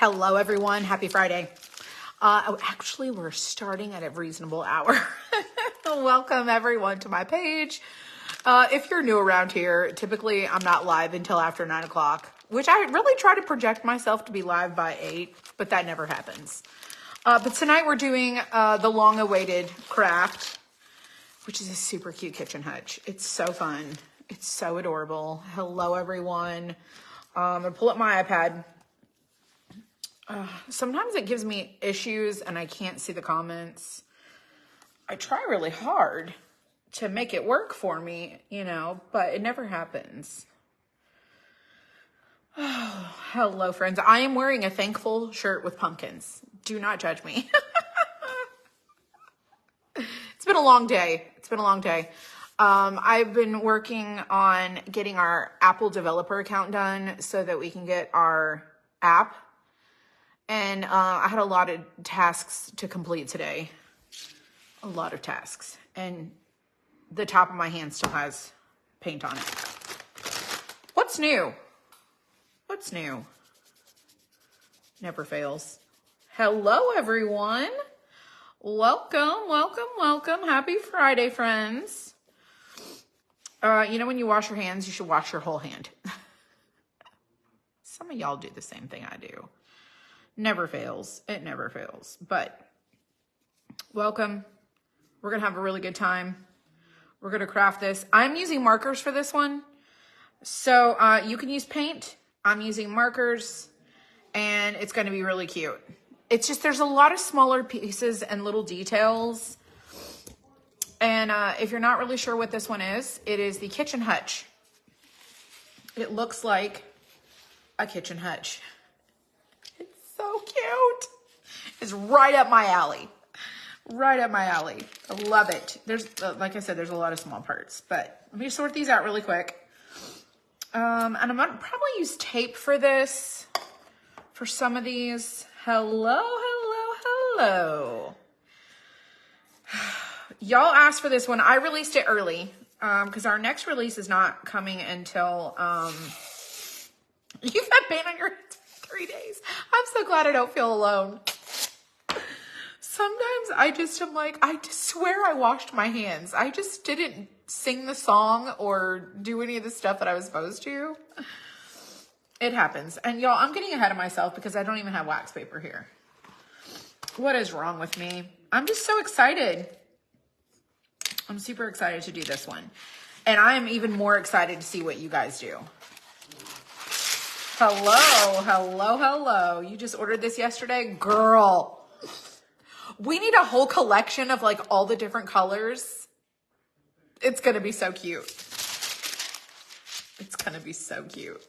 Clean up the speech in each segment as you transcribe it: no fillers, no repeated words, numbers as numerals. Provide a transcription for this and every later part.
Hello, everyone. Happy Friday. Actually, we're starting at a reasonable hour. Welcome, everyone, to my page. If you're new around here, typically I'm not live until after 9 o'clock, which I really try to project myself to be live by 8, but that never happens. But tonight we're doing the long-awaited craft, which is a super cute kitchen hutch. It's so fun. It's so adorable. Hello, everyone. I'm going to pull up my iPad. Sometimes it gives me issues and I can't see the comments. I try really hard to make it work for me, you know, but it never happens. Oh, hello, friends. I am wearing a thankful shirt with pumpkins. Do not judge me. It's been a long day. It's been a long day. I've been working on getting our Apple developer account done so that we can get our app. And I had a lot of tasks to complete today. A lot of tasks. And the top of my hand still has paint on it. What's new? What's new? Never fails. Hello, everyone. Welcome, welcome, welcome. Happy Friday, friends. You know, when you wash your hands, you should wash your whole hand. Some of y'all do the same thing I do. Never fails. It never fails. But welcome. We're going to have a really good time. We're going to craft this. I'm using markers for this one. So you can use paint. I'm using markers. And it's going to be really cute. It's just there's a lot of smaller pieces and little details. And if you're not really sure what this one is, it is the kitchen hutch. It looks like a kitchen hutch. So cute. It's right up my alley. Right up my alley. I love it. There's, like I said, there's a lot of small parts, but let me sort these out really quick. And I'm gonna probably use tape for this, for some of these. Hello, hello, hello. Y'all asked for this one. I released it early, because our next release is not coming until, you've had paint on your hands. 3 days. I'm so glad I don't feel alone. Sometimes I am like, I just swear I washed my hands. I just didn't sing the song or do any of the stuff that I was supposed to. It happens. And y'all, I'm getting ahead of myself because I don't even have wax paper here. What is wrong with me? I'm just so excited. I'm super excited to do this one. And I am even more excited to see what you guys do. Hello, hello, hello. You just ordered this yesterday? Girl, we need a whole collection of like all the different colors. It's going to be so cute. It's going to be so cute.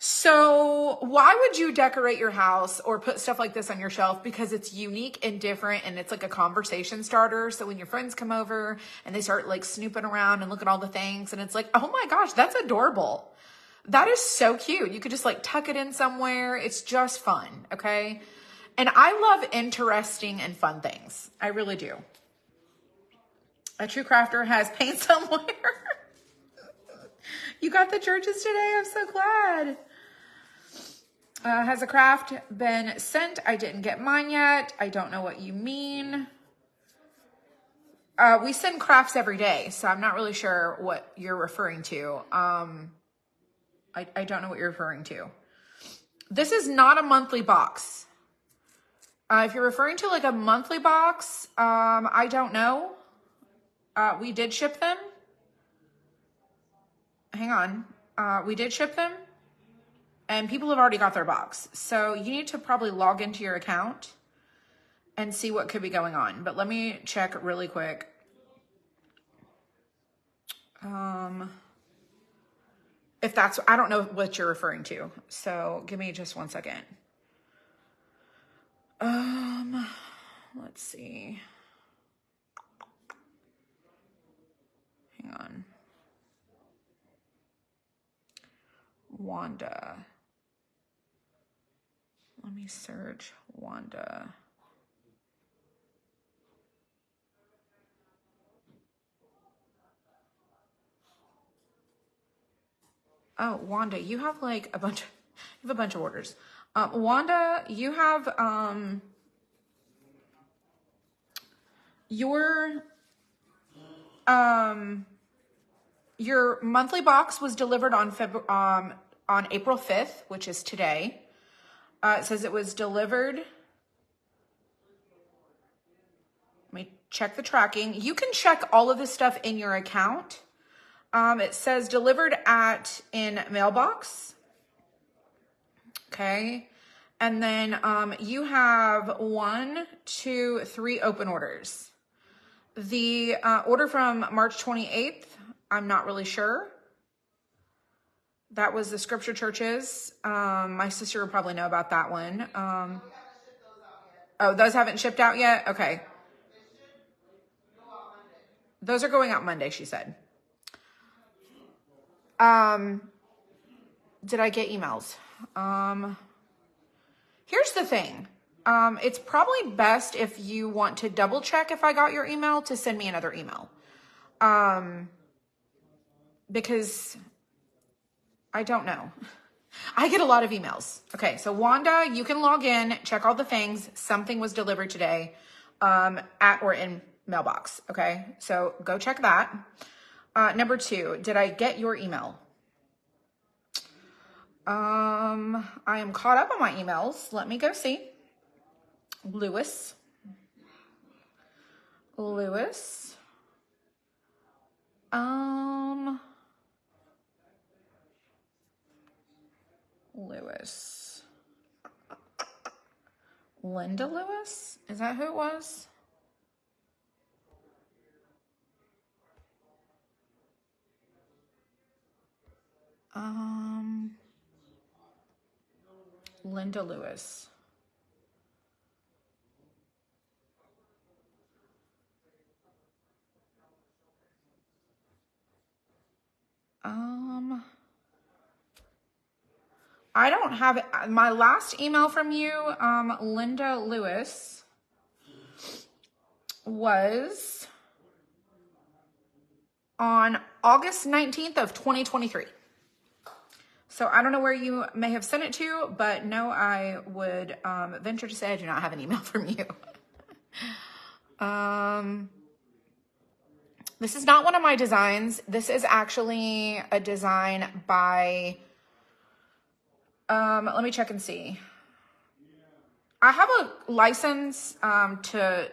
So why would you decorate your house or put stuff like this on your shelf? Because it's unique and different and it's like a conversation starter. So when your friends come over and they start like snooping around and look at all the things and it's like, oh my gosh, that's adorable. That is so cute. You could just like tuck it in somewhere. It's just fun. Okay. And I love interesting and fun things. I really do. A true crafter has paint somewhere. You got the churches today. I'm so glad. Has a craft been sent? I didn't get mine yet. I don't know what you mean. We send crafts every day, so I'm not really sure what you're referring to. I don't know what you're referring to. This is not a monthly box. If you're referring to like a monthly box, I don't know. We did ship them. Hang on. We did ship them. And people have already got their box. So you need to probably log into your account and see what could be going on. But let me check really quick. If that's, I don't know what you're referring to. So give me just 1 second. Let's see. Hang on. Wanda. Let me search Wanda. Oh, Wanda, you have like a bunch of orders. Wanda, you have your monthly box was delivered on April 5th, which is today. It says it was delivered. Let me check the tracking. You can check all of this stuff in your account. It says delivered in mailbox. Okay. And then you have 1, 2, 3 open orders. The order from March 28th, I'm not really sure. That was the scripture churches. My sister would probably know about that one. Oh, those haven't shipped out yet? Okay. Those are going out Monday, she said. Did I get emails? Here's the thing. It's probably best if you want to double check if I got your email to send me another email. Because I don't know. I get a lot of emails. Okay, so Wanda, you can log in, check all the things. Something was delivered today at or in mailbox. Okay, so go check that. Number 2, did I get your email? I am caught up on my emails. Let me go see. Lewis. Lewis. Linda Lewis? Is that who it was? Linda Lewis. I don't have it. My last email from you, Linda Lewis, was on August 19th of 2023. So I don't know where you may have sent it to, but no, I would venture to say I do not have an email from you. This is not one of my designs. This is actually a design by, let me check and see. I have a license to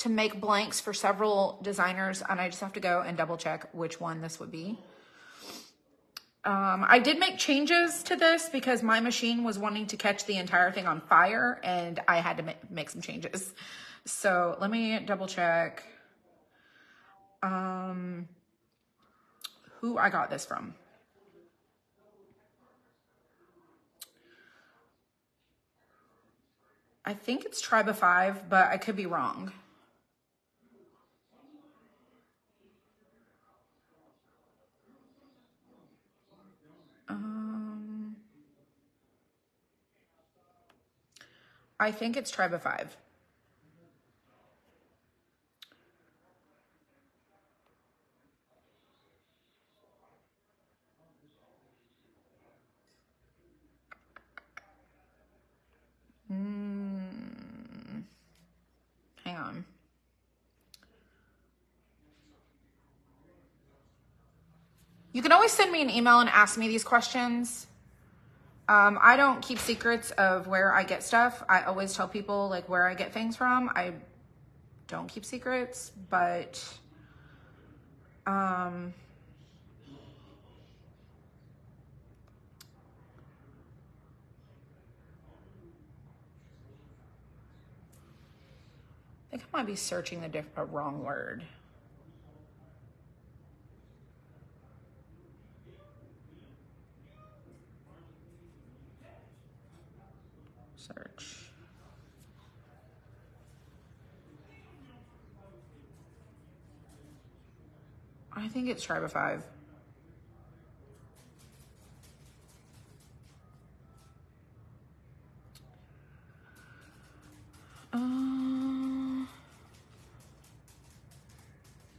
make blanks for several designers, and I just have to go and double check which one this would be. I did make changes to this because my machine was wanting to catch the entire thing on fire, and I had to make some changes. So let me double check who I got this from. I think it's Tribe of 5, but I could be wrong. I think it's Tribe of 5. Hang on. You can always send me an email and ask me these questions. I don't keep secrets of where I get stuff. I always tell people like where I get things from. I don't keep secrets, but I think I might be searching a wrong word. Search. I think it's Tribe of 5.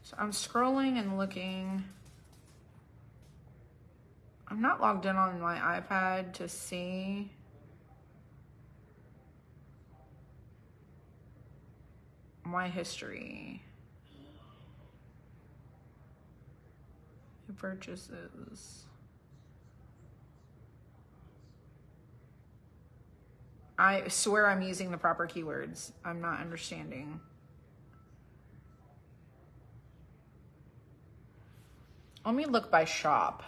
So I'm scrolling and looking. I'm not logged in on my iPad to see. My history. Purchases. I swear I'm using the proper keywords. I'm not understanding. Let me look by shop.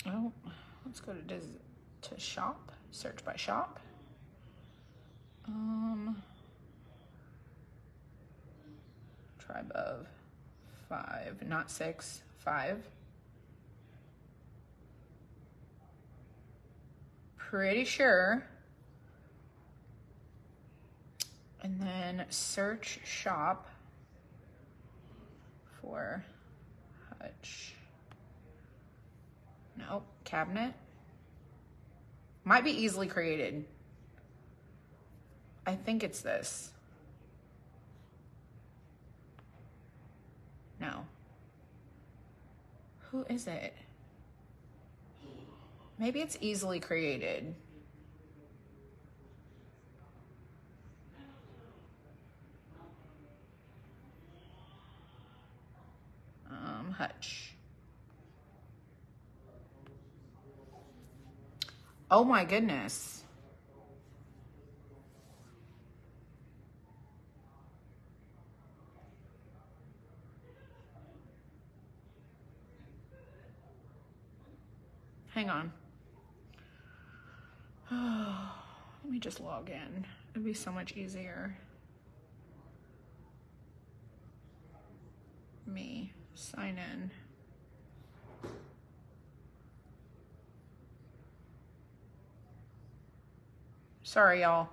Oh, let's go to shop. Search by shop. Tribe of 5, not 6, 5. Pretty sure. And then search shop for hutch. Nope, cabinet. Might be easily created. I think it's this. No. Who is it? Maybe it's easily created. Hutch. Oh my goodness. Hang on. Let me just log in. It'd be so much easier. Me, sign in. Sorry, y'all.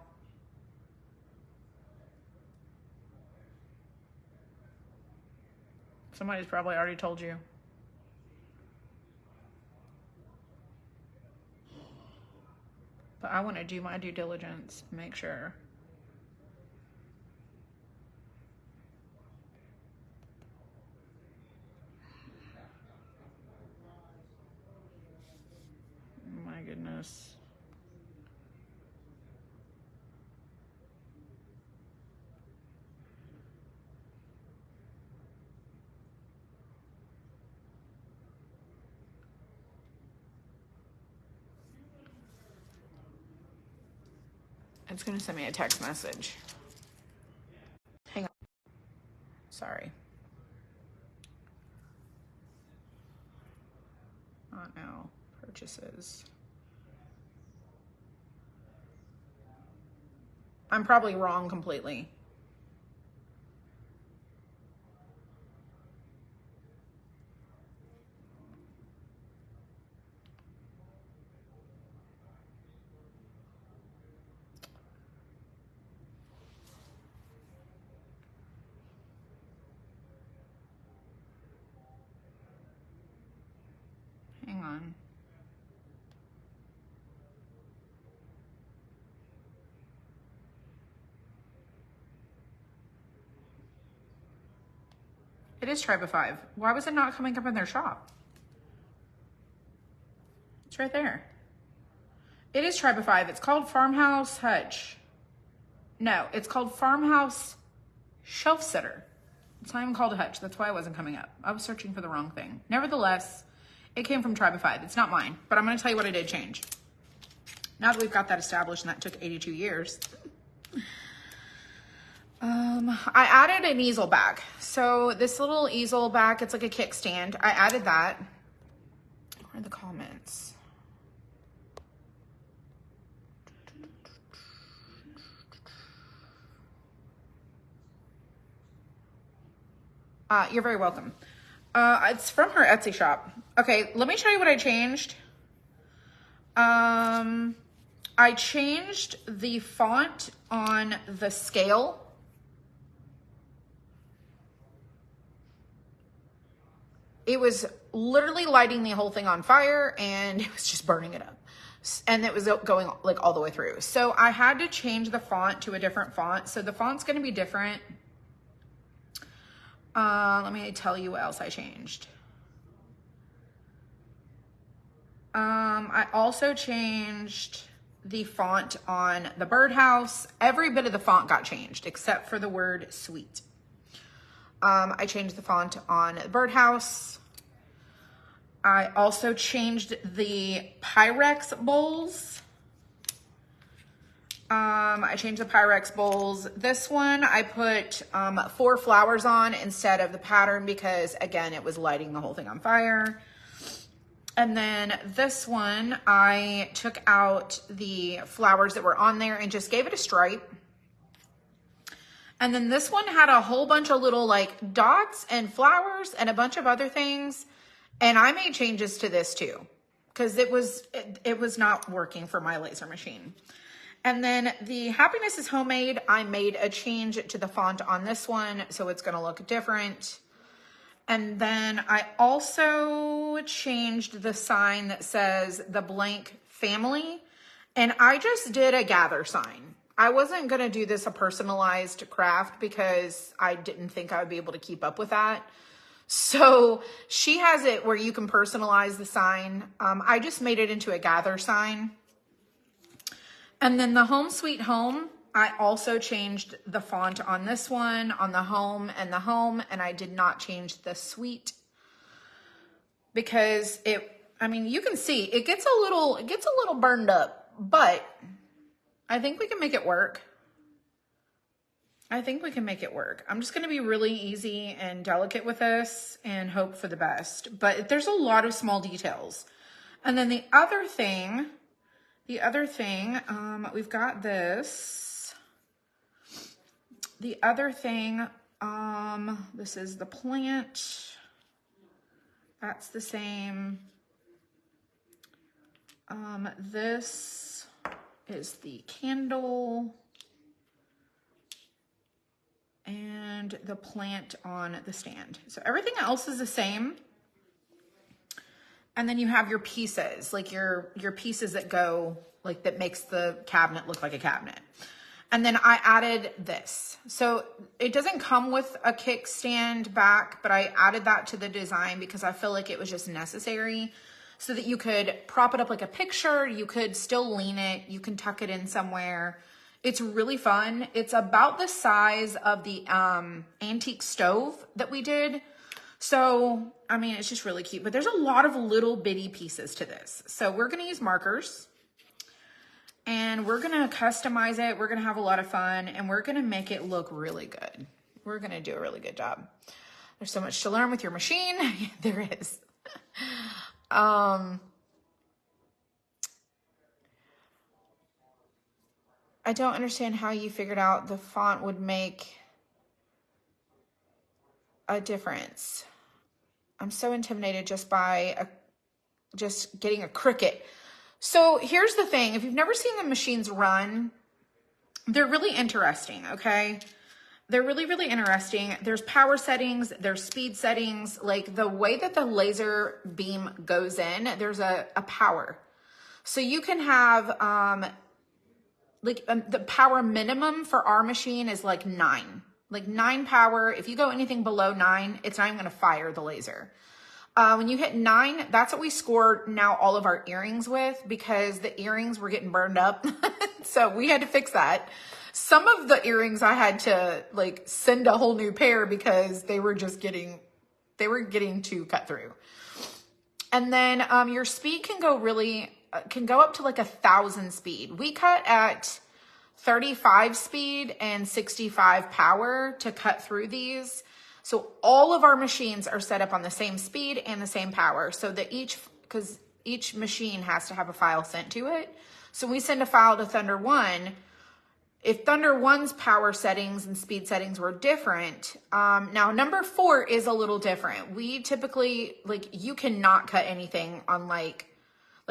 Somebody's probably already told you. But I want to do my due diligence, make sure. My goodness. It's gonna send me a text message. Hang on. Sorry. Not now. Purchases. I'm probably wrong completely. Hang on. It is Tribe of 5. Why was it not coming up in their shop? It's right there. It is Tribe of 5. It's called Farmhouse Hutch. No, it's called Farmhouse Shelf Sitter. It's not even called a hutch. That's why it wasn't coming up. I was searching for the wrong thing. Nevertheless, it came from Tribe of 5. It's not mine, but I'm going to tell you what I did change. Now that we've got that established, and that took 82 years, I added an easel back. So this little easel back, it's like a kickstand. I added that. Where are the comments? You're very welcome. It's from her Etsy shop. Okay, let me show you what I changed. I changed the font on the scale. It was literally lighting the whole thing on fire, and it was just burning it up. and it was going like all the way through. So I had to change the font to a different font. So the font's going to be different. Let me tell you what else I changed. I also changed the font on the birdhouse. Every bit of the font got changed except for the word sweet. I changed the font on the birdhouse. I also changed the Pyrex bowls. I changed the Pyrex bowls. This one I put 4 flowers on instead of the pattern because, again, it was lighting the whole thing on fire. And then this one, I took out the flowers that were on there and just gave it a stripe. And then this one had a whole bunch of little like dots and flowers and a bunch of other things. And I made changes to this too, because it was not working for my laser machine. And then the Happiness is Homemade, I made a change to the font on this one, so it's gonna look different. And then I also changed the sign that says the blank family, and I just did a gather sign. I wasn't gonna do this a personalized craft because I didn't think I would be able to keep up with that. So she has it where you can personalize the sign. I just made it into a gather sign. And then the Home Sweet Home, I also changed the font on this one, on the home, and I did not change the sweet because I mean, you can see it gets a little burned up, but I think we can make it work. I think we can make it work. I'm just going to be really easy and delicate with this and hope for the best, but there's a lot of small details. And then the other thing, we've got this. The other thing, this is the plant. That's the same. This is the candle. And the plant on the stand. So everything else is the same. And then you have your pieces, like your pieces that go, like that makes the cabinet look like a cabinet. And then I added this. So it doesn't come with a kickstand back, but I added that to the design because I feel like it was just necessary so that you could prop it up like a picture. You could still lean it. You can tuck it in somewhere. It's really fun. It's about the size of the antique stove that we did. So, I mean, it's just really cute, but there's a lot of little bitty pieces to this. So we're going to use markers and we're going to customize it. We're going to have a lot of fun and we're going to make it look really good. We're going to do a really good job. There's so much to learn with your machine. There is. I don't understand how you figured out the font would make a difference. I'm so intimidated just by just getting a Cricut. So here's the thing. If you've never seen the machines run, they're really interesting, okay? They're really, really interesting. There's power settings, there's speed settings. Like the way that the laser beam goes in, there's a power. So you can have, the power minimum for our machine is like 9. Like 9 power. If you go anything below 9, it's not even going to fire the laser. When you hit 9, that's what we scored now all of our earrings with because the earrings were getting burned up. So we had to fix that. Some of the earrings I had to like send a whole new pair because they were just getting too cut through. And then your speed can go up to like 1,000 speed. We cut at 35 speed and 65 power to cut through these. So all of our machines are set up on the same speed and the same power. So that because each machine has to have a file sent to it. So we send a file to Thunder One. If Thunder One's power settings and speed settings were different, now number 4 is a little different. We typically, you cannot cut anything on like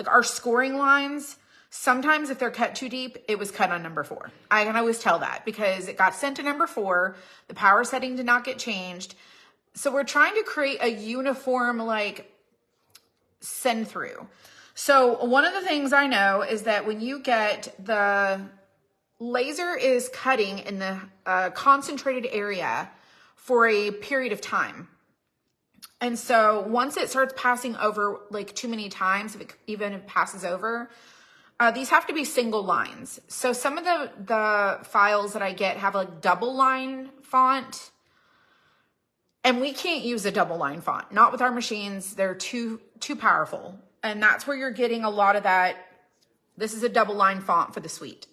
our scoring lines. Sometimes if they're cut too deep, it was cut on number 4. I can always tell that because it got sent to number 4. The power setting did not get changed. So we're trying to create a uniform send through. So one of the things I know is that when you get the laser is cutting in the concentrated area for a period of time. And so once it starts passing over like too many times, if it even passes over, these have to be single lines. So some of the files that I get have a double line font, and we can't use a double line font. Not with our machines. They're too powerful. And that's where you're getting a lot of that. This is a double line font for the suite.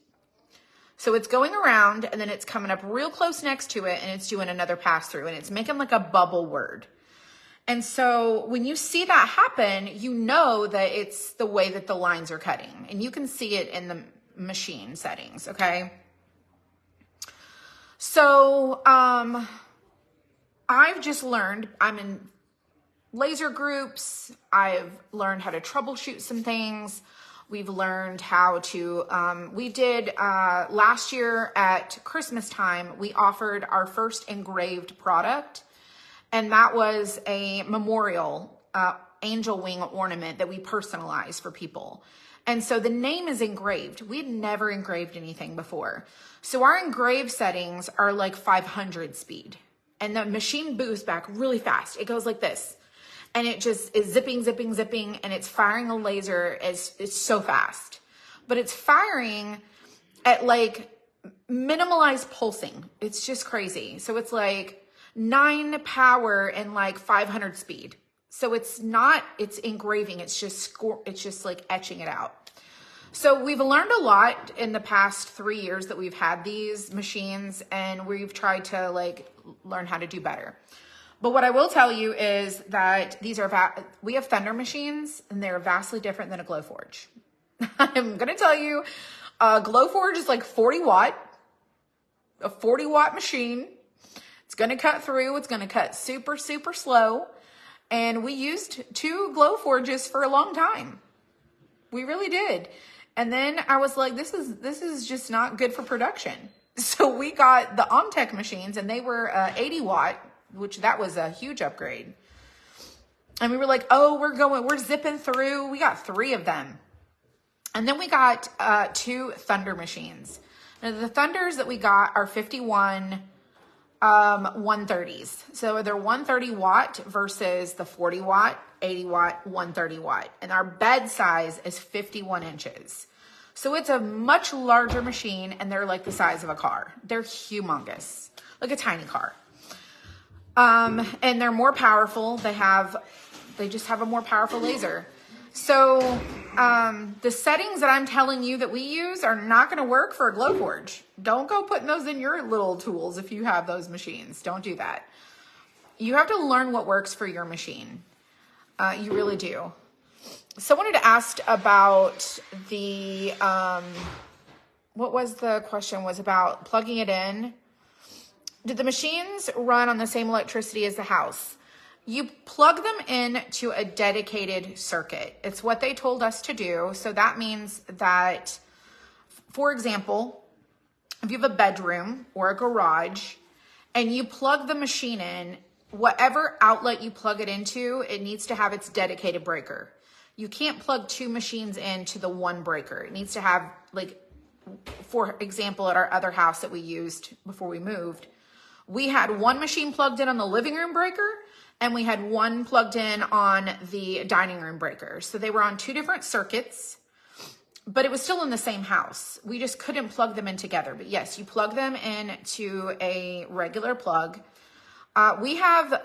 So it's going around and then it's coming up real close next to it and it's doing another pass through and it's making like a bubble word. And so when you see that happen, you know that it's the way that the lines are cutting, and you can see it in the machine settings. Okay. So, I've just learned, I'm in laser groups. I've learned how to troubleshoot some things. We've learned how to, we did, last year at Christmas time, we offered our first engraved product. And that was a memorial angel wing ornament that we personalized for people. And so the name is engraved. We had never engraved anything before. So our engraved settings are like 500 speed. And the machine boosts back really fast. It goes like this. And it just is zipping, zipping, zipping. And it's firing a laser. It's so fast. But it's firing at like minimalized pulsing. It's just crazy. So it's like 9 power and like 500 speed. So it's engraving. It's just like etching it out. So we've learned a lot in the past 3 years that we've had these machines, and we've tried to like learn how to do better. But what I will tell you is that we have Thunder machines, and they're vastly different than a Glowforge. I'm going to tell you, Glowforge is like 40 watt, a 40 watt machine. It's going to cut through. It's going to cut super, super slow. And we used 2 Glowforges for a long time. We really did. And then I was like, this is just not good for production. So we got the Omtech machines, and they were 80 watt, which that was a huge upgrade. And we were like, oh, we're zipping through. We got 3 of them. And then we got 2 Thunder machines. Now the Thunders that we got are 51 130s. So they're 130 watt versus the 40 watt, 80 watt, 130 watt. And our bed size is 51 inches. So it's a much larger machine, and they're like the size of a car. They're humongous, like a tiny car. And they're more powerful. They just have a more powerful laser. So, the settings that I'm telling you that we use are not going to work for a Glowforge. Don't go putting those in your little tools if you have those machines. Don't do that. You have to learn what works for your machine. You really do. Someone had asked about the, what was the question? Was about plugging it in. Did the machines run on the same electricity as the house? You plug them in to a dedicated circuit. It's what they told us to do. So that means that, for example, if you have a bedroom or a garage and you plug the machine in, whatever outlet you plug it into, it needs to have its dedicated breaker. You can't plug 2 machines into the one breaker. It needs to have, like, for example, at our other house that we used before we moved, we had 1 machine plugged in on the living room breaker, and we had 1 plugged in on the dining room breaker. So they were on 2 different circuits, but it was still in the same house. We just couldn't plug them in together. But yes, you plug them in to a regular plug. We have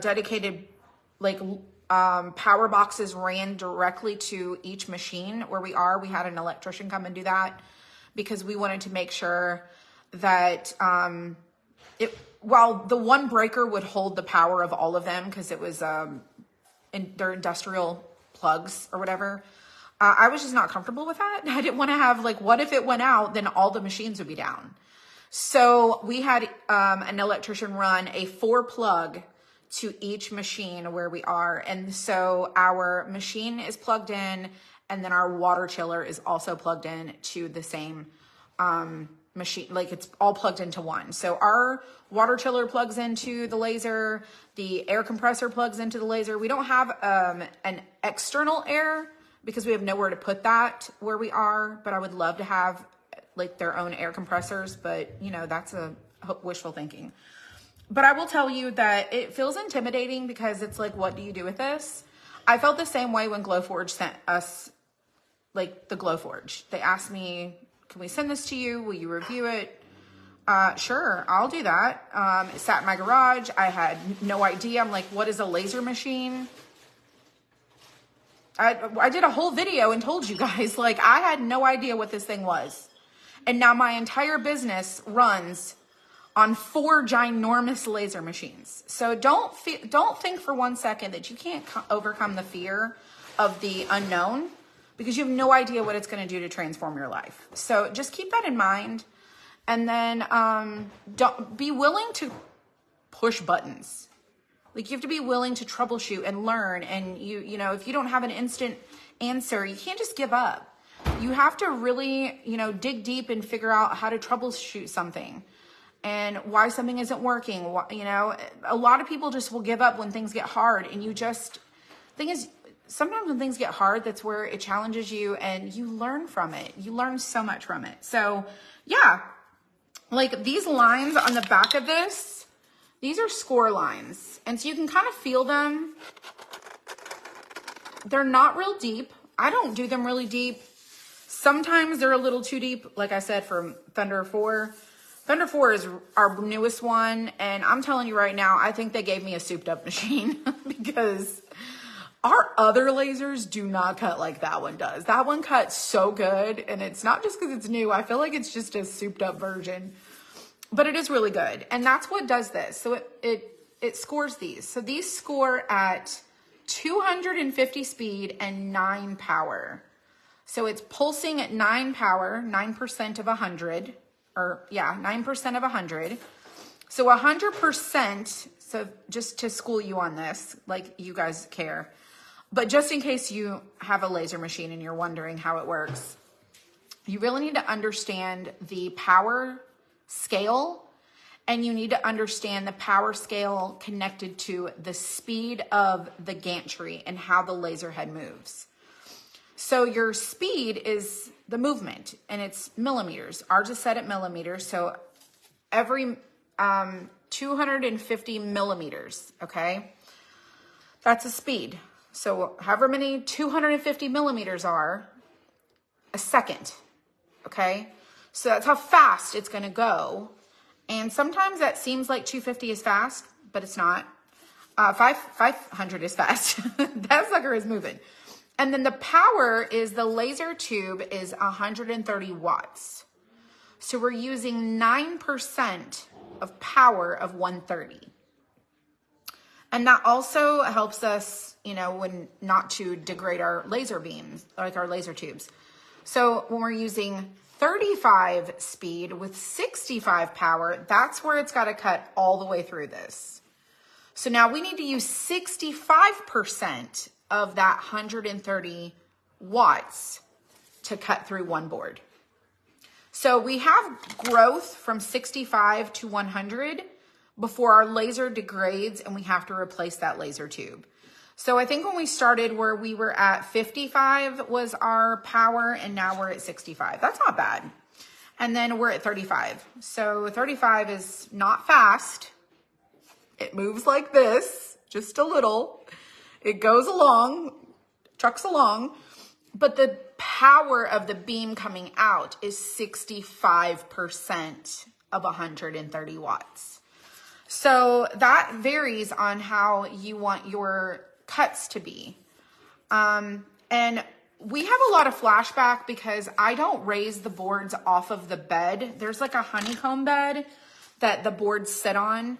dedicated, like, power boxes ran directly to each machine where we are. We had an electrician come and do that because we wanted to make sure that, while the one breaker would hold the power of all of them, because it was they're industrial plugs or whatever, I was just not comfortable with that. I didn't want to have, like, what if it went out, then all the machines would be down. So we had an electrician run a 4 plug to each machine where we are. And so our machine is plugged in, and then our water chiller is also plugged in to the same machine, like it's all plugged into one. So our water chiller plugs into the laser, the air compressor plugs into the laser. We don't have an external air because we have nowhere to put that where we are, but I would love to have like their own air compressors, but you know, that's a wishful thinking. But I will tell you that it feels intimidating because it's like, what do you do with this? I felt the same way when Glowforge sent us like the Glowforge. They asked me, can we send this to you? Will you review it? Sure, I'll do that. It sat in my garage. I had no idea. I'm like, what is a laser machine? I did a whole video and told you guys, like, I had no idea what this thing was. And now my entire business runs on 4 ginormous laser machines. So don't think for one second that you can't overcome the fear of the unknown, because you have no idea what it's going to do to transform your life. So just keep that in mind. And then don't be willing to push buttons. Like, you have to be willing to troubleshoot and learn. And you know, if you don't have an instant answer, you can't just give up. You have to really, you know, dig deep and figure out how to troubleshoot something and why something isn't working. You know, a lot of people just will give up when things get hard. And thing is, sometimes when things get hard, that's where it challenges you and you learn from it. You learn so much from it. So yeah, like these lines on the back of this, these are score lines. And so you can kind of feel them. They're not real deep. I don't do them really deep. Sometimes they're a little too deep. Like I said, for Thunder 4. Thunder 4 is our newest one. And I'm telling you right now, I think they gave me a souped up machine because our other lasers do not cut like that one does. That one cuts so good. And it's not just because it's new. I feel like it's just a souped up version. But it is really good. And that's what does this. So it scores these. So these score at 250 speed and 9 power. So it's pulsing at 9 power, 9% of 100. Or yeah, 9% of 100. So 100%, so just to school you on this, like you guys care. But just in case you have a laser machine and you're wondering how it works, you really need to understand the power scale, and you need to understand the power scale connected to the speed of the gantry and how the laser head moves. So your speed is the movement, and it's millimeters. Ours is set at millimeters, so every 250 millimeters, okay? That's a speed. So however many 250 millimeters are a second, okay? So that's how fast it's gonna go. And sometimes that seems like 250 is fast, but it's not. 500 is fast. That sucker is moving. And then the power is, the laser tube is 130 watts. So we're using 9% of power of 130. And that also helps us, you know, when not to degrade our laser beams, like our laser tubes. So when we're using 35 speed with 65 power, that's where it's got to cut all the way through this. So now we need to use 65% of that 130 watts to cut through one board. So we have growth from 65 to 100 before our laser degrades and we have to replace that laser tube. So I think when we started, where we were at 55 was our power, and now we're at 65. That's not bad. And then we're at 35. So 35 is not fast. It moves like this, just a little. It goes along, trucks along, but the power of the beam coming out is 65% of 130 watts. So that varies on how you want your cuts to be. And we have a lot of flashback because I don't raise the boards off of the bed. There's like a honeycomb bed that the boards sit on.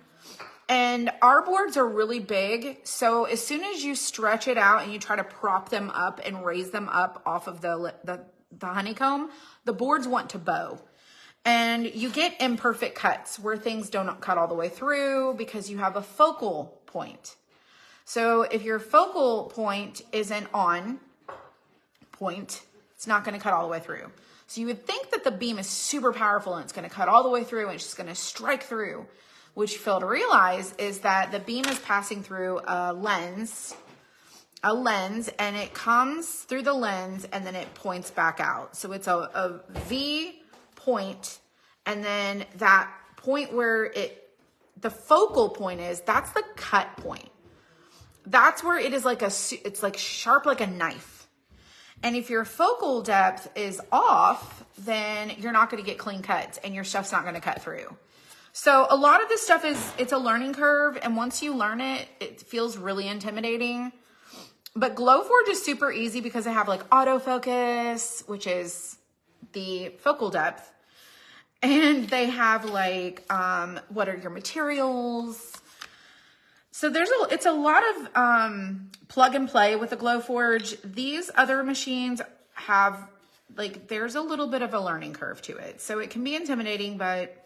And our boards are really big. So as soon as you stretch it out and you try to prop them up and raise them up off of the honeycomb, the boards want to bow. And you get imperfect cuts where things don't cut all the way through because you have a focal point. So if your focal point isn't on point, it's not going to cut all the way through. So you would think that the beam is super powerful and it's going to cut all the way through and it's just going to strike through. What you fail to realize is that the beam is passing through a lens, and it comes through the lens and then it points back out. So it's a V point, and then that point where the focal point is, that's the cut point. That's where it is like it's like sharp like a knife. And if your focal depth is off, then you're not going to get clean cuts and your stuff's not going to cut through. So a lot of this stuff it's a learning curve. And once you learn it, it feels really intimidating. But Glowforge is super easy because I have like autofocus, which is the focal depth. And they have like, what are your materials? So it's a lot of plug and play with the Glowforge. These other machines have like, there's a little bit of a learning curve to it. So it can be intimidating, but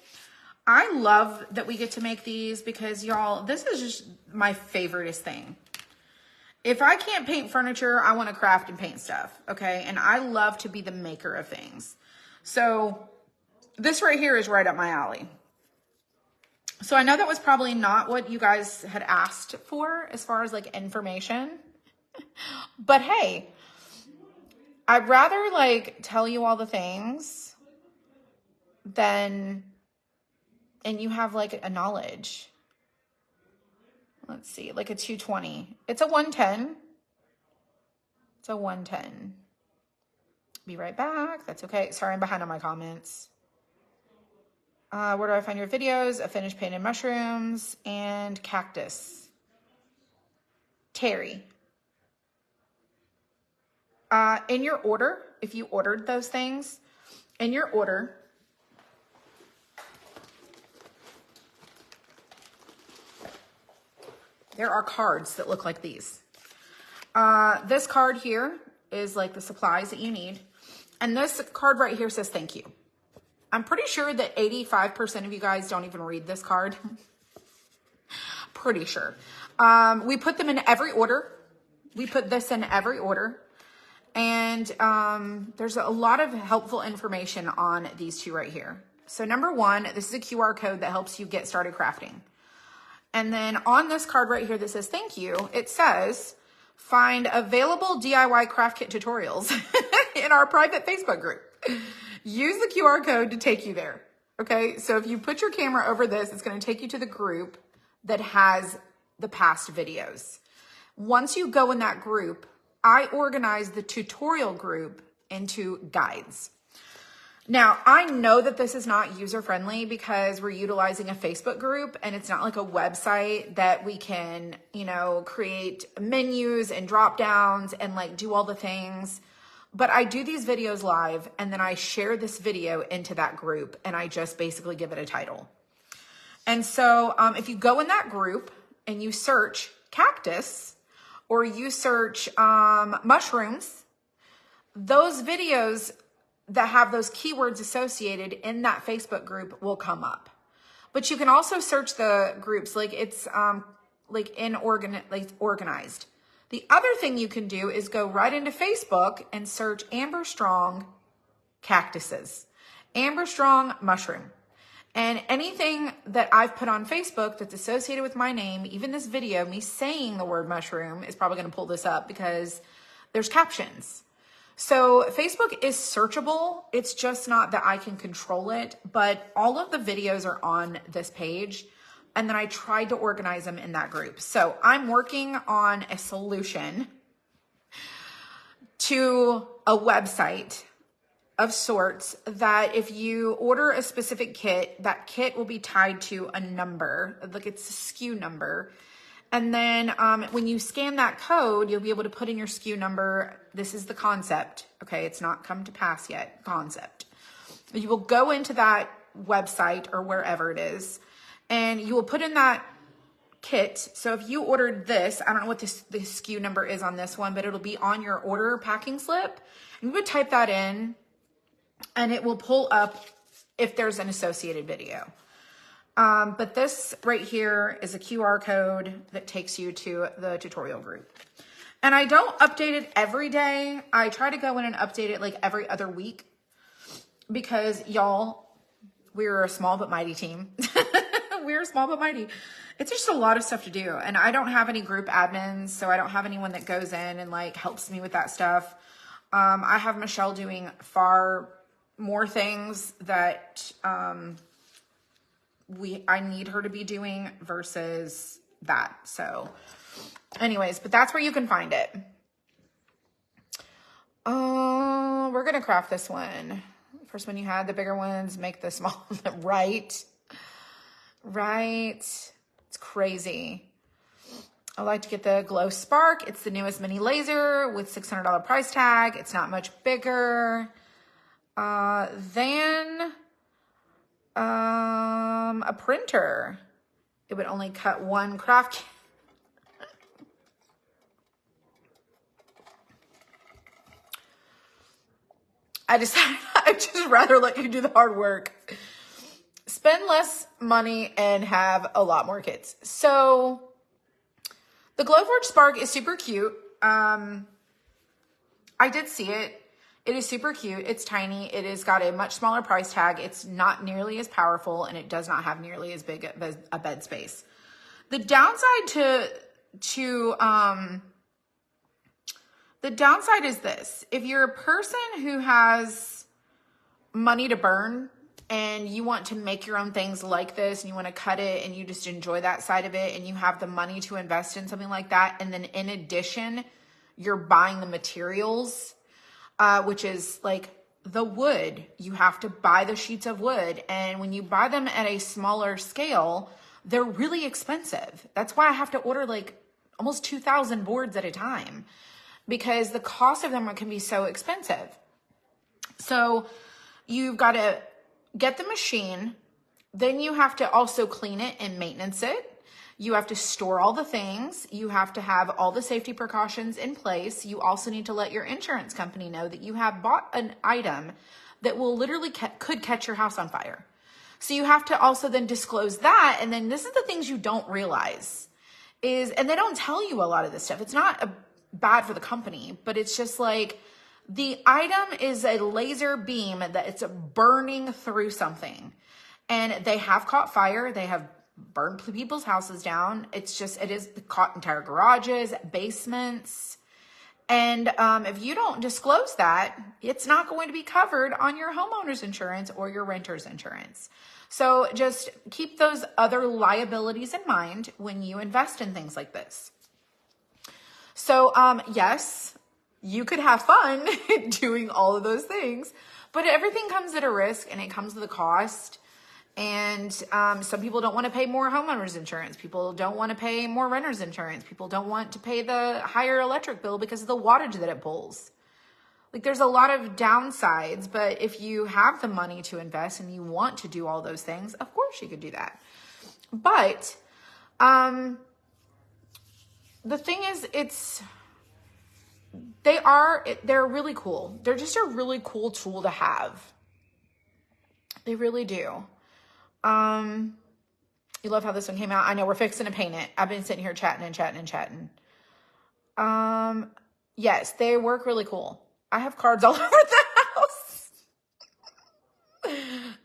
I love that we get to make these because y'all, this is just my favoriteest thing. If I can't paint furniture, I want to craft and paint stuff, okay? And I love to be the maker of things. So this right here is right up my alley. So I know that was probably not what you guys had asked for as far as like information, but hey, I'd rather like tell you all the things than, and you have like a knowledge. Let's see, like a 220. It's a 110. It's a 110. Be right back. That's okay. Sorry, I'm behind on my comments. Where do I find your videos? A finished painted mushrooms and cactus. Terry. In your order, if you ordered those things, in your order, there are cards that look like these. This card here is like the supplies that you need. And this card right here says thank you. I'm pretty sure that 85% of you guys don't even read this card. Pretty sure. We put them in every order. We put this in every order. And there's a lot of helpful information on these two right here. So number one, this is a QR code that helps you get started crafting. And then on this card right here that says thank you, it says find available DIY craft kit tutorials in our private Facebook group. Use the QR code to take you there. Okay, so if you put your camera over this, it's going to take you to the group that has the past videos. Once you go in that group, I organize the tutorial group into guides. Now, I know that this is not user-friendly because we're utilizing a Facebook group and it's not like a website that we can, you know, create menus and drop downs and like do all the things. But I do these videos live and then I share this video into that group and I just basically give it a title. And so if you go in that group and you search cactus or you search mushrooms, those videos that have those keywords associated in that Facebook group will come up. But you can also search the groups like it's organized. The other thing you can do is go right into Facebook and search Amber Strong cactuses, Amber Strong mushroom. And anything that I've put on Facebook that's associated with my name, even this video, me saying the word mushroom is probably going to pull this up because there's captions. So Facebook is searchable. It's just not that I can control it, but all of the videos are on this page. And then I tried to organize them in that group. So I'm working on a solution to a website of sorts that if you order a specific kit, that kit will be tied to a number, like it's a SKU number. And then when you scan that code, you'll be able to put in your SKU number. This is the concept, okay? It's not come to pass yet, concept. You will go into that website or wherever it is, and you will put in that kit. So if you ordered this, I don't know what the SKU number is on this one, but it'll be on your order packing slip. And you would type that in, and it will pull up if there's an associated video. But this right here is a QR code that takes you to the tutorial group. And I don't update it every day. I try to go in and update it like every other week. because y'all, we're a small but mighty team. We're small but mighty. It's just a lot of stuff to do. And I don't have any group admins, so I don't have anyone that goes in and like helps me with that stuff. I have Michelle doing far more things that I need her to be doing versus that. So anyways, but that's where you can find it. We're going to craft this one. First one you had, the bigger ones, make the small, right? It's crazy. I like to get the Glow Spark. It's the newest mini laser with $600 price tag. It's not much bigger than a printer. It would only cut one craft. I decided I'd just rather let you do the hard work. Spend less money and have a lot more kits. So the Glowforge Spark is super cute. I did see it. It is super cute. It's tiny. It has got a much smaller price tag. It's not nearly as powerful, and it does not have nearly as big a bed space. The downside the downside is this. If you're a person who has money to burn and you want to make your own things like this and you want to cut it and you just enjoy that side of it and you have the money to invest in something like that, and then in addition, you're buying the materials, which is like the wood. You have to buy the sheets of wood. And when you buy them at a smaller scale, they're really expensive. That's why I have to order like almost 2,000 boards at a time, because the cost of them can be so expensive. So you've got to get the machine. Then you have to also clean it and maintenance it. You have to store all the things. You have to have all the safety precautions in place. You also need to let your insurance company know that you have bought an item that will literally could catch your house on fire. So you have to also then disclose that. And then this is the things you don't realize and they don't tell you a lot of this stuff. It's not bad for the company, but it's just like the item is a laser beam that it's burning through something, and they have caught fire. They have burned people's houses down. It is caught entire garages, basements. And if you don't disclose that, it's not going to be covered on your homeowner's insurance or your renter's insurance. So just keep those other liabilities in mind when you invest in things like this. So, yes, you could have fun doing all of those things, but everything comes at a risk and it comes with a cost. And some people don't want to pay more homeowners insurance. People don't want to pay more renters insurance. People don't want to pay the higher electric bill because of the wattage that it pulls. Like, there's a lot of downsides, but if you have the money to invest and you want to do all those things, of course you could do that. But the thing is, they're really cool. They're just a really cool tool to have. They really do. You love how this one came out. I know we're fixing to paint it. I've been sitting here chatting. Yes, they work really cool. I have cards all over the house.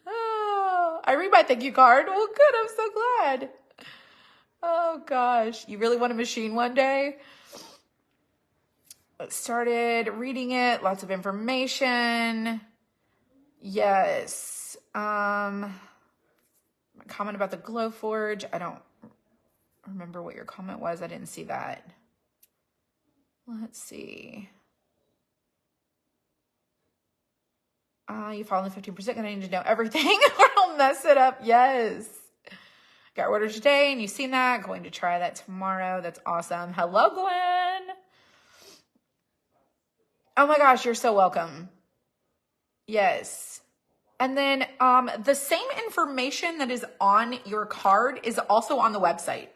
Oh, I read my thank you card. Well, good. I'm so glad. Oh gosh, you really want a machine one day? Started reading it, lots of information. Yes. Comment about the Glowforge. I don't remember what your comment was. I didn't see that. Let's see. You fall in the 15%. Gonna need to know everything or I'll mess it up. Yes. Got orders today and you've seen that. Going to try that tomorrow. That's awesome. Hello, Glenn. Oh my gosh, you're so welcome. Yes. And then the same information that is on your card is also on the website.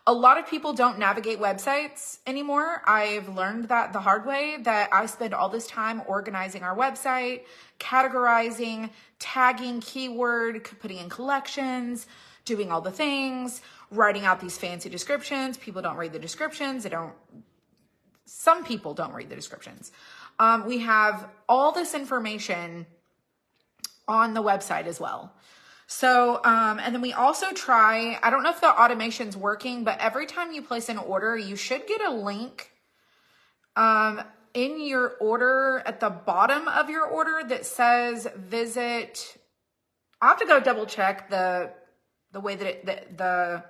A lot of people don't navigate websites anymore. I've learned that the hard way, that I spend all this time organizing our website, categorizing, tagging keyword, putting in collections, doing all the things, writing out these fancy descriptions. People don't read the descriptions. Some people don't read the descriptions. We have all this information on the website as well. So, and then we also try, I don't know if the automation's working, but every time you place an order, you should get a link in your order at the bottom of your order that says visit. I'll have to go double check the way that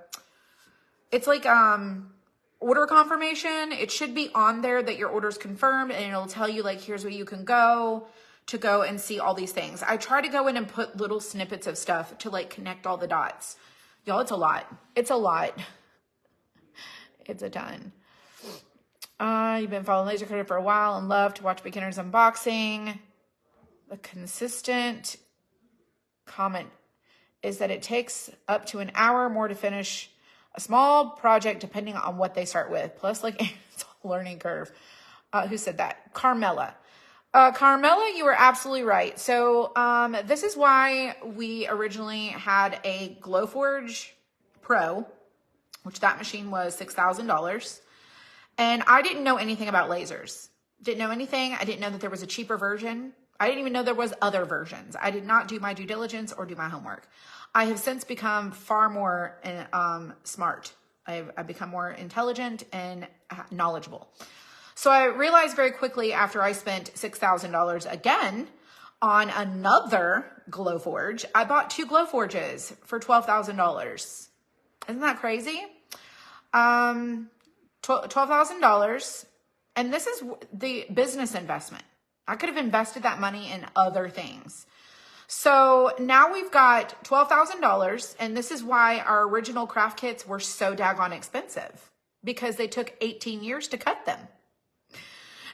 it's like order confirmation. It should be on there that your order's confirmed, and it'll tell you like, here's where you can go to go and see all these things. I try to go in and put little snippets of stuff to like connect all the dots. Y'all, it's a lot. It's a lot. It's a ton. You've been following Laser Cutter for a while and love to watch beginners unboxing. The consistent comment is that it takes up to an hour more to finish a small project depending on what they start with. Plus, like, it's a learning curve. Who said that? Carmela. Carmela, you were absolutely right. So this is why we originally had a Glowforge Pro, which that machine was $6,000. And I didn't know anything about lasers. Didn't know anything. I didn't know that there was a cheaper version. I didn't even know there was other versions. I did not do my due diligence or do my homework. I have since become far more smart. I've become more intelligent and knowledgeable. So I realized very quickly after I spent $6,000 again on another Glowforge, I bought 2 Glowforges for $12,000. Isn't that crazy? $12,000. And this is the business investment. I could have invested that money in other things. So now we've got $12,000. And this is why our original craft kits were so daggone expensive, because they took 18 years to cut them.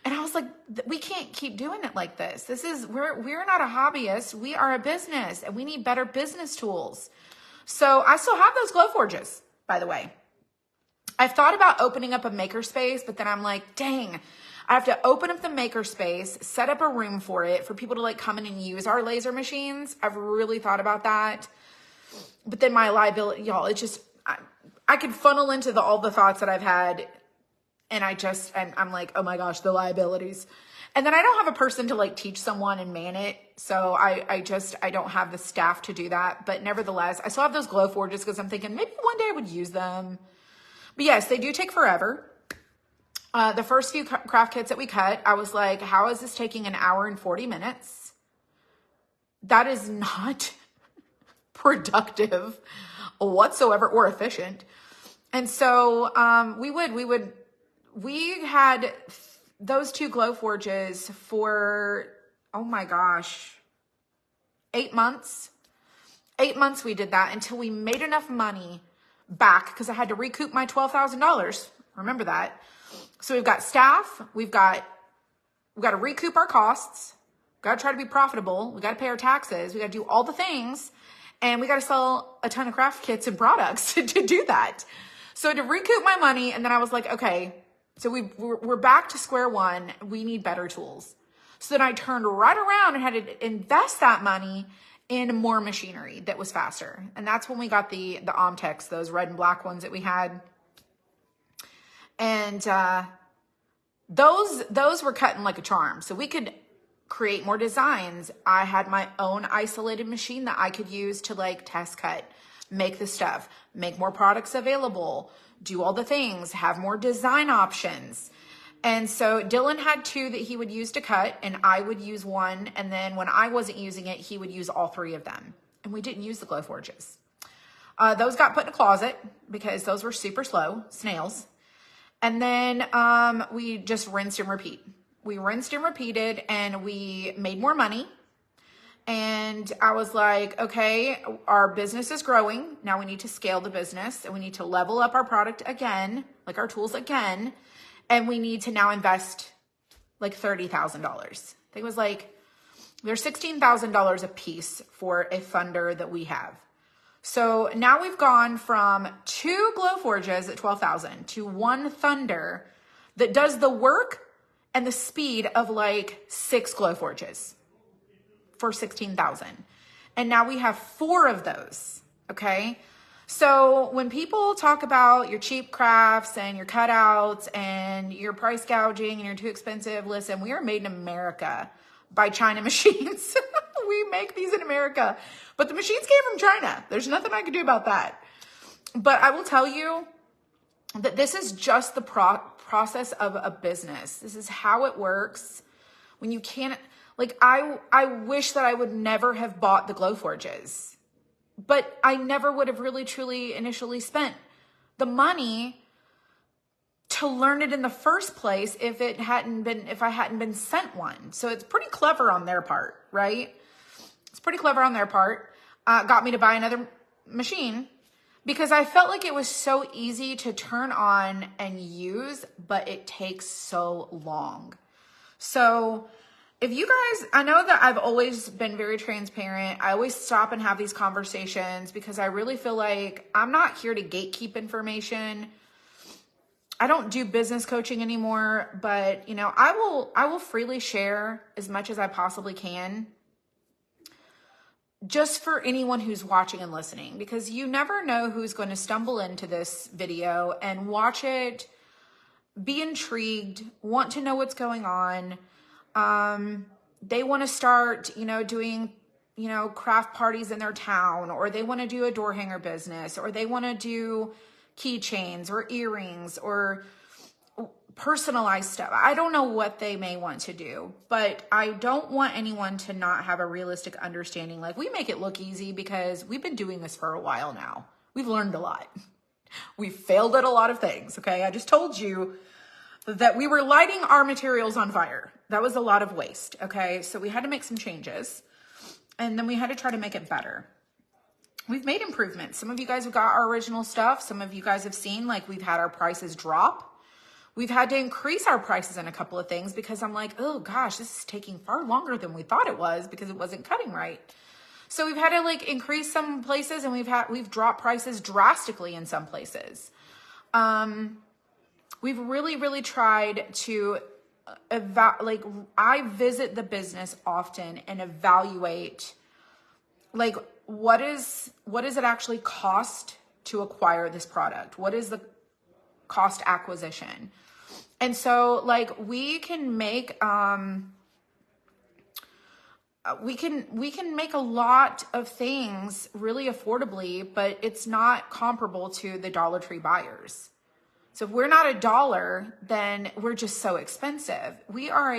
And I was like, we can't keep doing it like this. We're not a hobbyist. We are a business, and we need better business tools. So I still have those Glowforges, by the way. I've thought about opening up a makerspace, but then I'm like, dang, I have to open up the makerspace, set up a room for it, for people to like come in and use our laser machines. I've really thought about that. But then my liability, y'all, it's just, I could funnel into all the thoughts that I've had. And I'm like, oh my gosh, the liabilities. And then I don't have a person to like teach someone and man it. So I don't have the staff to do that. But nevertheless, I still have those Glowforges because I'm thinking maybe one day I would use them. But yes, they do take forever. The first few craft kits that we cut, I was like, how is this taking an hour and 40 minutes? That is not productive whatsoever or efficient. And so we had those 2 Glowforges for, oh my gosh, 8 months. 8 months we did that until we made enough money back, because I had to recoup my $12,000. Remember that. So we've got staff. We've got to recoup our costs. We've got to try to be profitable. We got to pay our taxes. We got to do all the things. And we got to sell a ton of craft kits and products to do that. So to recoup my money, and then I was like, okay, so we're back to square one. We need better tools. So then I turned right around and had to invest that money in more machinery that was faster. And that's when we got the Omtex, those red and black ones that we had. And those were cutting like a charm. So we could create more designs. I had my own isolated machine that I could use to like test cut, make the stuff, make more products available, do all the things, have more design options. And so Dylan had 2 that he would use to cut, and I would use 1. And then when I wasn't using it, he would use all 3 of them. And we didn't use the Glowforges. Those got put in a closet because those were super slow, snails. And then we just rinsed and repeat. We rinsed and repeated, and we made more money. And I was like, okay, our business is growing. Now we need to scale the business, and we need to level up our product again, like our tools again. And we need to now invest like $30,000. I think it was like, they're $16,000 a piece for a funder that we have. So now we've gone from 2 Glowforges at $12,000 to 1 Thunder that does the work and the speed of like 6 Glowforges for $16,000. And now we have 4 of those. Okay. So when people talk about your cheap crafts and your cutouts and your price gouging and you're too expensive, listen, we are made in America by China machines. we make these in America? But the machines came from China. There's nothing I can do about that. But I will tell you that this is just the process of a business. This is how it works. When you can't, like, I wish that I would never have bought the Glowforges, but I never would have really truly initially spent the money to learn it in the first place if I hadn't been sent one. So it's pretty clever on their part, right? It's pretty clever on their part. Got me to buy another machine because I felt like it was so easy to turn on and use, but it takes so long. So if you guys, I know that I've always been very transparent. I always stop and have these conversations because I really feel like I'm not here to gatekeep information. I don't do business coaching anymore, but you know, I will freely share as much as I possibly can just for anyone who's watching and listening, because you never know who's going to stumble into this video and watch it, be intrigued, want to know what's going on. They want to start, you know, doing, you know, craft parties in their town, or they want to do a door hanger business, or they want to do keychains or earrings or personalized stuff. I don't know what they may want to do, but I don't want anyone to not have a realistic understanding. Like, we make it look easy because we've been doing this for a while now. We've learned a lot. We've failed at a lot of things. Okay. I just told you that we were lighting our materials on fire. That was a lot of waste. Okay. So we had to make some changes, and then we had to try to make it better. We've made improvements. Some of you guys have got our original stuff. Some of you guys have seen, like, we've had our prices drop. We've had to increase our prices in a couple of things because I'm like, oh gosh, this is taking far longer than we thought it was because it wasn't cutting right. So we've had to like increase some places, and we've dropped prices drastically in some places. We've really tried to I visit the business often and evaluate, like, what does it actually cost to acquire this product? What is the cost acquisition? And so, like, we can make make a lot of things really affordably, but it's not comparable to the Dollar Tree buyers. So if we're not $1, then we're just so expensive. We are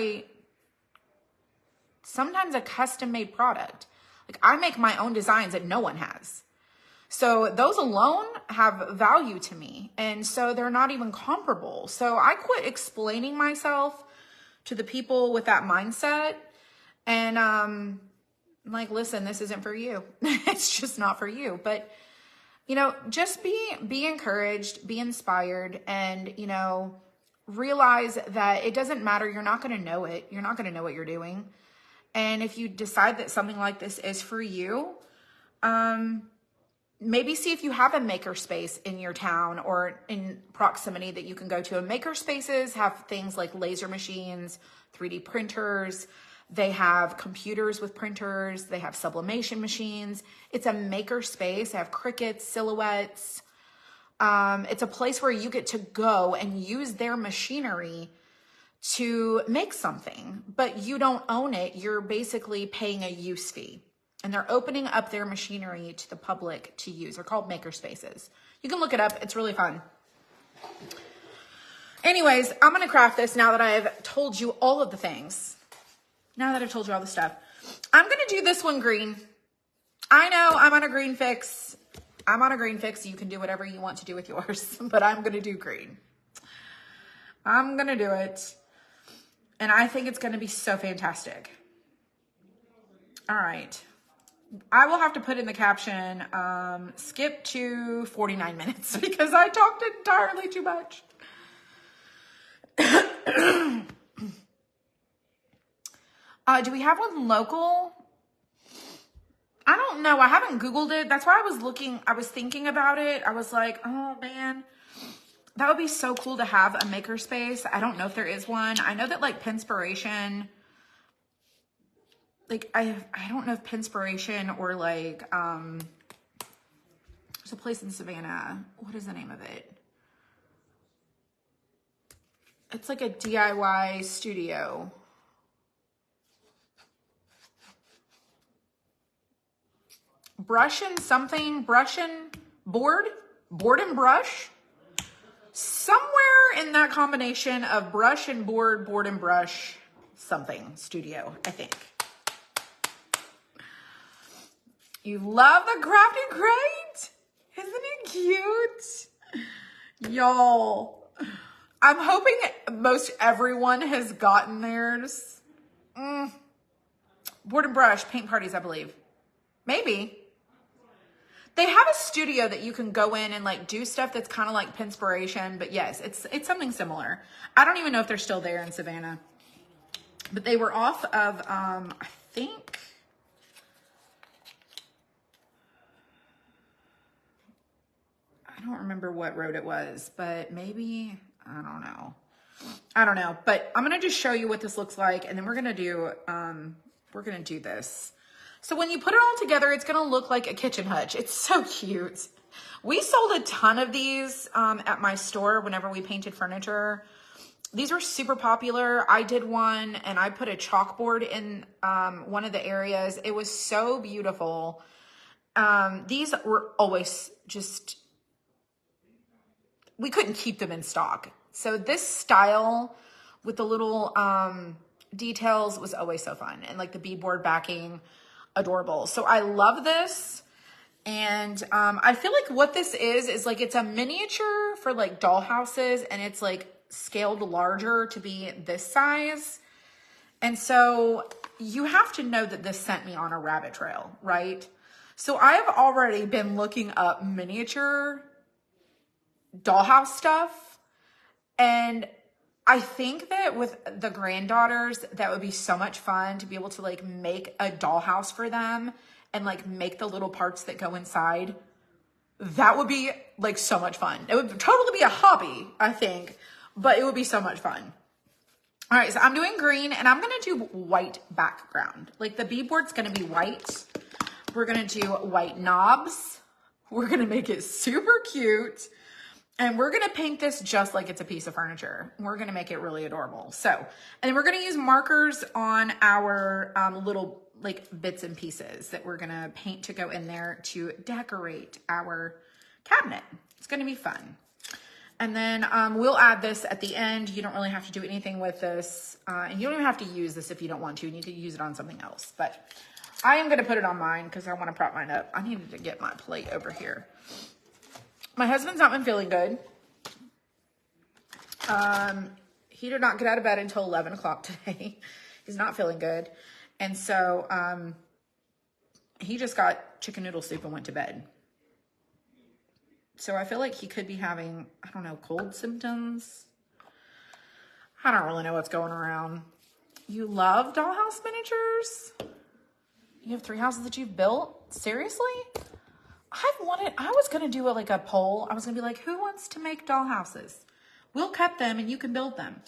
sometimes a custom-made product. Like, I make my own designs that no one has. So those alone have value to me. And so they're not even comparable. So I quit explaining myself to the people with that mindset. And like, listen, this isn't for you. It's just not for you. But, you know, just be encouraged, be inspired, and, you know, realize that it doesn't matter. You're not going to know it. You're not going to know what you're doing. And if you decide that something like this is for you, maybe see if you have a maker space in your town or in proximity that you can go to. And maker spaces have things like laser machines, 3D printers. They have computers with printers. They have sublimation machines. It's a maker space. They have Cricuts, Silhouettes. It's a place where you get to go and use their machinery to make something, but you don't own it. You're basically paying a use fee. And they're opening up their machinery to the public to use. They're called maker spaces. You can look it up. It's really fun. Anyways, I'm going to craft this now that I've told you all of the things. Now that I've told you all the stuff. I'm going to do this one green. I know I'm on a green fix. I'm on a green fix. You can do whatever you want to do with yours, but I'm going to do green. I'm going to do it. And I think it's going to be so fantastic. All right. I will have to put in the caption, skip to 49 minutes because I talked entirely too much. Do we have one local? I don't know. I haven't Googled it. That's why I was thinking about it. I was like, oh man, that would be so cool to have a maker space. I don't know if there is one. I know that like Pinspiration, like I don't know if Pinspiration or like, there's a place in Savannah. What is the name of it? It's like a DIY studio. brush and something, brush and board and brush. Somewhere in that combination of brush and board and brush, something studio, I think. You love the crafty crate? Isn't it cute? Y'all, I'm hoping most everyone has gotten theirs. Board and brush, paint parties, I believe. Maybe. They have a studio that you can go in and like do stuff that's kind of like Pinspiration, but yes, it's something similar. I don't even know if they're still there in Savannah, but they were off of, I think, I don't remember what road it was, but maybe, I don't know, but I'm going to just show you what this looks like. And then we're going to do this. So when you put it all together, it's going to look like a kitchen hutch. It's so cute. We sold a ton of these at my store whenever we painted furniture. These were super popular. I did one and I put a chalkboard in one of the areas. It was so beautiful. These were always just, we couldn't keep them in stock. So this style with the little details was always so fun. And like the beadboard backing, adorable. So I love this. And I feel like what this is like it's a miniature for like doll houses, and it's like scaled larger to be this size. And so you have to know that this sent me on a rabbit trail, right? So I have already been looking up miniature dollhouse stuff, and I think that with the granddaughters, that would be so much fun to be able to like make a dollhouse for them and like make the little parts that go inside. That would be like so much fun. It would totally be a hobby, I think, but it would be so much fun. All right, so I'm doing green and I'm gonna do white background. Like the beadboard's gonna be white. We're gonna do white knobs. We're gonna make it super cute. And we're going to paint this just like it's a piece of furniture. We're going to make it really adorable. So, and then we're going to use markers on our little like bits and pieces that we're going to paint to go in there to decorate our cabinet. It's going to be fun. And then we'll add this at the end. You don't really have to do anything with this. And you don't even have to use this if you don't want to. You need to use it on something else. But I am going to put it on mine because I want to prop mine up. I needed to get my plate over here. My husband's not been feeling good. He did not get out of bed until 11 o'clock today. He's not feeling good. And so he just got chicken noodle soup and went to bed. So I feel like he could be having, I don't know, cold symptoms. I don't really know what's going around. You love dollhouse miniatures? You have 3 houses that you've built? Seriously? I was going to do like a poll. I was going to be like, who wants to make doll houses? We'll cut them and you can build them.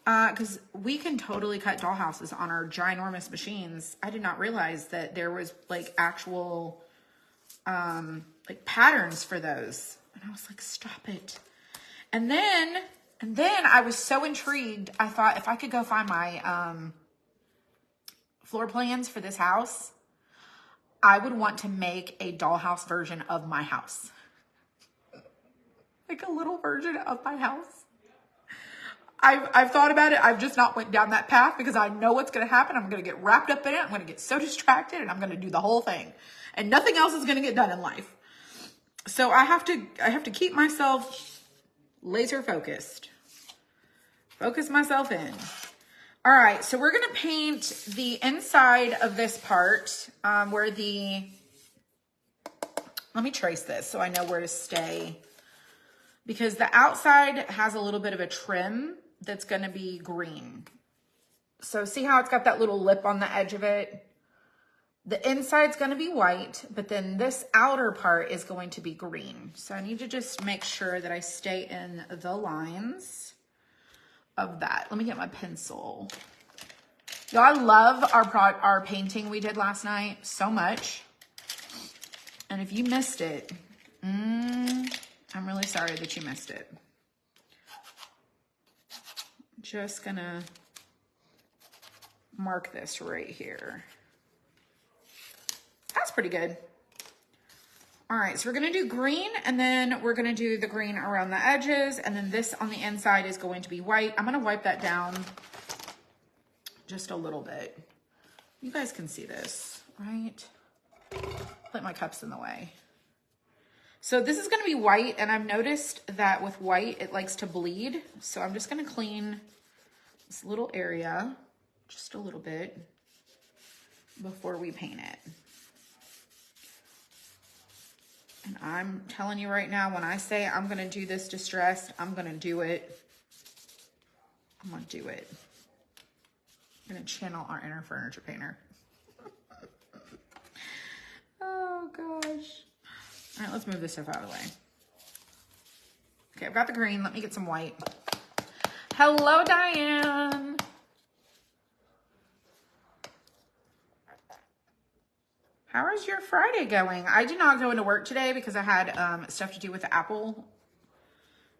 Because we can totally cut doll houses on our ginormous machines. I did not realize that there was like actual like patterns for those. And I was like, stop it. And then I was so intrigued. I thought if I could go find my floor plans for this house, I would want to make a dollhouse version of my house. Like a little version of my house. I've thought about it. I've just not went down that path because I know what's going to happen. I'm going to get wrapped up in it. I'm going to get so distracted and I'm going to do the whole thing. And nothing else is going to get done in life. So I have to keep myself laser focused. Focus myself in. All right, so we're going to paint the inside of this part where let me trace this so I know where to stay. Because the outside has a little bit of a trim that's going to be green. So see how it's got that little lip on the edge of it? The inside's going to be white, but then this outer part is going to be green. So I need to just make sure that I stay in the lines of that. Let me get my pencil. Y'all, I love our painting we did last night so much. And if you missed it, I'm really sorry that you missed it. Just gonna mark this right here. That's pretty good. All right, so we're gonna do green, and then we're gonna do the green around the edges, and then this on the inside is going to be white. I'm gonna wipe that down just a little bit. You guys can see this, right? Put my cups in the way. So this is gonna be white, and I've noticed that with white, it likes to bleed. So I'm just gonna clean this little area just a little bit before we paint it. And I'm telling you right now, when I say I'm gonna do this distressed, I'm gonna do it. I'm gonna do it. I'm gonna channel our inner furniture painter. Oh gosh. All right, let's move this stuff out of the way. Okay, I've got the green. Let me get some white. Hello, Diane. How is your Friday going? I did not go into work today because I had stuff to do with Apple.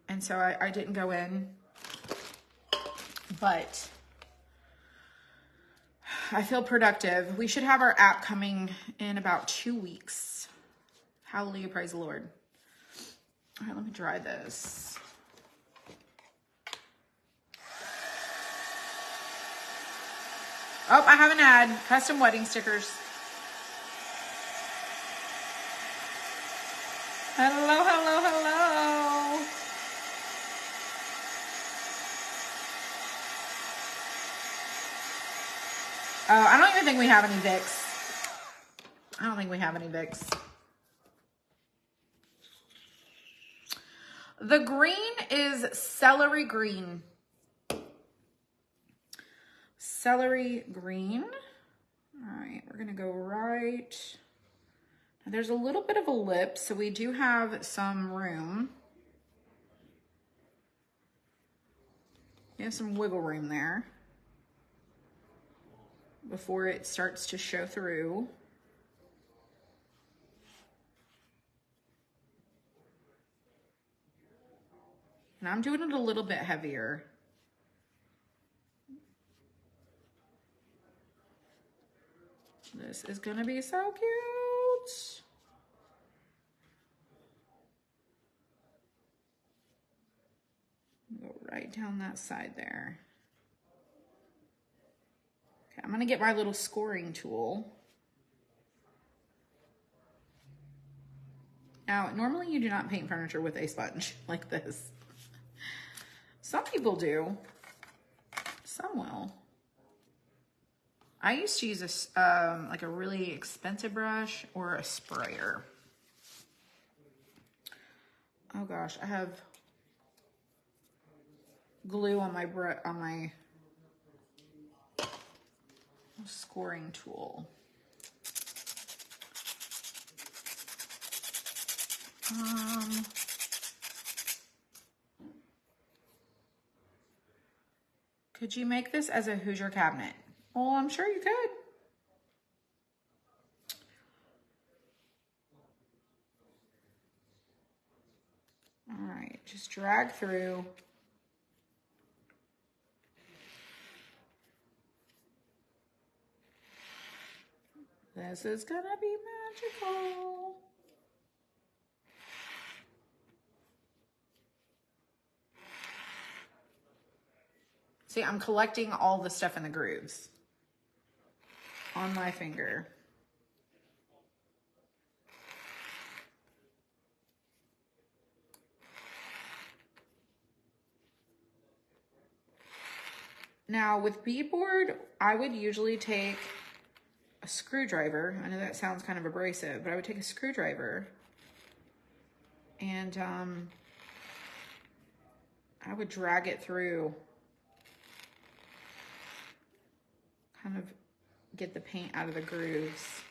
And so I didn't go in. But I feel productive. We should have our app coming in about 2 weeks. Hallelujah, praise the Lord. All right, let me dry this. Oh, I have an ad. Custom wedding stickers. Hello, hello, hello. Oh, I don't even think we have any Vicks. I don't think we have any Vicks. The green is celery green. Celery green. All right, we're gonna go right. Now, there's a little bit of a lip, so we do have some room. We have some wiggle room there before it starts to show through. And I'm doing it a little bit heavier. This is gonna be so cute. Go right down that side there. Okay, I'm gonna get my little scoring tool. Now, normally you do not paint furniture with a sponge like this. Some people do, some will. I used to use a, like a really expensive brush or a sprayer. Oh gosh, I have glue on my scoring tool. Could you make this as a Hoosier cabinet? Well, I'm sure you could. All right, just drag through. This is gonna be magical. See, I'm collecting all the stuff in the grooves on my finger. Now with beadboard, I would usually take a screwdriver. I know that sounds kind of abrasive, but I would take a screwdriver and I would drag it through, kind of get the paint out of the grooves.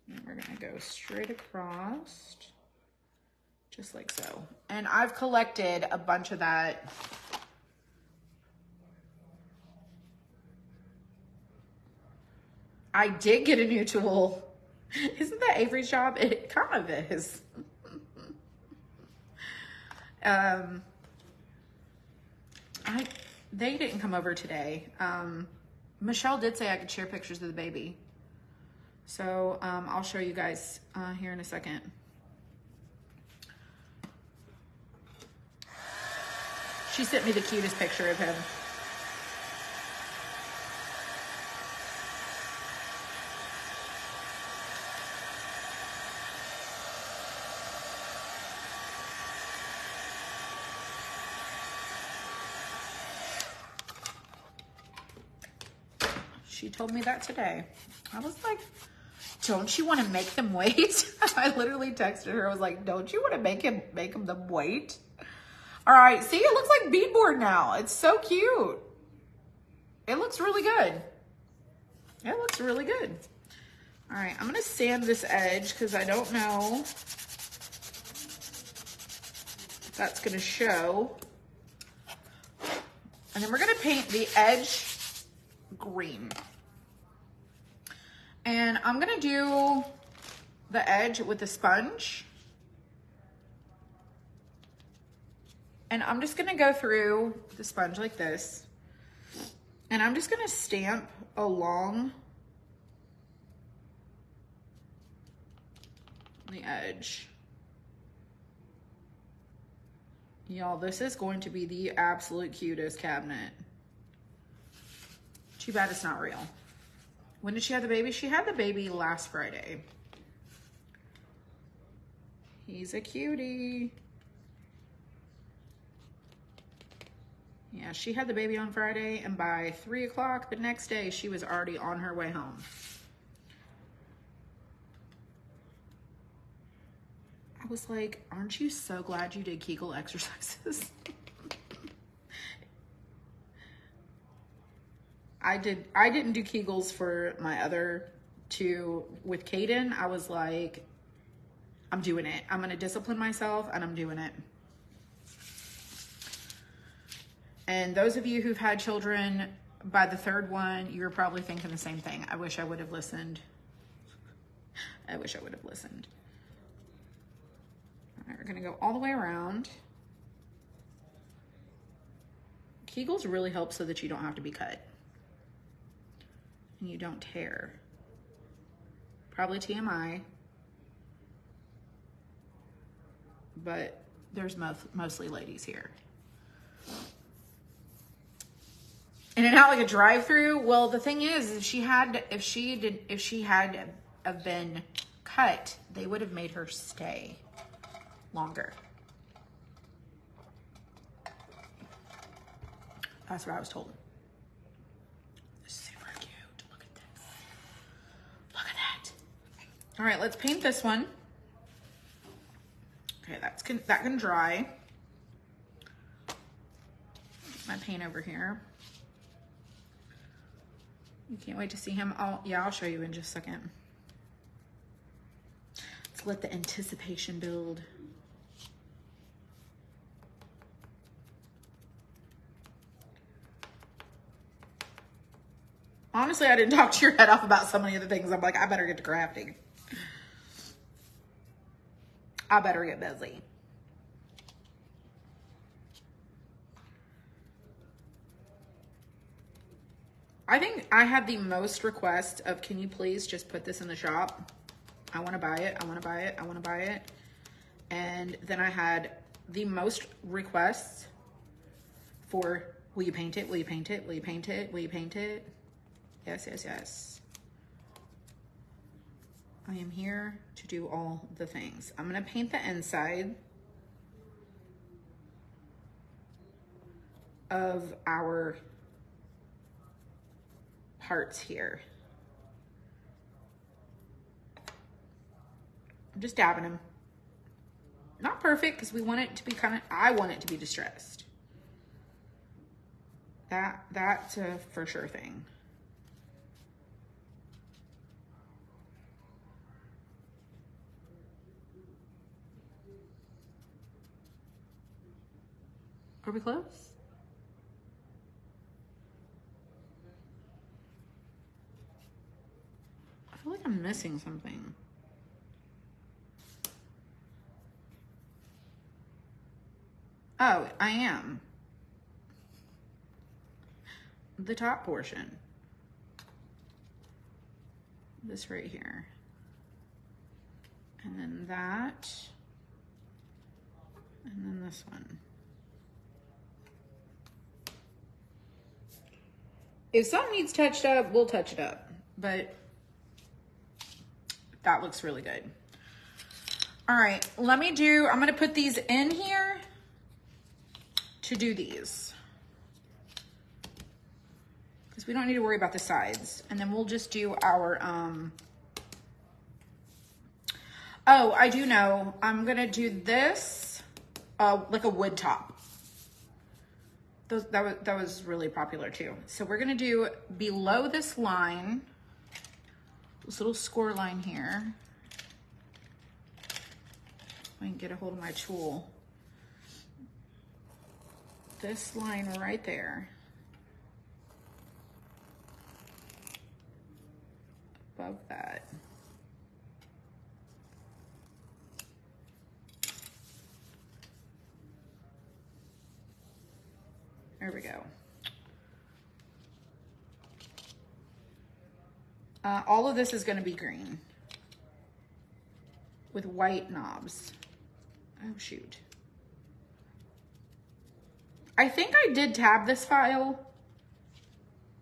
And we're gonna go straight across, just like so. And I've collected a bunch of that. I did get a new tool. Isn't that Avery's job? It kind of is. They didn't come over today. Michelle did say I could share pictures of the baby. So I'll show you guys here in a second. She sent me the cutest picture of him. She told me that today. I was like, don't you want to make them wait? I literally texted her. I was like, don't you want to make them wait? All right, see, it looks like beadboard now. It's so cute. It looks really good. It looks really good. All right, I'm gonna sand this edge because I don't know if that's gonna show. And then we're gonna paint the edge green. And I'm gonna do the edge with the sponge. And I'm just gonna go through the sponge like this. And I'm just gonna stamp along the edge. Y'all, this is going to be the absolute cutest cabinet. Too bad it's not real. When did she have the baby? She had the baby last Friday. He's a cutie. Yeah, she had the baby on Friday, and by 3 o'clock the next day, she was already on her way home. I was like, aren't you so glad you did Kegel exercises? I didn't do Kegels for my other two with Caden. I was like, I'm doing it. I'm gonna discipline myself and I'm doing it. And those of you who've had children, by the third one, you're probably thinking the same thing. I wish I would have listened. I wish I would have listened. All right, we're gonna go all the way around. Kegels really help so that you don't have to be cut. And you don't tear. Probably TMI. But there's mostly ladies here. In and out like a drive-through. Well, the thing is, if she had been cut, they would have made her stay longer. That's what I was told. Super cute. Look at this. Look at that. All right, let's paint this one. Okay, that can dry. My paint over here. You can't wait to see him. I'll show you in just a second. Let's let the anticipation build. Honestly, I didn't talk to your head off about so many of the things. I'm like, I better get to crafting. I better get busy. I think I had the most requests of, can you please just put this in the shop? I want to buy it. I want to buy it. I want to buy it. And then I had the most requests for, will you paint it? Will you paint it? Will you paint it? Will you paint it? Yes, yes, yes. I am here to do all the things. I'm going to paint the inside of our parts here. I'm just dabbing them. Not perfect because we want it to be I want it to be distressed. That's a for sure thing. Are we close? I feel like I'm missing something. Oh, I am. The top portion. This right here. And then that. And then this one. If something needs touched up, we'll touch it up. But that looks really good. All right, I'm gonna put these in here to do these. Because we don't need to worry about the sides. And then we'll just do our, oh, I do know. I'm gonna do this, like a wood top. That was really popular too. So we're gonna do below this line, this little score line here. I can get a hold of my tool. This line right there. Above that. There we go. All of this is going to be green with white knobs. Oh, shoot. I think I did tab this file.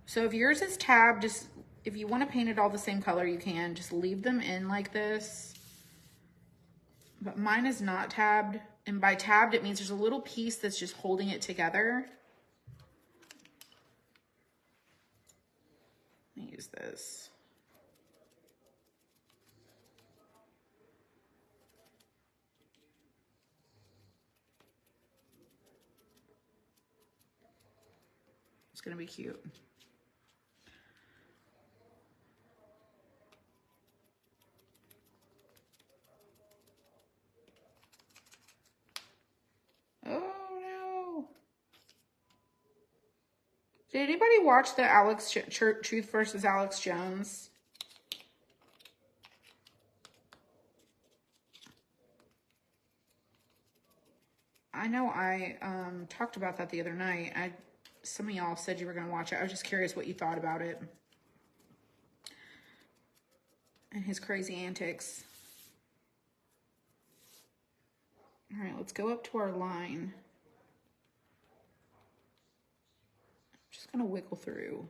So if yours is tabbed, just if you want to paint it all the same color, you can. Just leave them in like this. But mine is not tabbed. And by tabbed, it means there's a little piece that's just holding it together. Let me use this. It's gonna be cute. Oh no. Did anybody watch the Truth versus Alex Jones? I know I talked about that the other night. Some of y'all said you were going to watch it. I was just curious what you thought about it. And his crazy antics. All right, let's go up to our line. I'm just going to wiggle through.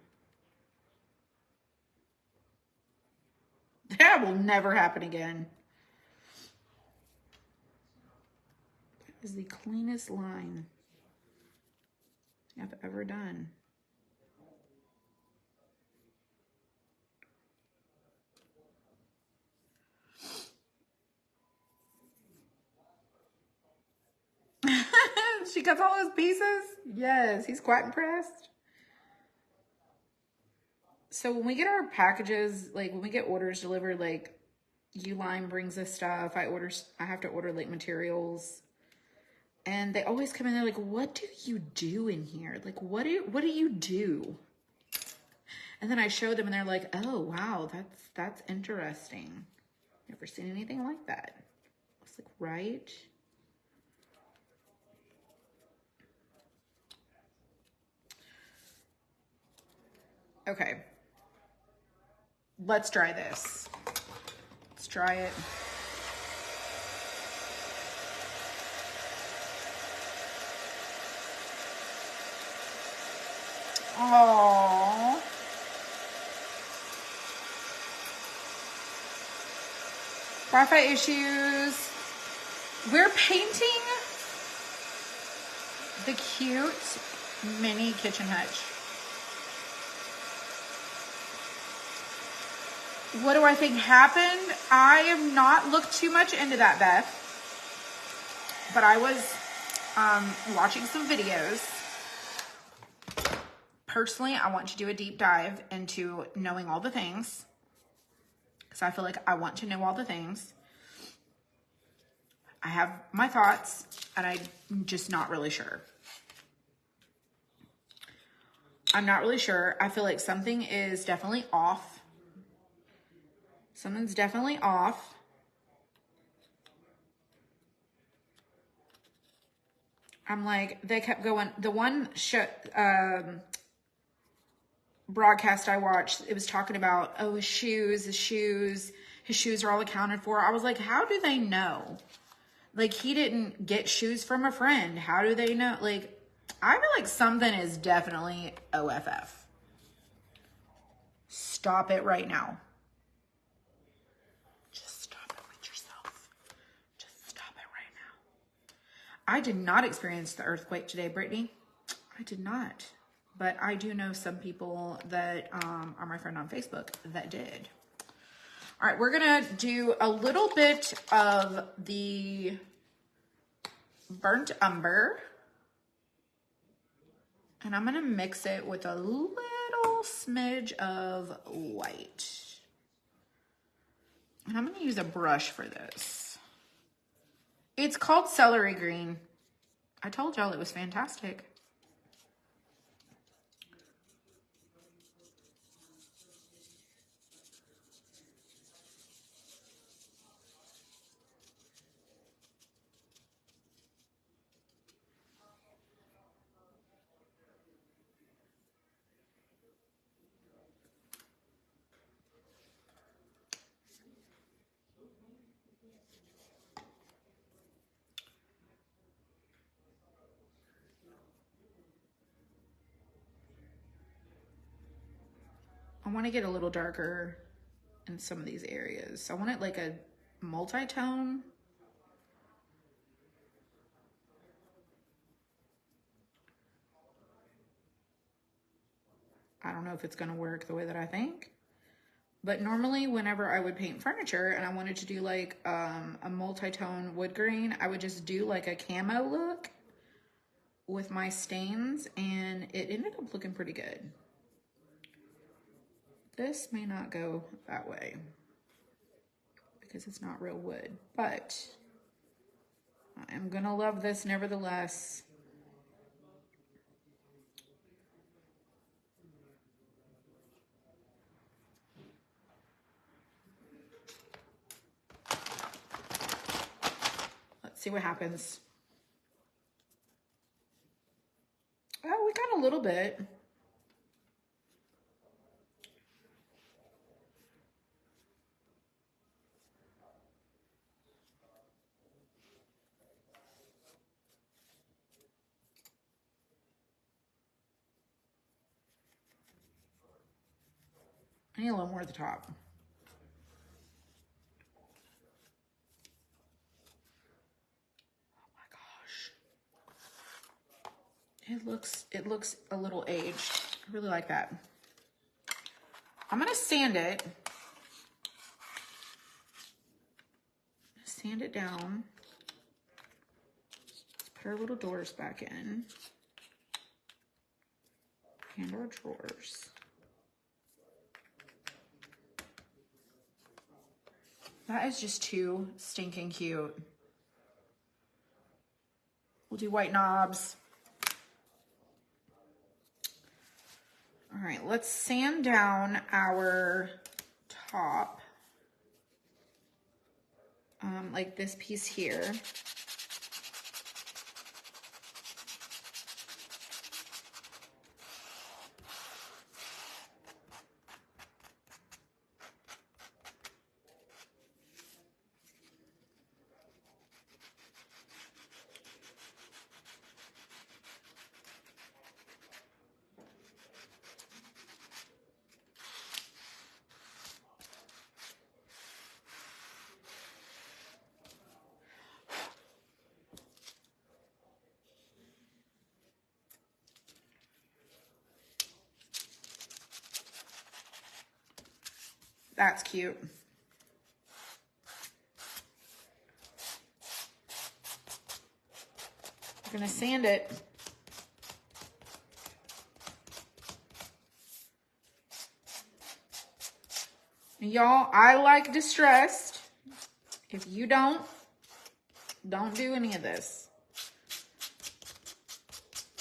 That will never happen again. That is the cleanest line I've ever done. She cuts all those pieces? Yes, he's quite impressed. So when we get our packages, like when we get orders delivered, like Uline brings us stuff. I have to order like materials. And they always come in there like, what do you do in here? Like, what do you do? And then I show them and they're like, oh, wow, that's interesting. Never seen anything like that. I was like, right? Okay. Let's dry this. Let's dry it. Aww. Wi-Fi issues. We're painting the cute mini kitchen hutch. What do I think happened? I have not looked too much into that, Beth. But I was watching some videos. Personally, I want to do a deep dive into knowing all the things. Because I feel like I want to know all the things. I have my thoughts, and I'm just not really sure. I'm not really sure. I feel like something is definitely off. Something's definitely off. I'm like, they kept going. The one broadcast I watched, it was talking about, oh, his shoes are all accounted for. I was like, how do they know? Like, he didn't get shoes from a friend. How do they know? Like, I feel like something is definitely OFF. Stop it right now. Just stop it with yourself. Just stop it right now. I did not experience the earthquake today, Brittany. I did not. But I do know some people that are my friend on Facebook that did. All right, we're gonna do a little bit of the burnt umber. And I'm gonna mix it with a little smidge of white. And I'm gonna use a brush for this. It's called celery green. I told y'all it was fantastic. I want to get a little darker in some of these areas. I want it like a multi-tone. I don't know if it's going to work the way that I think. But normally whenever I would paint furniture and I wanted to do like a multi-tone wood grain, I would just do like a camo look with my stains, and it ended up looking pretty good. This may not go that way because it's not real wood, but I'm gonna love this nevertheless. Let's see what happens. Oh, we got a little bit. I need a little more at the top. Oh my gosh. It looks a little aged. I really like that. I'm gonna sand it. Sand it down. Let's put our little doors back in. And our drawers. That is just too stinking cute. We'll do white knobs. All right, let's sand down our top. Like this piece here. That's cute. I'm gonna sand it. Y'all, I like distressed. If you don't do any of this.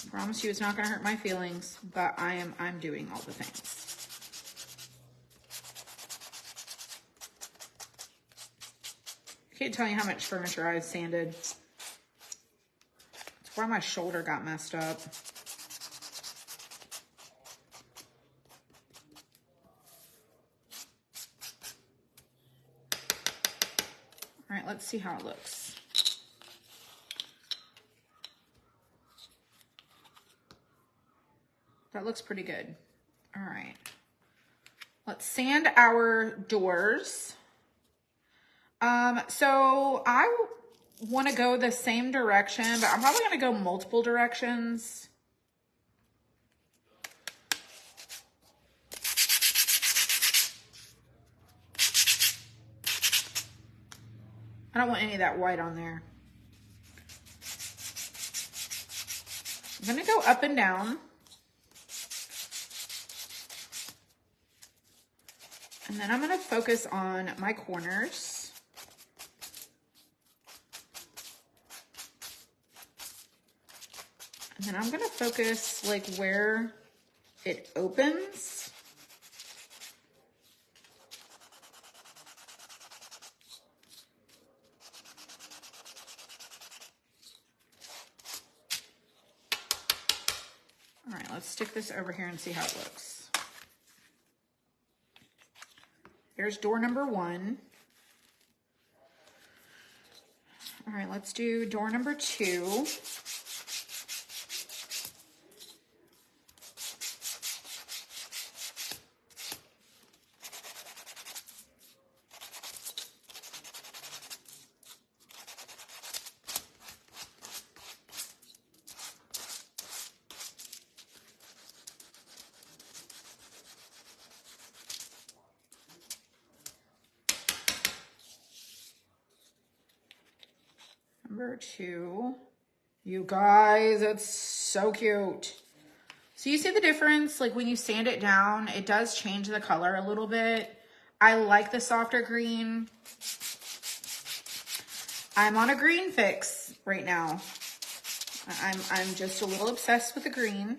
I promise you it's not gonna hurt my feelings, but I'm doing all the things. I can't tell you how much furniture I've sanded. It's why my shoulder got messed up. All right, let's see how it looks. That looks pretty good. All right. Let's sand our doors. So I want to go the same direction, but I'm probably going to go multiple directions. I don't want any of that white on there. I'm going to go up and down. And then I'm going to focus on my corners. And then I'm going to focus like where it opens. All right, let's stick this over here and see how it looks. There's door number 1. All right, let's do door number 2. Number 2. You guys, it's so cute. So you see the difference? Like when you sand it down, it does change the color a little bit. I like the softer green. I'm on a green fix right now. I'm just a little obsessed with the green.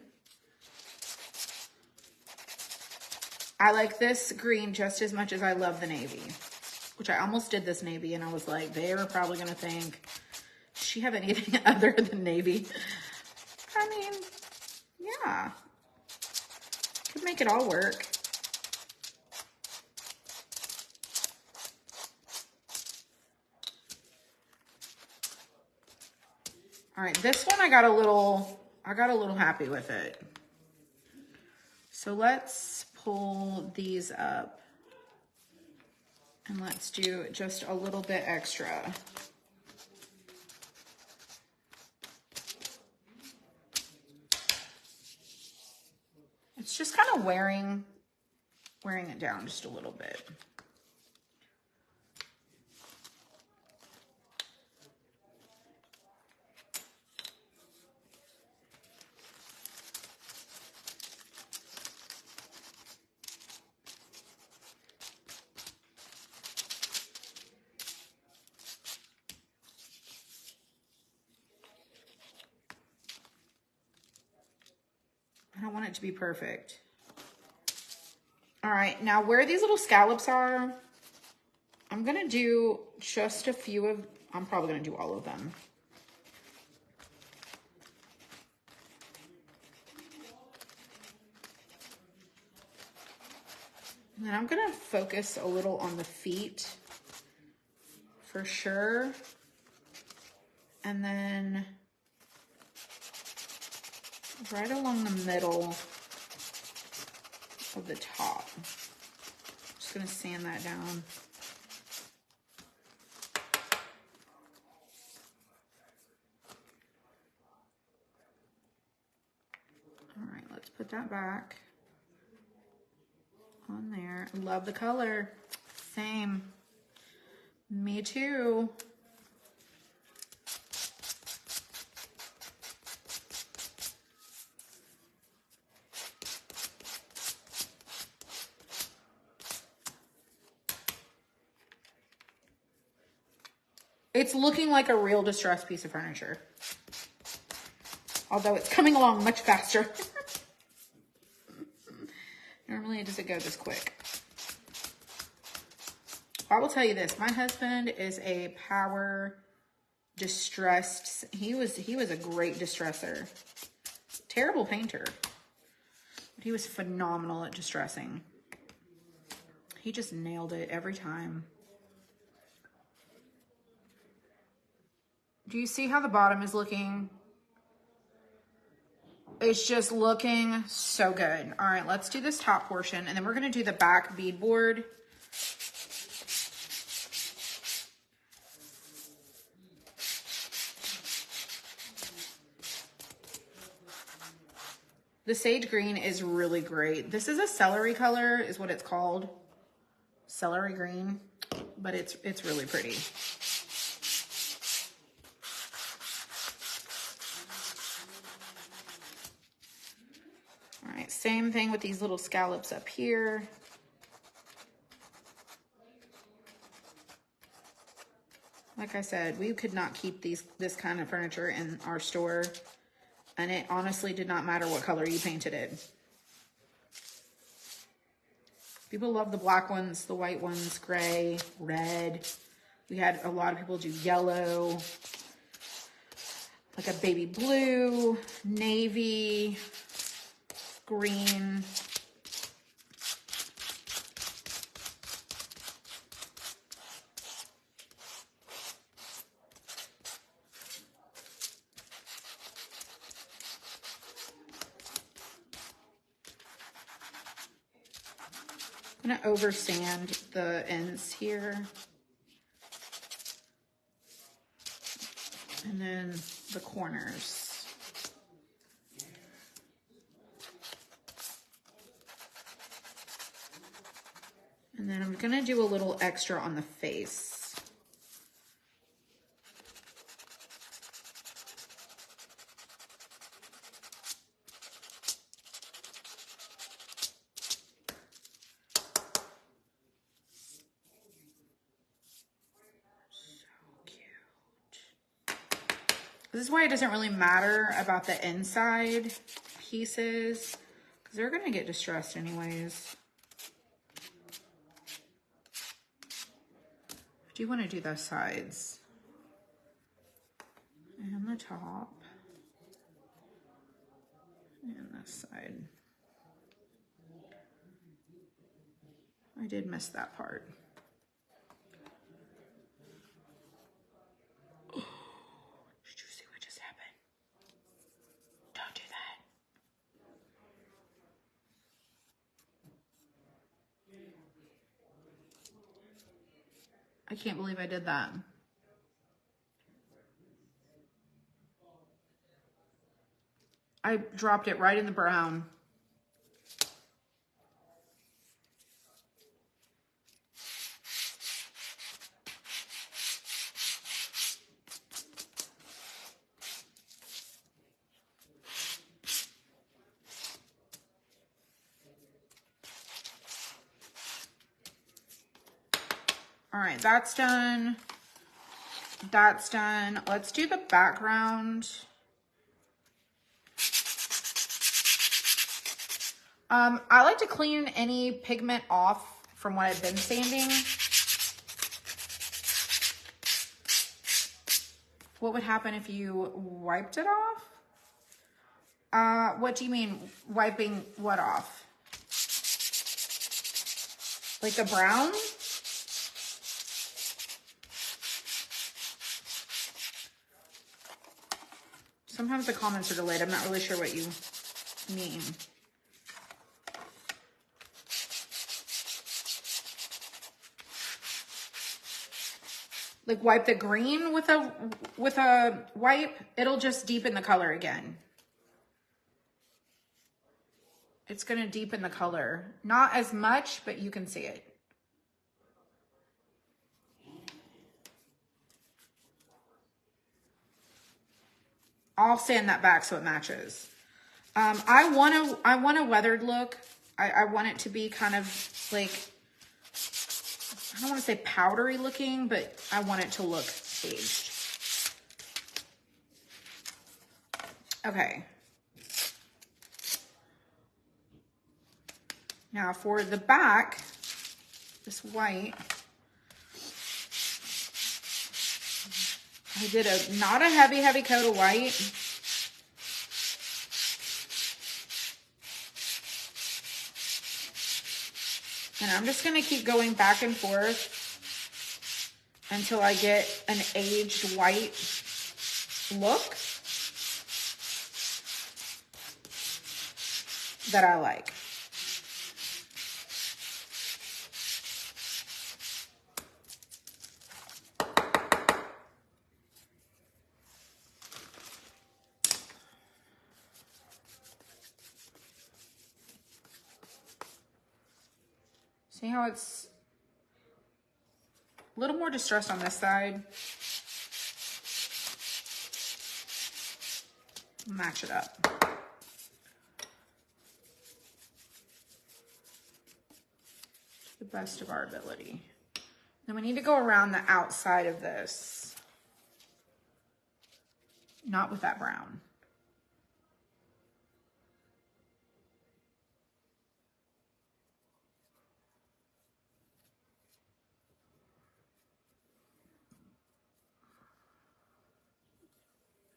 I like this green just as much as I love the navy, which I almost did this navy and I was like, they were probably gonna think, does she have anything other than navy? I mean, yeah, could make it all work. All right, this one I got a little happy with it. So let's pull these up and let's do just a little bit extra. It's just kind of wearing it down just a little bit. I don't want it to be perfect. All right, now where these little scallops are, I'm gonna do just a few of, I'm probably gonna do all of them. And then I'm gonna focus a little on the feet for sure. And then right along the middle of the top. Just gonna sand that down. All right, let's put that back on there. Love the color. Same. Me too. It's looking like a real distressed piece of furniture. Although it's coming along much faster. Normally it doesn't go this quick. I will tell you this, my husband is a power distressed. He was a great distresser. Terrible painter. But he was phenomenal at distressing. He just nailed it every time. Do you see how the bottom is looking? It's just looking so good. All right, let's do this top portion, and then we're gonna do the back beadboard. The sage green is really great. This is a celery color, is what it's called. Celery green, but it's really pretty. All right, same thing with these little scallops up here. Like I said, we could not keep this kind of furniture in our store, and it honestly did not matter what color you painted it. People love the black ones, the white ones, gray, red. We had a lot of people do yellow, like a baby blue, navy, green. I'm gonna over sand the ends here. And then the corners. And then I'm gonna do a little extra on the face. This is why it doesn't really matter about the inside pieces, because they're gonna get distressed anyways. Do you want to do the sides and the top and this side? I did miss that part. Did you see what just happened? Don't do that. I can't believe I did that. I dropped it right in the brown. All right, that's done. That's done. Let's do the background. I like to clean any pigment off from what I've been sanding. What would happen if you wiped it off? What do you mean wiping what off? Like the brown? Sometimes the comments are delayed. I'm not really sure what you mean. Like wipe the green with a wipe, it'll just deepen the color again. It's gonna deepen the color. Not as much, but you can see it. I'll sand that back so it matches. I want a weathered look. I want it to be kind of like, I don't want to say powdery looking, but I want it to look aged. Okay. Now for the back, this white, I did not a heavy coat of white. And I'm just going to keep going back and forth until I get an aged white look that I like. See how it's a little more distressed on this side? Match it up. To the best of our ability. Then we need to go around the outside of this. Not with that brown.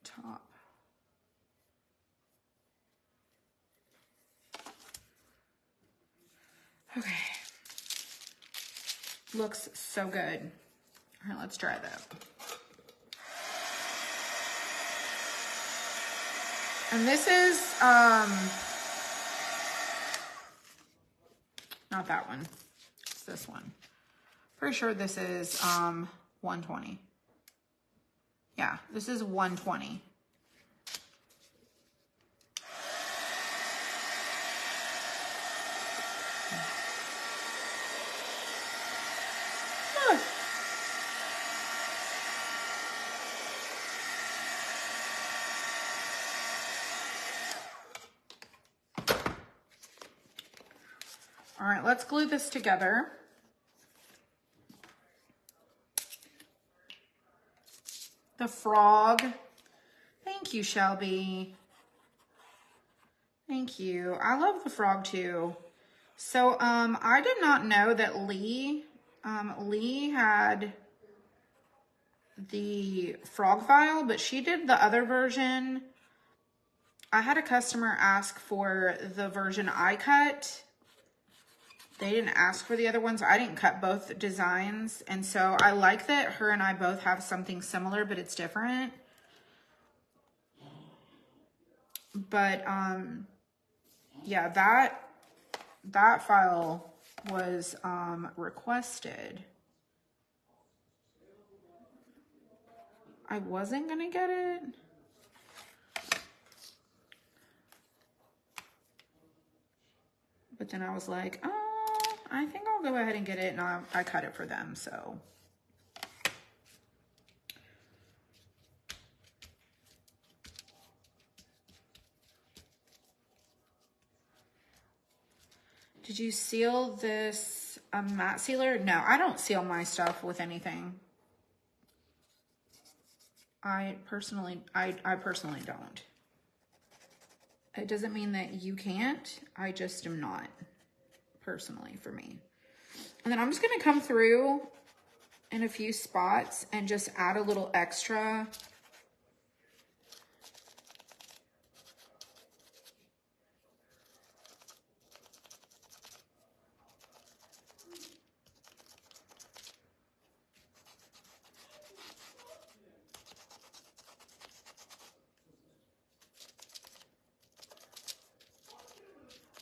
Top. Okay. Looks so good. All right, let's try that. And this is, not that one. It's this one. Pretty sure this is 120. Yeah, this is 120. All right, let's glue this together. The frog. Thank you, Shelby. Thank you. I love the frog too. So I did not know that Lee had the frog file, but she did the other version. I had a customer ask for the version I cut. They didn't ask for the other ones. I didn't cut both designs. And so I like that her and I both have something similar, but it's different. But yeah, that file was requested. I wasn't gonna get it. But then I was like, oh, I think I'll go ahead and get it, and I cut it for them, so. Did you seal this matte sealer? No, I don't seal my stuff with anything. I personally don't. It doesn't mean that you can't. I just am not, personally, for me. And then I'm just gonna come through in a few spots and just add a little extra.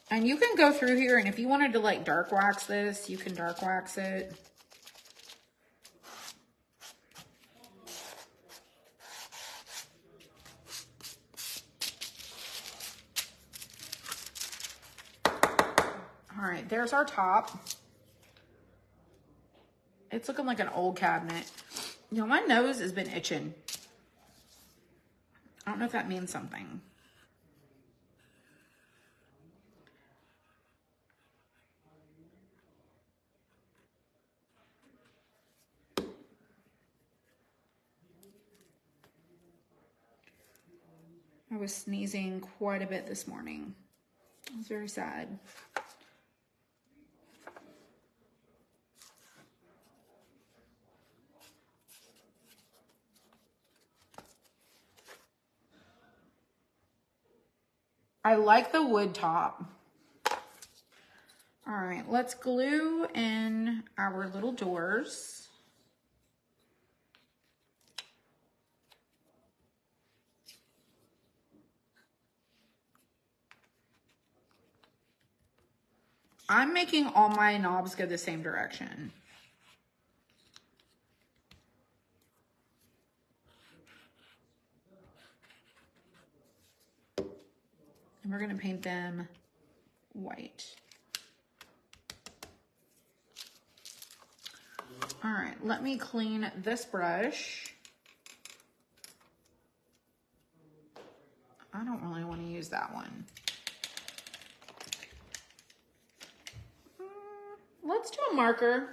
And you can go through here, and if you wanted to like dark wax this, you can dark wax it. All right, there's our top. It's looking like an old cabinet. You know, my nose has been itching. I don't know if that means something. I was sneezing quite a bit this morning. I was very sad. I like the wood top. All right, let's glue in our little doors. I'm making all my knobs go the same direction. And we're gonna paint them white. All right, let me clean this brush. I don't really want to use that one. Let's do a marker.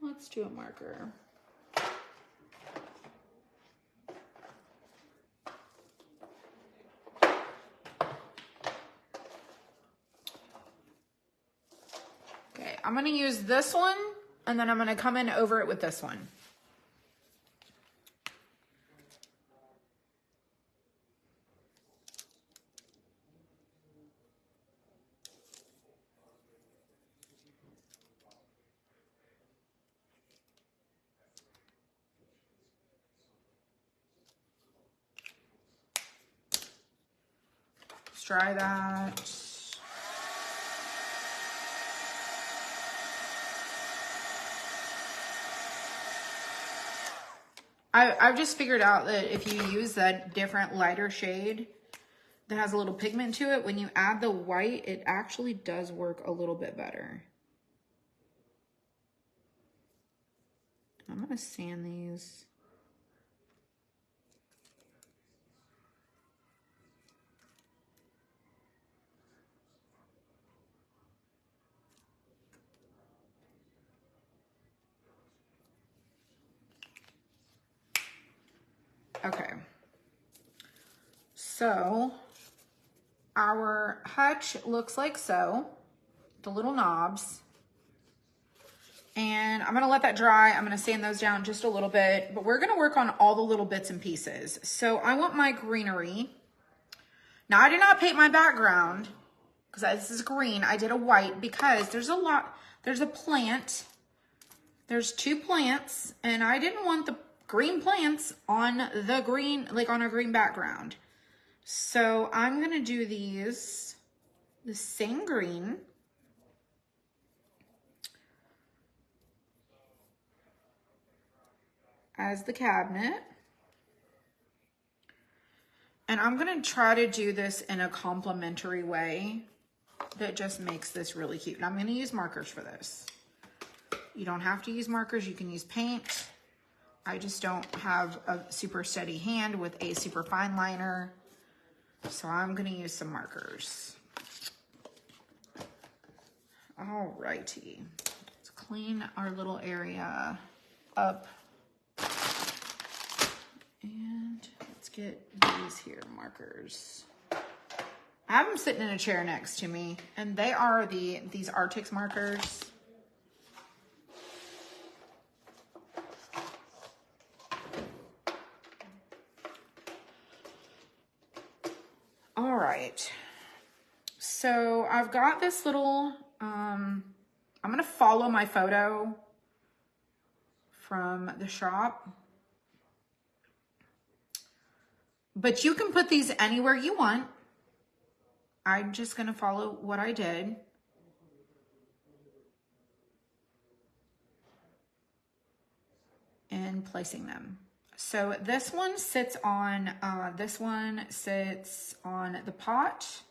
Let's do a marker. Okay, I'm gonna use this one and then I'm gonna come in over it with this one. Let's try that. I've just figured out that if you use that different lighter shade that has a little pigment to it, when you add the white, it actually does work a little bit better. I'm gonna sand these. Okay, so our hutch looks like so, the little knobs. And I'm gonna let that dry. I'm gonna sand those down just a little bit, but we're gonna work on all the little bits and pieces. So I want my greenery. Now I did not paint my background because this is green. I did a white because there's a plant. There's two plants and I didn't want the green plants on the green, like on a green background. So I'm gonna do these, the same green. As the cabinet. And I'm gonna try to do this in a complimentary way that just makes this really cute. And I'm gonna use markers for this. You don't have to use markers, you can use paint. I just don't have a super steady hand with a super fine liner. So I'm gonna use some markers. All righty, let's clean our little area up. And let's get these here markers. I have them sitting in a chair next to me, and they are these arrtx markers. All right, so I've got this little, I'm gonna follow my photo from the shop. But you can put these anywhere you want. I'm just gonna follow what I did. And placing them. So this one sits on the pot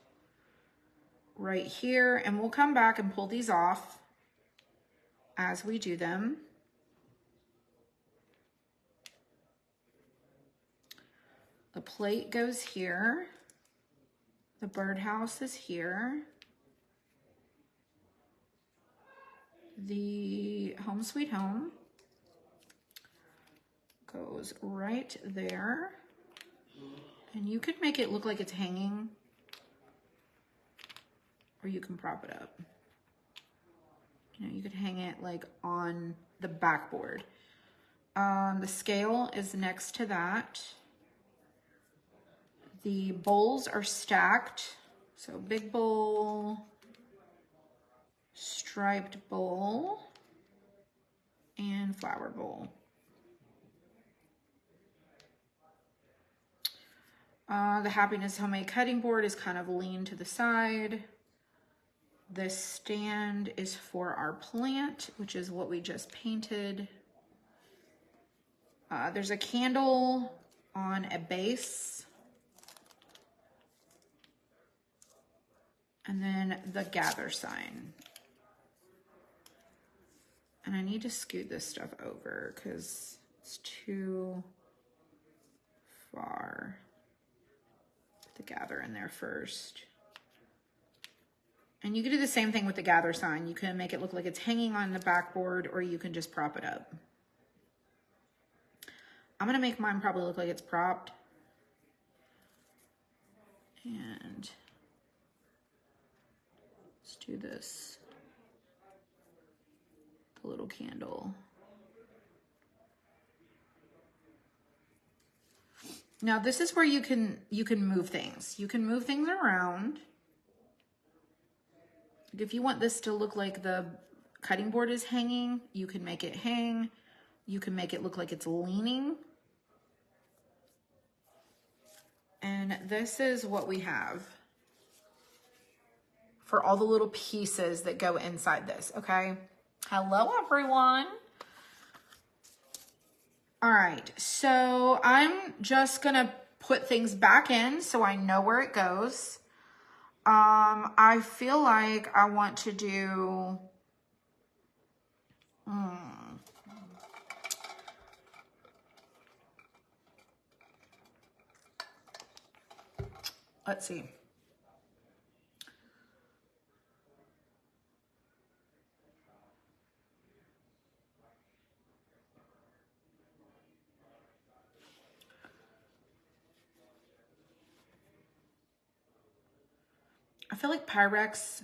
right here, and we'll come back and pull these off as we do them. The plate goes here. The birdhouse is here. The Home Sweet Home goes right there. And you could make it look like it's hanging, or you can prop it up. You know, you could hang it like on the backboard. The scale is next to that. The bowls are stacked. So big bowl, striped bowl, and flower bowl. The Happiness Homemade cutting board is kind of lean to the side. This stand is for our plant, which is what we just painted. There's a candle on a base. And then the gather sign. And I need to scoot this stuff over because it's too far. Put the gather in there first. And you can do the same thing with the gather sign. You can make it look like it's hanging on the backboard, or you can just prop it up. I'm gonna make mine probably look like it's propped. And let's do this. The little candle. Now this is where you can move things. You can move things around. If you want this to look like the cutting board is hanging, you can make it hang. You can make it look like it's leaning. And this is what we have for all the little pieces that go inside this, okay? Hello, everyone. All right, so I'm just gonna put things back in so I know where it goes. I feel like I want to do, let's see. I feel like Pyrex,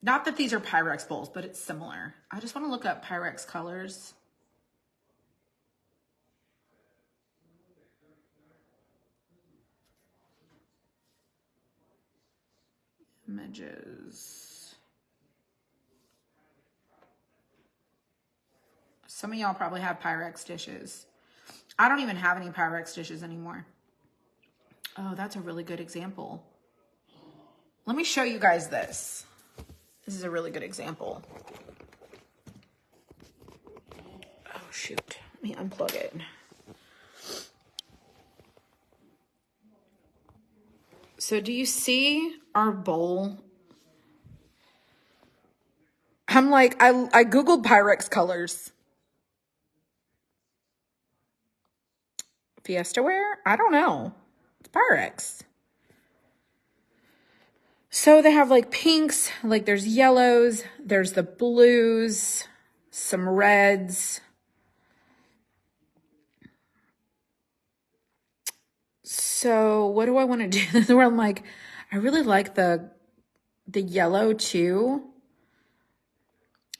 not that these are Pyrex bowls, but it's similar. I just want to look up Pyrex colors. Images. Some of y'all probably have Pyrex dishes. I don't even have any Pyrex dishes anymore. Oh, that's a really good example. Let me show you guys this. This is a really good example. Oh, shoot. Let me unplug it. So do you see our bowl? I'm like, I Googled Pyrex colors. Fiesta ware? I don't know. It's Pyrex. So they have like pinks, like there's yellows, there's the blues, some reds. So what do I want to do? This is where I'm like, I really like the yellow too,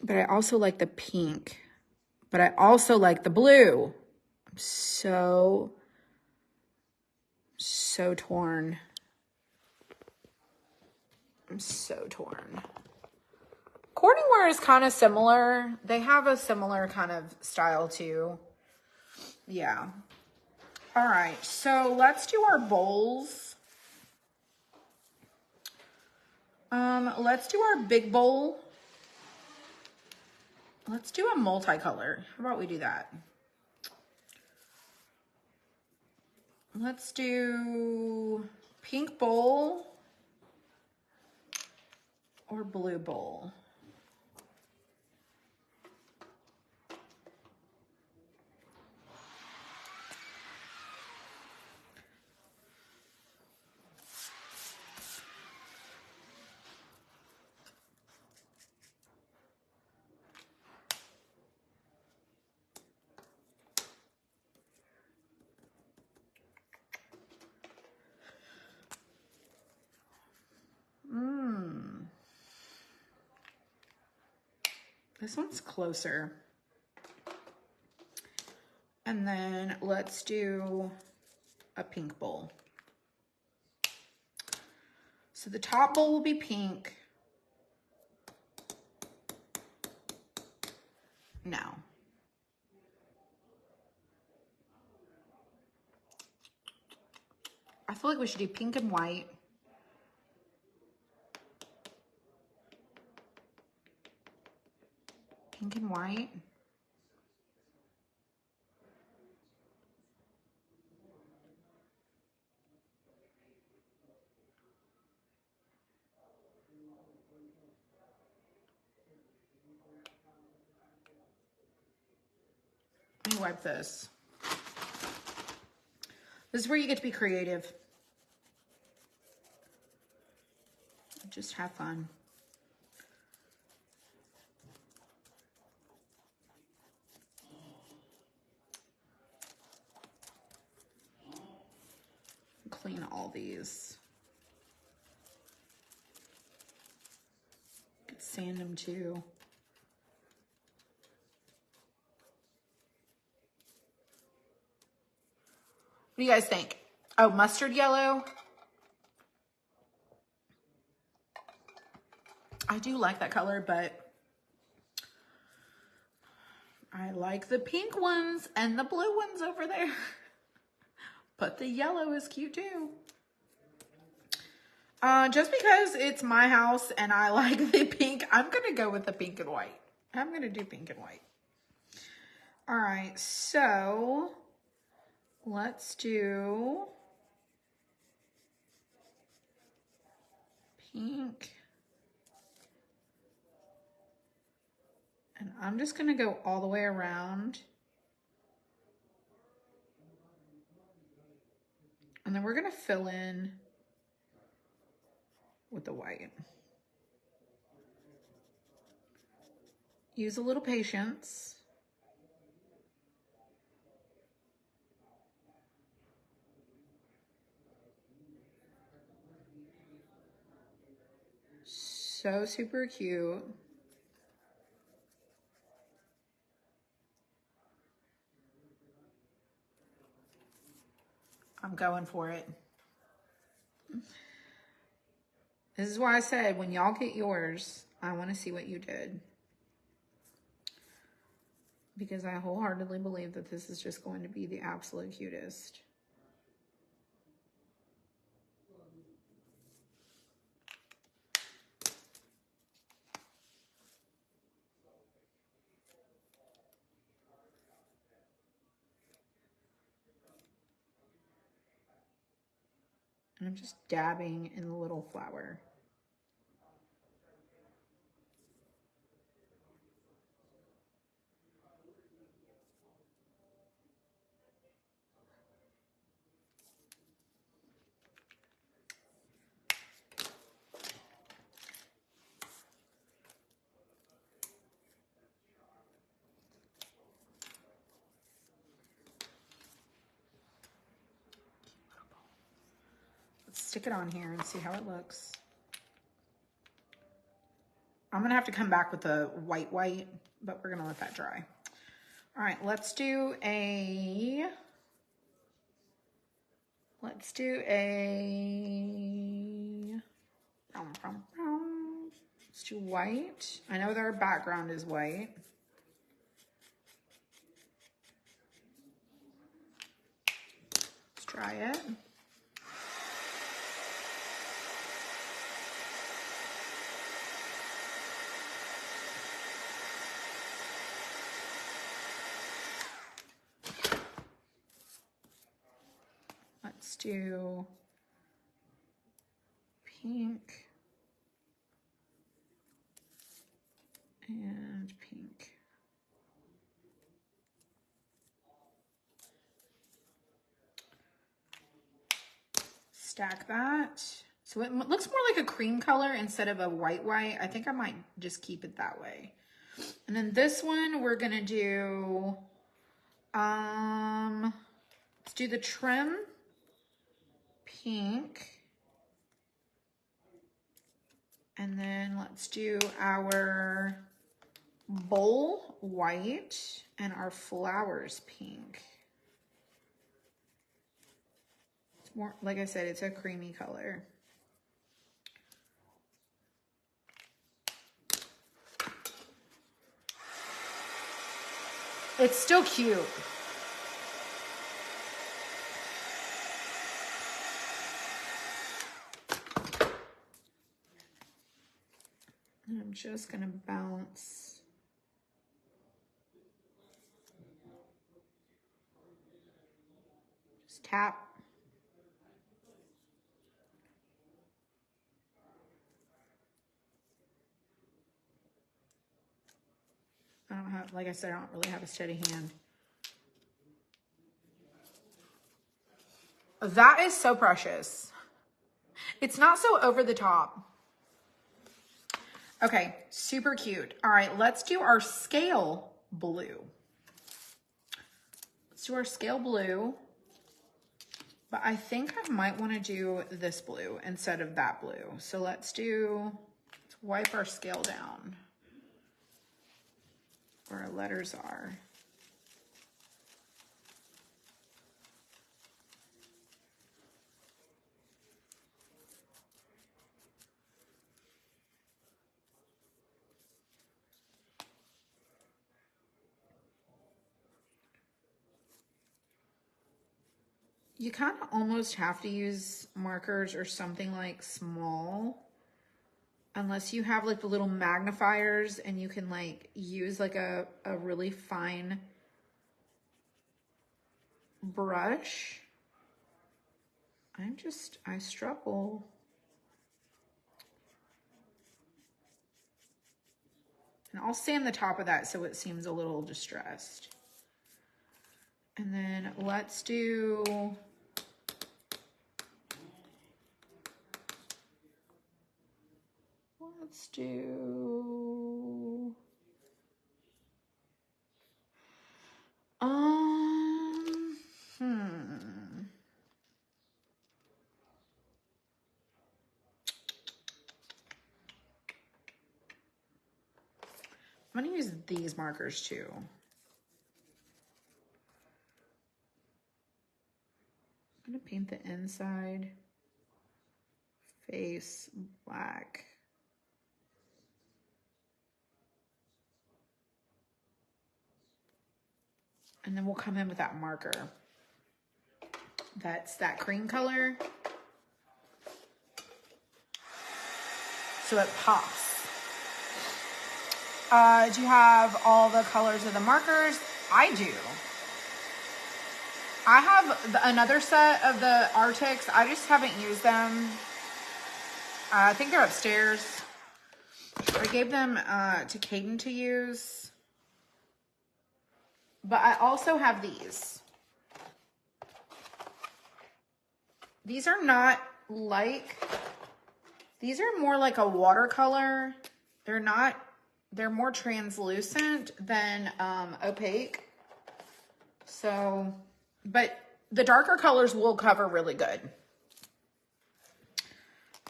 but I also like the pink, but I also like the blue. I'm so torn. I'm so torn. Cordonware is kind of similar. They have a similar kind of style too. Yeah. All right, so let's do our bowls. Let's do our big bowl. Let's do a multicolor. How about we do that? Let's do pink bowl or blue bowl. This one's closer. And then let's do a pink bowl. So the top bowl will be pink. No. I feel like we should do pink and white. Pink and white. Let me wipe this. This is where you get to be creative. Just have fun. Clean all these. Could sand them too. What do you guys think? Oh, mustard yellow. I do like that color, but I like the pink ones and the blue ones over there. But the yellow is cute too. Just because it's my house and I like the pink, I'm gonna go with the pink and white. I'm gonna do pink and white. All right, so let's do pink. And I'm just gonna go all the way around. And then we're gonna fill in with the white. Use a little patience. So super cute. I'm going for it. This is why I said, when y'all get yours, I want to see what you did. Because I wholeheartedly believe that this is just going to be the absolute cutest. And I'm just dabbing in the little flower. Let's stick it on here and see how it looks. I'm gonna have to come back with the white, but we're gonna let that dry. All right, let's do a let's do white. I know that our background is white. Let's try it. Let's do pink and pink. Stack that. So it looks more like a cream color instead of a white. I think I might just keep it that way. And then this one we're gonna do, let's do the trim pink. And then let's do our bowl white and our flowers pink. more, like I said, it's a creamy color. It's still cute. And I'm just gonna bounce. Just tap. I don't have, like I said, I don't really have a steady hand. That is so precious. It's not so over the top. Okay, super cute. All right, let's do our scale blue. Let's do our scale blue. But I think I might want to do this blue instead of that blue. So let's wipe our scale down where our letters are. You kind of almost have to use markers or something like small, unless you have like the little magnifiers and you can like use like a really fine brush. I struggle. And I'll sand the top of that so it seems a little distressed. And then let's do I'm gonna use these markers too. I'm gonna paint the inside face black. And then we'll come in with that marker. That's that cream color. So it pops. Do you have all the colors of the markers? I do. I have another set of the arrtx. I just haven't used them. I think they're upstairs. I gave them to Caden to use. But I also have these. These are not like, these are more like a watercolor. They're more translucent than opaque. So, but the darker colors will cover really good.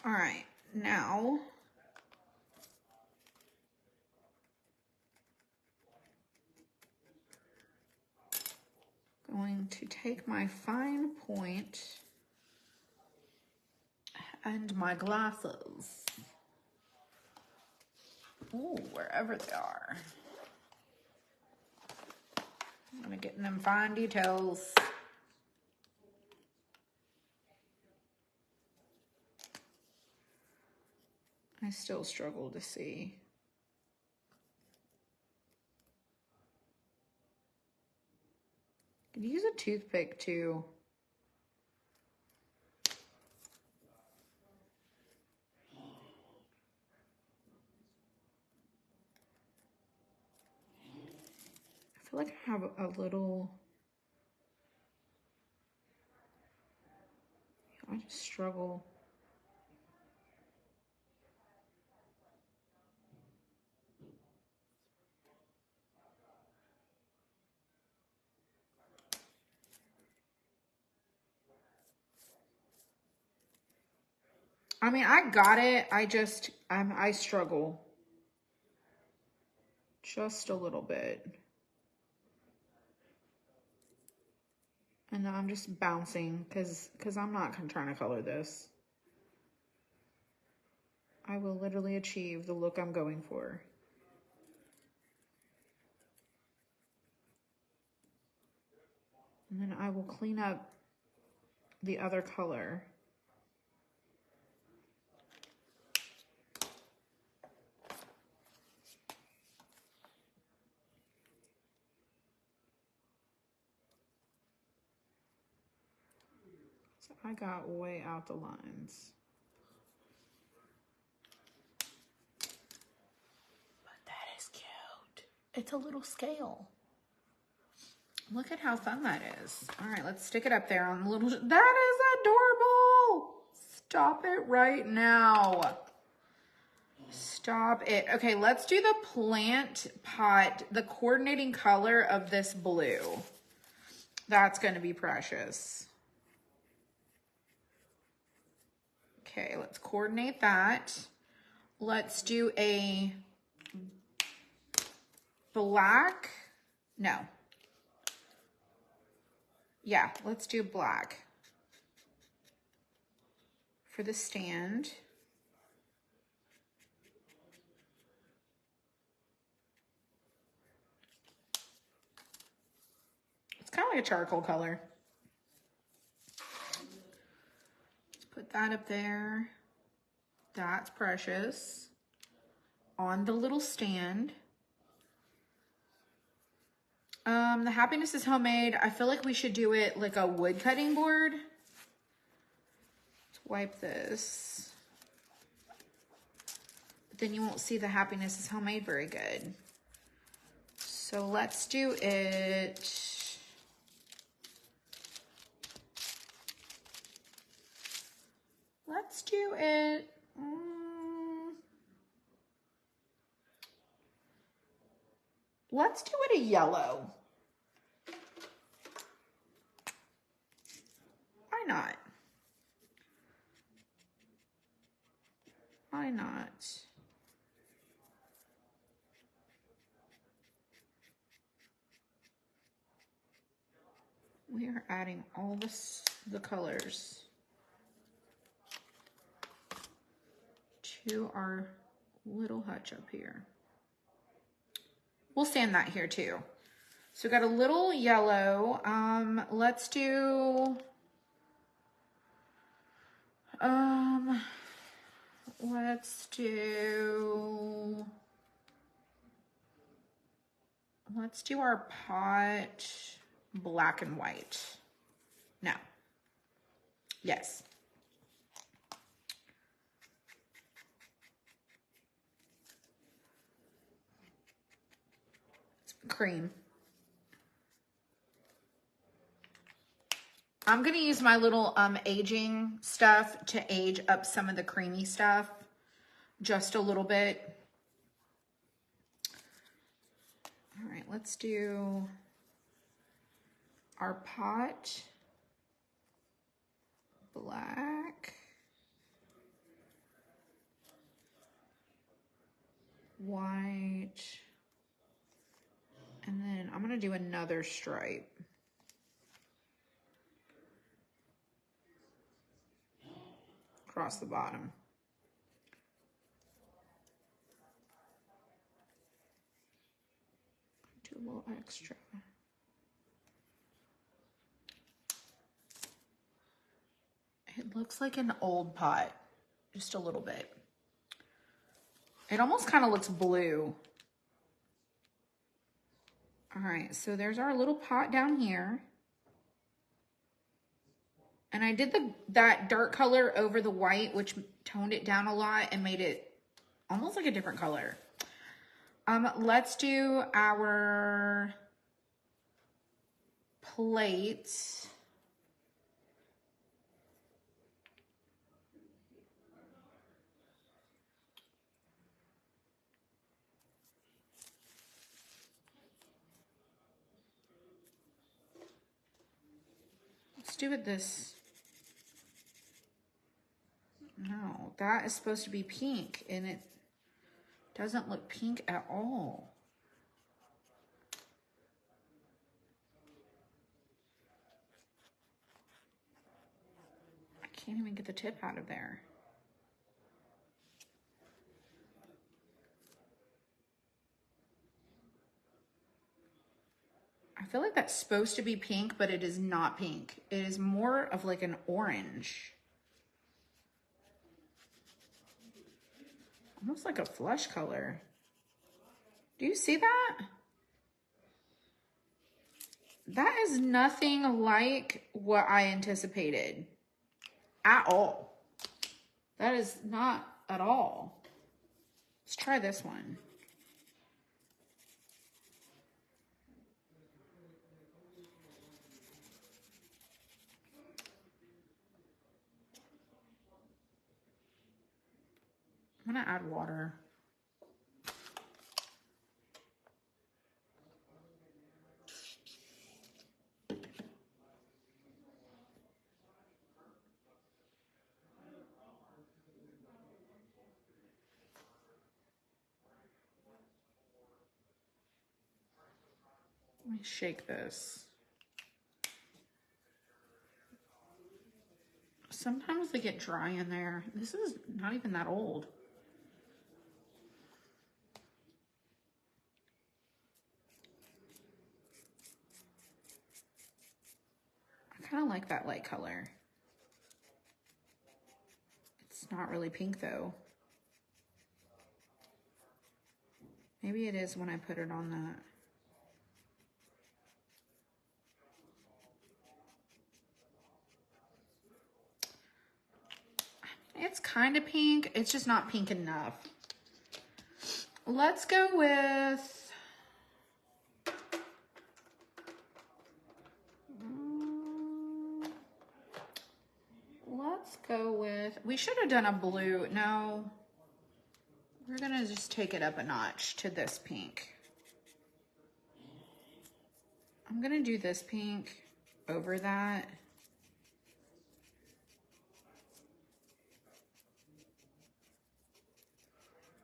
All right, now going to take my fine point and my glasses. Ooh, wherever they are. I'm gonna get in them fine details. I still struggle to see. Could use a toothpick too. I feel like I have a little, I just struggle. I mean, I got it. I struggle just a little bit. And then I'm just bouncing because I'm not trying to color this. I will literally achieve the look I'm going for. And then I will clean up the other color. So I got way out the lines. But that is cute. It's a little scale. Look at how fun that is. All right, let's stick it up there on the little, that is adorable. Stop it right now. Stop it. Okay, let's do the plant pot, the coordinating color of this blue. That's gonna be precious. Okay, let's coordinate that. Let's do a black, no. Yeah, let's do black for the stand. It's kind of like a charcoal color. Let's put that up there. That's precious. On the little stand. The happiness is homemade. I feel like we should do it like a wood cutting board. Let's wipe this. But then you won't see the happiness is homemade very good. So let's do it. Let's do it. Let's do it a yellow. Why not? Why not? We are adding all the colors to our little hutch up here. We'll sand that here too. So we got a little yellow. Let's do, let's do our pot black and white. No. Yes. Cream. I'm gonna use my little aging stuff to age up some of the creamy stuff just a little bit. All right, let's do our pot black, white, and then I'm gonna do another stripe. Across the bottom. Do a little extra. It looks like an old pot, just a little bit. It almost kind of looks blue. All right, so there's our little pot down here. And I did that dark color over the white, which toned it down a lot and made it almost like a different color. Let's do our plates. Let's do it this. No, that is supposed to be pink, and it doesn't look pink at all. can't even get the tip out of there. I feel like that's supposed to be pink, but it is not pink. It is more of like an orange. Almost like a flesh color. Do you see that? That is nothing like what I anticipated at all. That is not at all. Let's try this one. I'm gonna add water. Let me shake this. Sometimes they get dry in there. This is not even that old. I kind of like that light color. It's not really pink though. Maybe it is when I put it on that. It's kind of pink. It's just not pink enough. Let's go with... let's go with... we should have done a blue. No. We're going to just take it up a notch to this pink. I'm going to do this pink over that.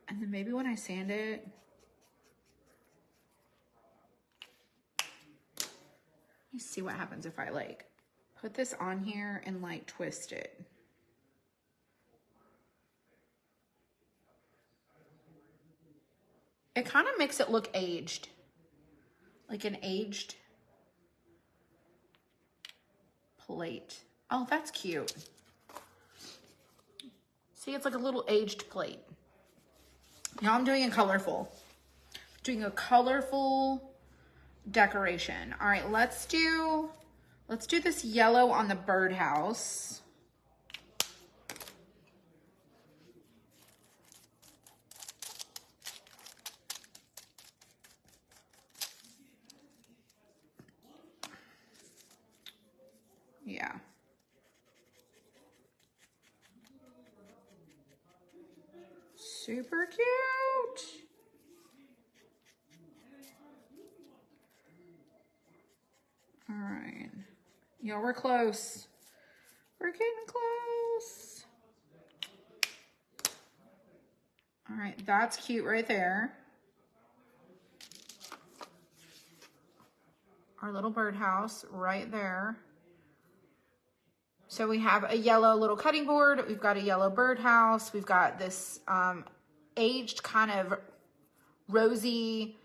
And then maybe when I sand it, let me see what happens if I like put this on here and like twist it. It kind of makes it look aged, like an aged plate. Oh, that's cute. See, it's like a little aged plate. Now I'm doing a colorful. Doing a colorful decoration. All right, let's do this yellow on the birdhouse. Yeah. Super cute. All right. Y'all, we're close. We're getting close. All right, that's cute right there. Our little birdhouse right there. So we have a yellow little cutting board. We've got a yellow birdhouse. We've got this aged kind of rosy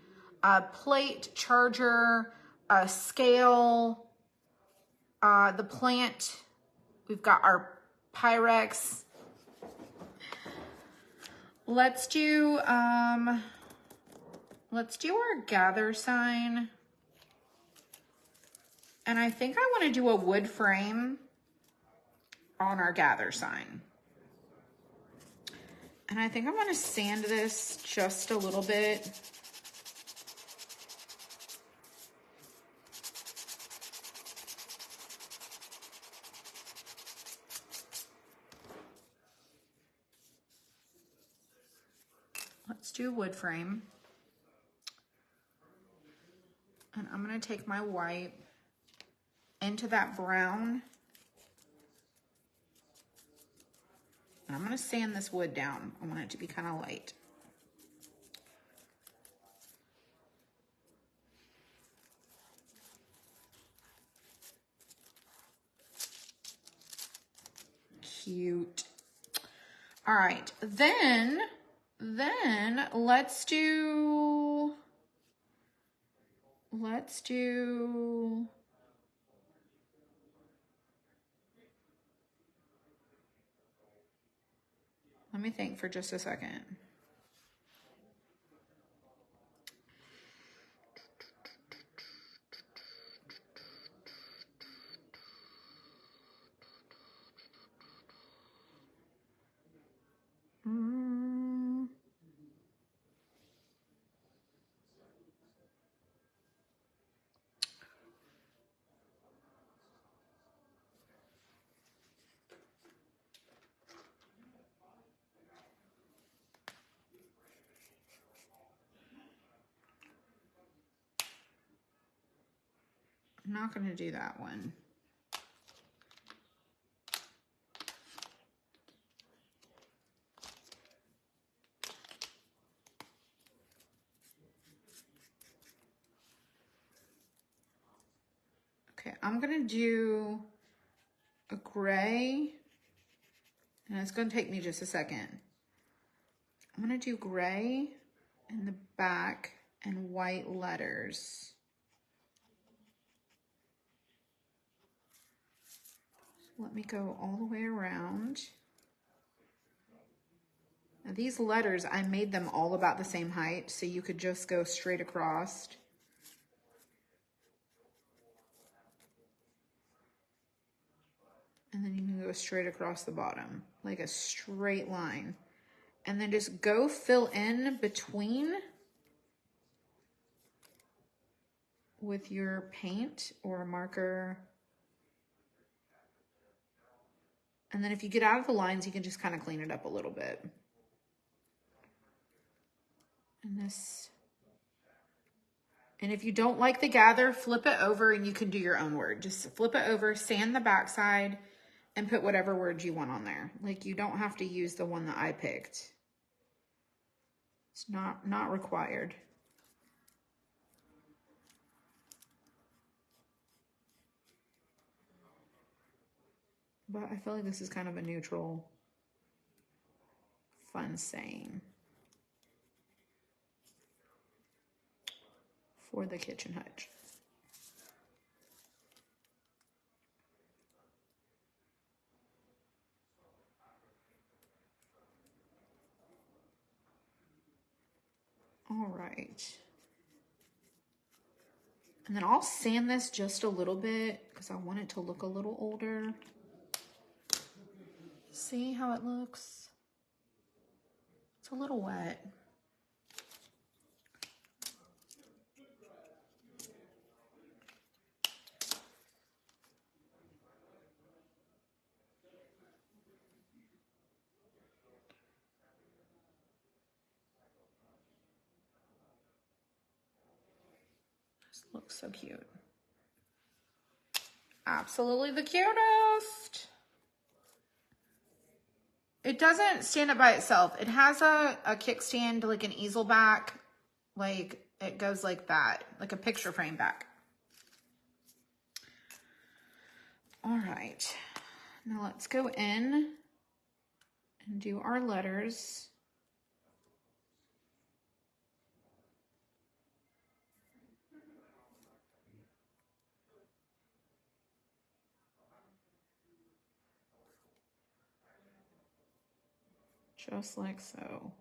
plate, charger, scale, the plant. We've got our Pyrex. Let's do our gather sign. And I think I want to do a wood frame on our gather sign. And I think I'm going to sand this just a little bit. Let's do wood frame. And I'm going to take my white into that brown. And I'm going to sand this wood down. I want it to be kind of light. cute. All right, then let's do, let me think for just a second. I'm not going to do that one. Okay, I'm going to do a gray, and it's going to take me just a second. I'm going to do gray in the back and white letters. Let me go all the way around. Now these letters, I made them all about the same height, so you could just go straight across. And then you can go straight across the bottom, like a straight line. And then just go fill in between with your paint or a marker. And then if you get out of the lines, you can just kind of clean it up a little bit. And if you don't like the gather, flip it over and you can do your own word. Just flip it over, sand the backside, and put whatever word you want on there. Like, you don't have to use the one that I picked. It's not required. But I feel like this is kind of a neutral, fun saying for the kitchen hutch. All right. And then I'll sand this just a little bit because I want it to look a little older. See how it looks? It's a little wet. This looks so cute. Absolutely the cutest. It doesn't stand up by itself. It has a kickstand, like an easel back. Like, it goes like that, like a picture frame back. All right. Now let's go in and do our letters. Just like so.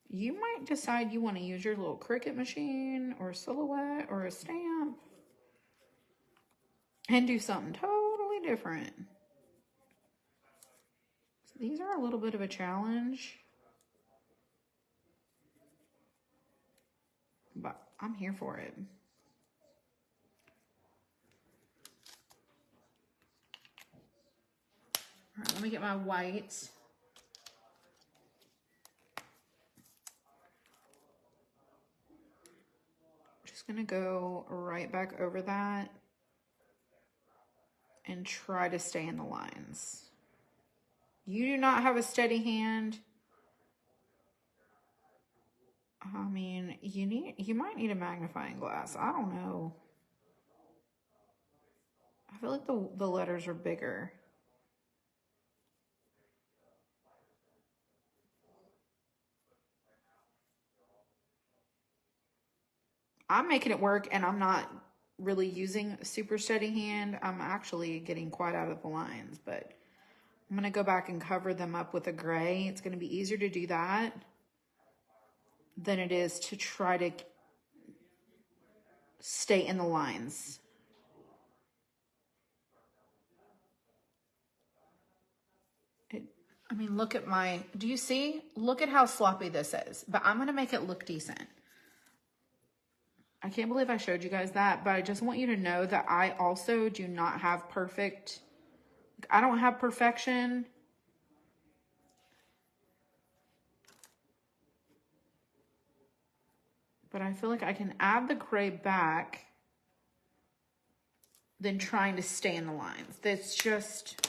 You might decide you want to use your little Cricut machine or a Silhouette or a stamp and do something totally different. So these are a little bit of a challenge, but I'm here for it. All right, let me get my white. Just gonna go right back over that and try to stay in the lines. You do not have a steady hand. I mean, you might need a magnifying glass. I don't know. I feel like the letters are bigger. I'm making it work, and I'm not really using a super steady hand. I'm actually getting quite out of the lines, but I'm going to go back and cover them up with a gray. It's going to be easier to do that than it is to try to stay in the lines. I mean, look at my, do you see? Look at how sloppy this is, but I'm going to make it look decent. I can't believe I showed you guys that, but I just want you to know that I also do not have perfect, I don't have perfection. But I feel like I can add the gray back than trying to stay in the lines. That's just,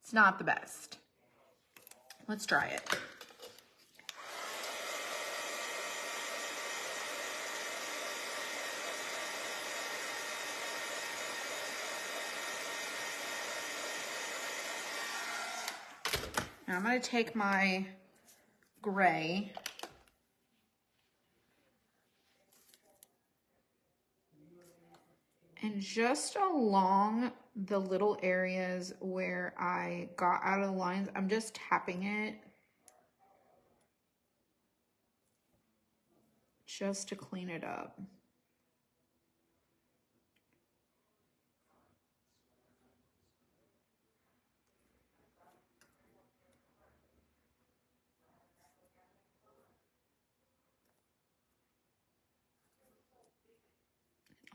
it's not the best. Let's try it. Now I'm going to take my gray and just along the little areas where I got out of the lines, I'm just tapping it just to clean it up.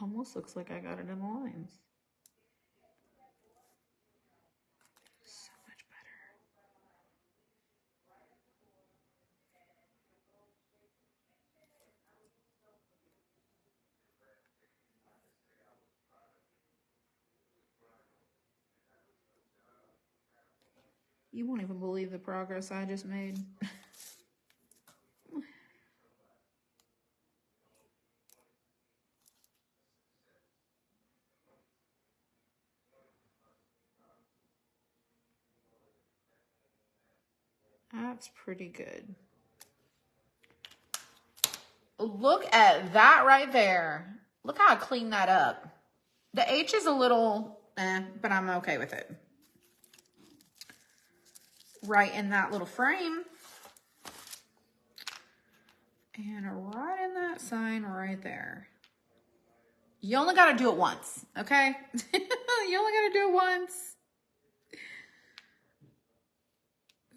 Almost looks like I got it in the lines. So much better. You won't even believe the progress I just made. That's pretty good. Look at that right there. Look how I cleaned that up. The H is a little, but I'm okay with it. Right in that little frame. And right in that sign right there. You only got to do it once, okay? You only got to do it once.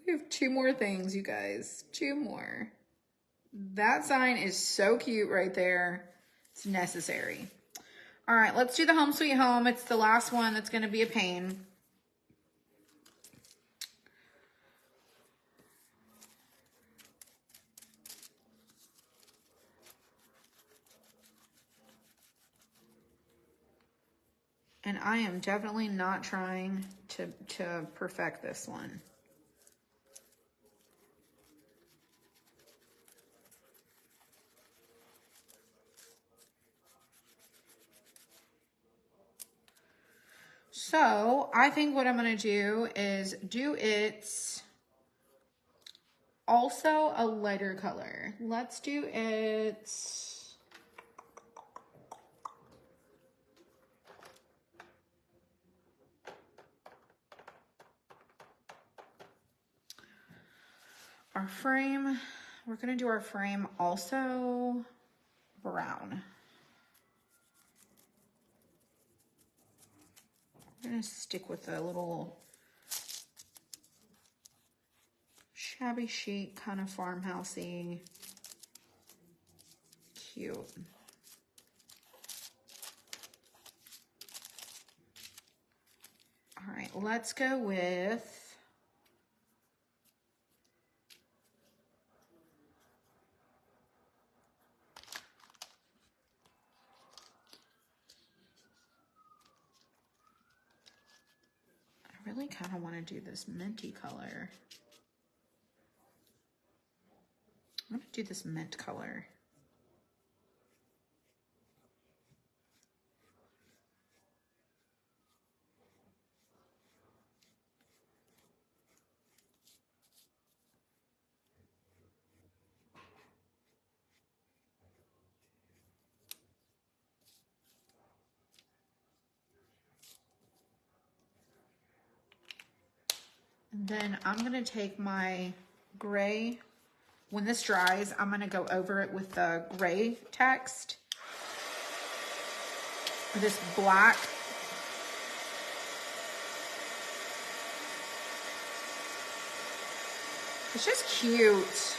We have 2 more things, you guys. 2 more. That sign is so cute right there. It's necessary. All right, let's do the Home Sweet Home. It's the last one that's going to be a pain. And I am definitely not trying to perfect this one. So I think what I'm going to do is do it also a lighter color. Let's do it. Our frame, we're going to do our frame also brown. I'm going to stick with a little shabby chic, kind of farmhousey, cute. All right, let's go with I really kind of want to do this minty color. I'm going to do this mint color. And then I'm gonna take my gray. When this dries, I'm gonna go over it with the gray text. This black. It's just cute.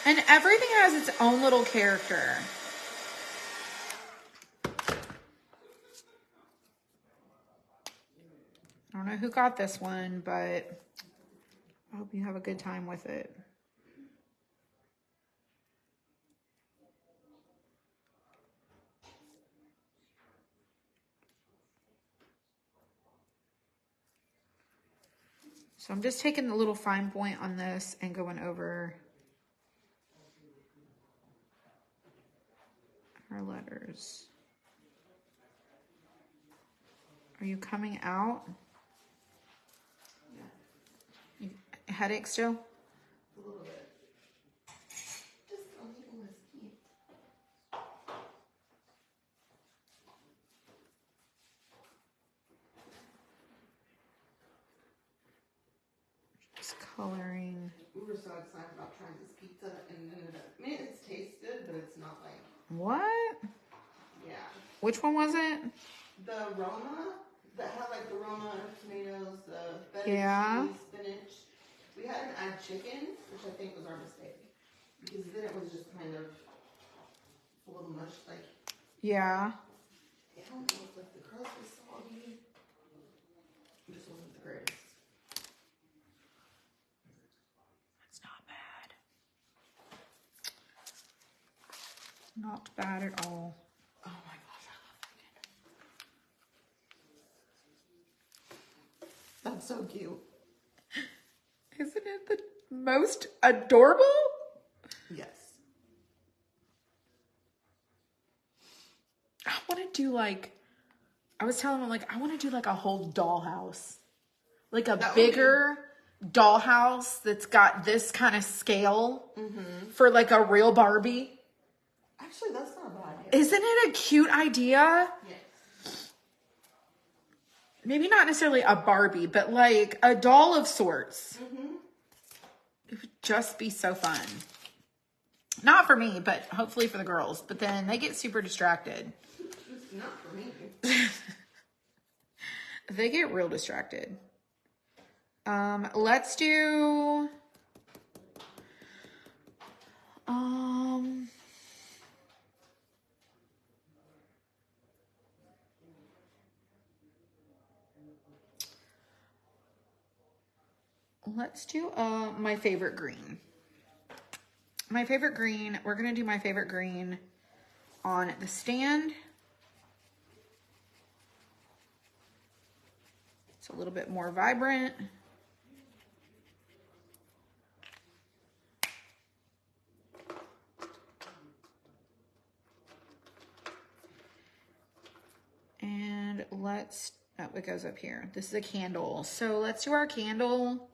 And everything has its own little character. I don't know who got this one, but I hope you have a good time with it. So I'm just taking the little fine point on this and going over our letters. Are you coming out? Yeah. Headache still? A little bit. Just a little whiskey. Just coloring. We were so excited about trying this pizza and ended up, I mean, it's tasted, but it's not like. What? Yeah. Which one was it? The Roma, that had like the Roma tomatoes, the feta Yeah. cheese, spinach. We hadn't added chicken, which I think was our mistake. Because then it was just kind of a little much, like. Yeah. I don't know if like the crust was soggy. It just wasn't the greatest. That's not bad. Not bad at all. Oh my gosh, I love it. That's so cute. Isn't it the most adorable? Yes. I want to do like, I was telling him, like, I want to do like a whole dollhouse. Like a bigger dollhouse that's got this kind of scale for like a real Barbie. Actually, that's not a bad idea. Isn't it a cute idea? Yes. Maybe not necessarily a Barbie, but like a doll of sorts. It would just be so fun. Not for me, but hopefully for the girls. But then they get super distracted. It's not for me. They get real distracted. Let's do... Let's do my favorite green. My favorite green, we're going to do my favorite green on the stand. It's a little bit more vibrant. And let's, oh, it goes up here. This is a candle. So let's do our candle.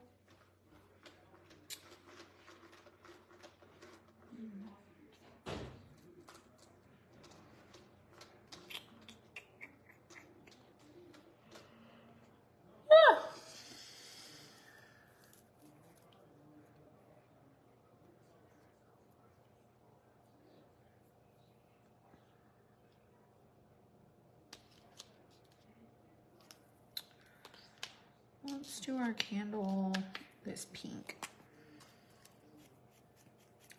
Let's do our candle, this pink.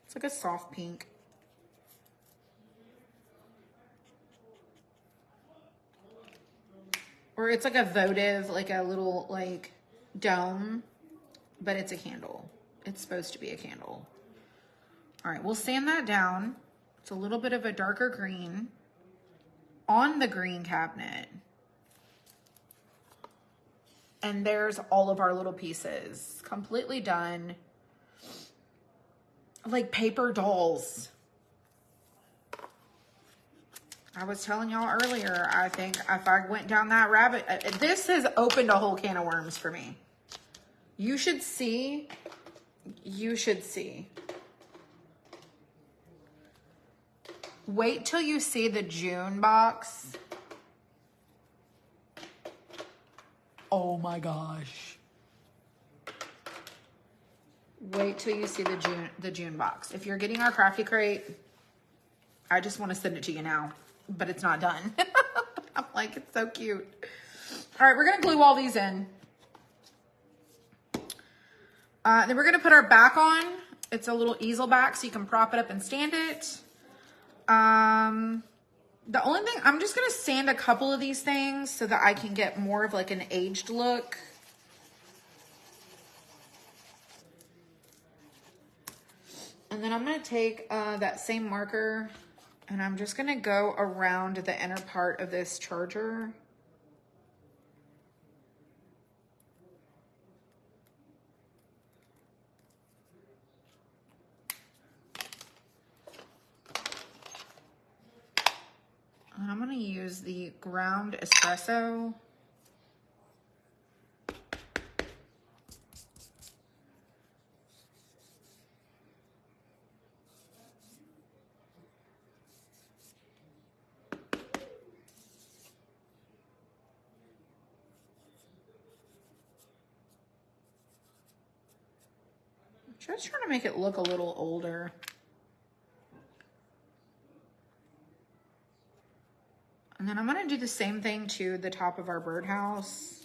It's like a soft pink. Or it's like a votive, like a little like dome, but it's a candle. It's supposed to be a candle. All right, we'll sand that down. It's a little bit of a darker green on the green cabinet. And there's all of our little pieces. Completely done. Like paper dolls. I was telling y'all earlier, I think if I went down that rabbit, this has opened a whole can of worms for me. You should see. You should see. Wait till you see the June box. Oh my gosh. Wait till you see the June box. If you're getting our Crafty Crate, I just want to send it to you now, but it's not done. I'm like, it's so cute. All right, we're going to glue all these in. Then we're going to put our back on. It's a little easel back so you can prop it up and stand it. The only thing, I'm just going to sand a couple of these things so that I can get more of like an aged look. And then I'm going to take that same marker and I'm just going to go around the inner part of this charger. And I'm going to use the ground espresso. Just trying to make it look a little older. And then I'm going to do the same thing to the top of our birdhouse.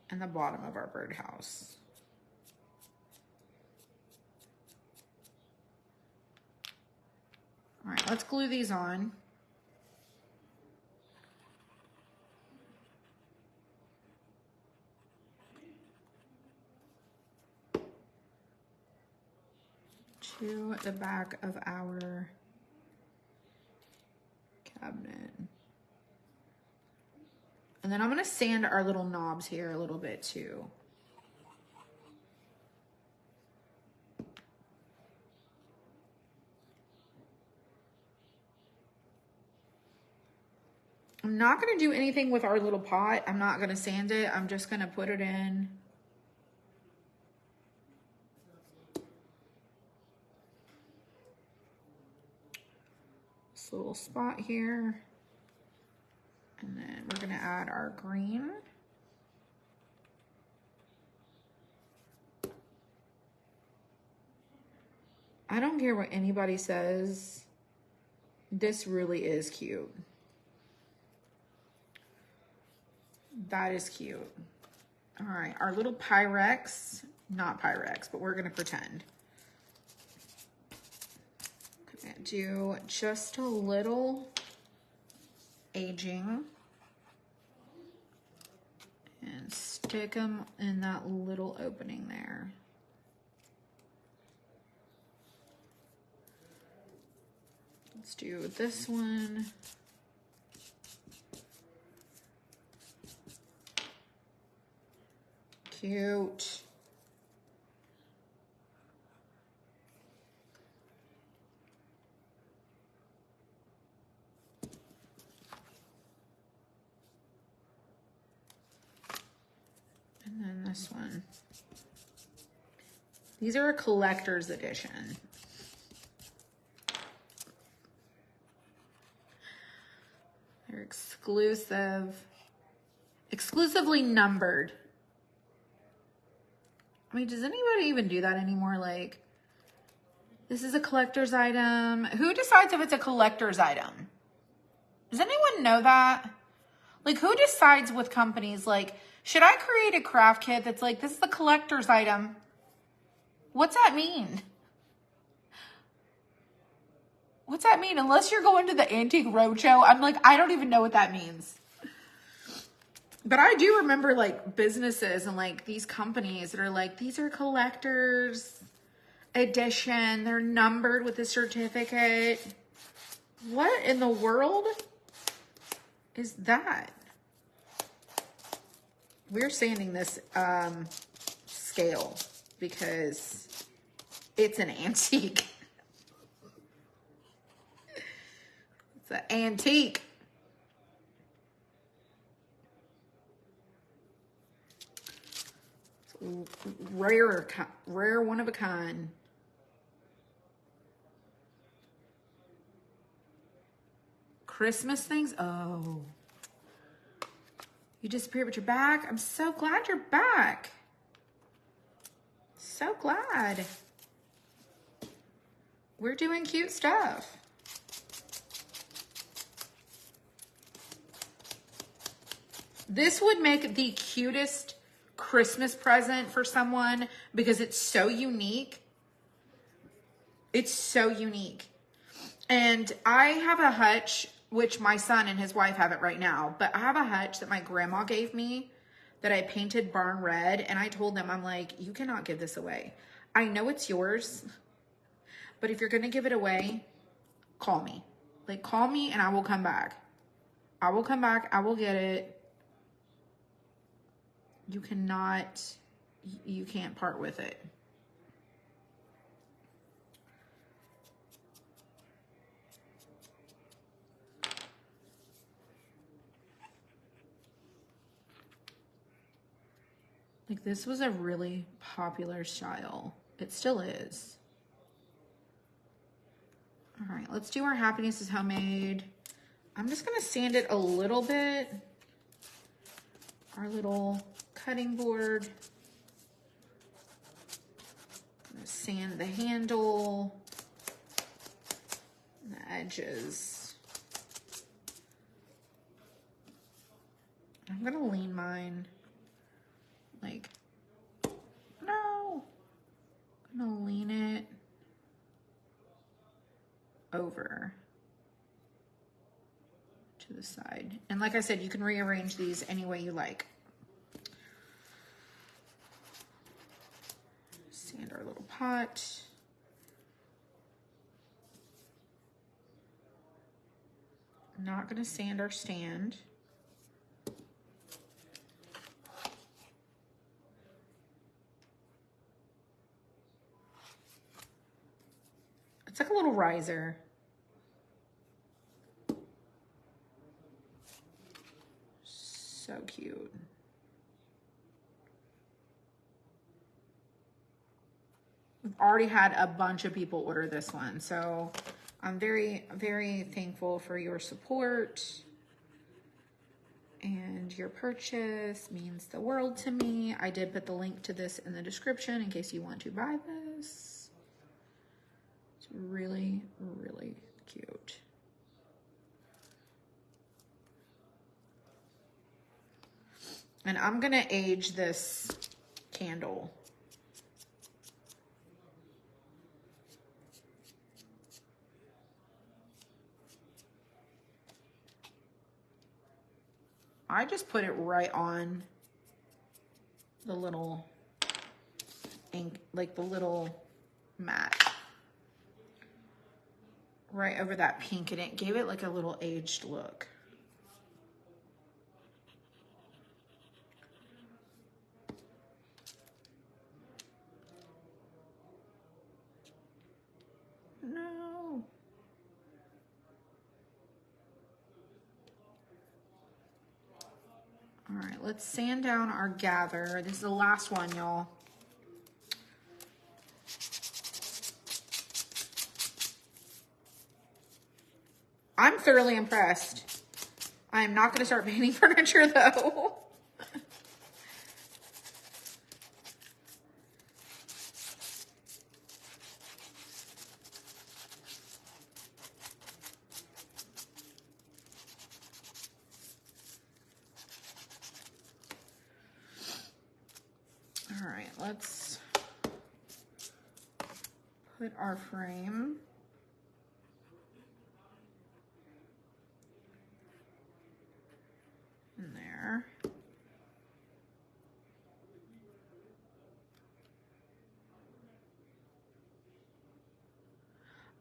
And the bottom of our birdhouse. All right, let's glue these on. To the back of our cabinet. And then I'm going to sand our little knobs here a little bit too. I'm not going to do anything with our little pot. I'm not going to sand it. I'm just going to put it in. This little spot here. And then we're going to add our green. I don't care what anybody says. This really is cute. That is cute. All right, our little Pyrex, not Pyrex, but we're gonna pretend. Gonna do just a little aging and stick them in that little opening there. Let's do this one. Cute. And then this one. These are a collector's edition. They're exclusively numbered. I mean, does anybody even do that anymore? Like, this is a collector's item. Who decides if it's a collector's item? Does anyone know that? Like, who decides with companies, like, should I create a craft kit that's like, this is the collector's item? What's that mean? What's that mean? Unless you're going to the Antique Roadshow, I'm like, I don't even know what that means. But I do remember like businesses and like these companies that are like, these are collector's edition. They're numbered with a certificate. What in the world is that? We're sanding this scale because it's an antique. It's an antique. Rare, one of a kind. Christmas things? Oh. You disappeared, but you're back. I'm so glad you're back. So glad. We're doing cute stuff. This would make the cutest Christmas present for someone because it's so unique. It's so unique. And I have a hutch, which my son and his wife have it right now, but I have a hutch that my grandma gave me that I painted barn red. And I told them, I'm like, you cannot give this away. I know it's yours, but if you're going to give it away, call me. Like, call me and I will come back. I will come back. I will get it. You cannot, you can't part with it. Like, this was a really popular style. It still is. All right, let's do our Happiness is Homemade. I'm just gonna sand it a little bit. Our little cutting board. I'm gonna sand the handle, and the edges. I'm gonna lean mine like, no, I'm gonna lean it over to the side. And like I said, you can rearrange these any way you like. Sand our little pot. I'm not gonna sand our stand. It's like a little riser. So cute. We've already had a bunch of people order this one, so I'm very, very thankful for your support. And your purchase means the world to me. I did put the link to this in the description in case you want to buy this. It's really, really cute. And I'm gonna age this candle. I just put it right on the little ink, like the little mat. Right over that pink, and it gave it like a little aged look. No. All right, let's sand down our gather. This is the last one, y'all. I'm thoroughly impressed. I am not going to start painting furniture though. All right, let's put our frame in there.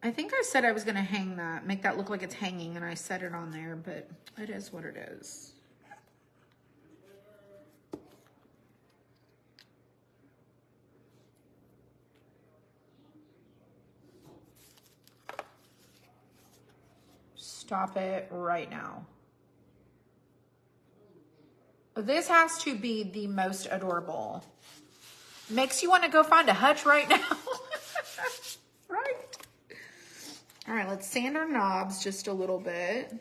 I think I said I was going to hang that, make that look like it's hanging, and I set it on there, but it is what it is. Stop it right now. This has to be the most adorable. Makes you want to go find a hutch right now. Right? All right, let's sand our knobs just a little bit.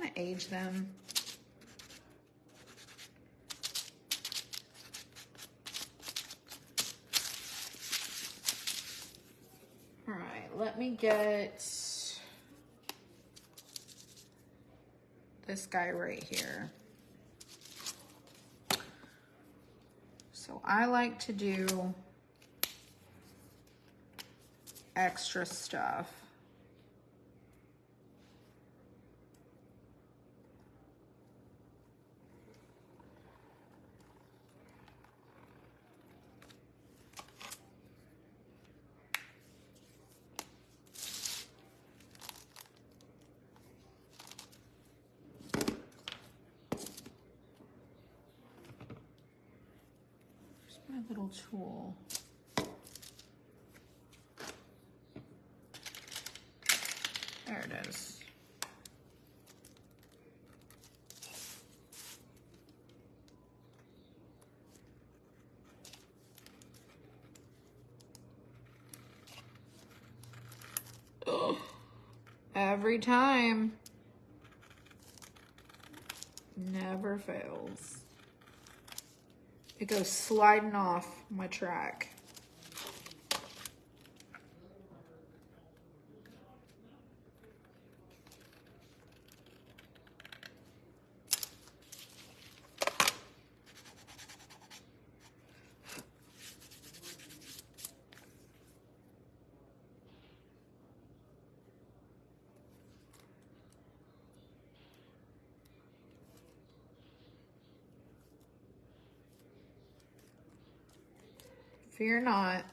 gonna age them. All right, let me get this guy right here. So I like to do extra stuff. Here's my little tool. There it is. Ugh. Every time. Never fails. It goes sliding off my track. Fear not.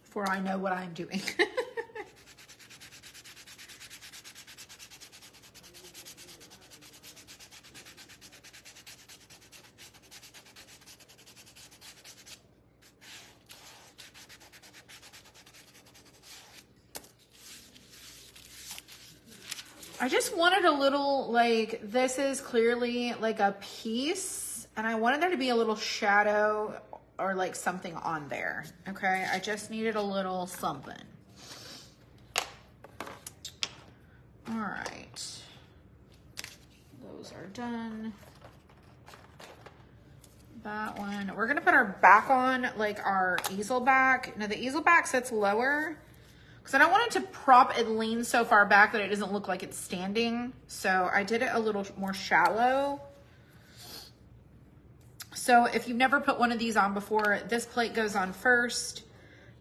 For I know what I'm doing. I just wanted a little, like, this is clearly like a piece, and I wanted there to be a little shadow or like something on there, okay? I just needed a little something. All right, those are done. That one, we're gonna put our back on, like our easel back. Now the easel back sits lower, because I don't want it to prop and lean so far back that it doesn't look like it's standing. So I did it a little more shallow. So if you've never put one of these on before, this plate goes on first.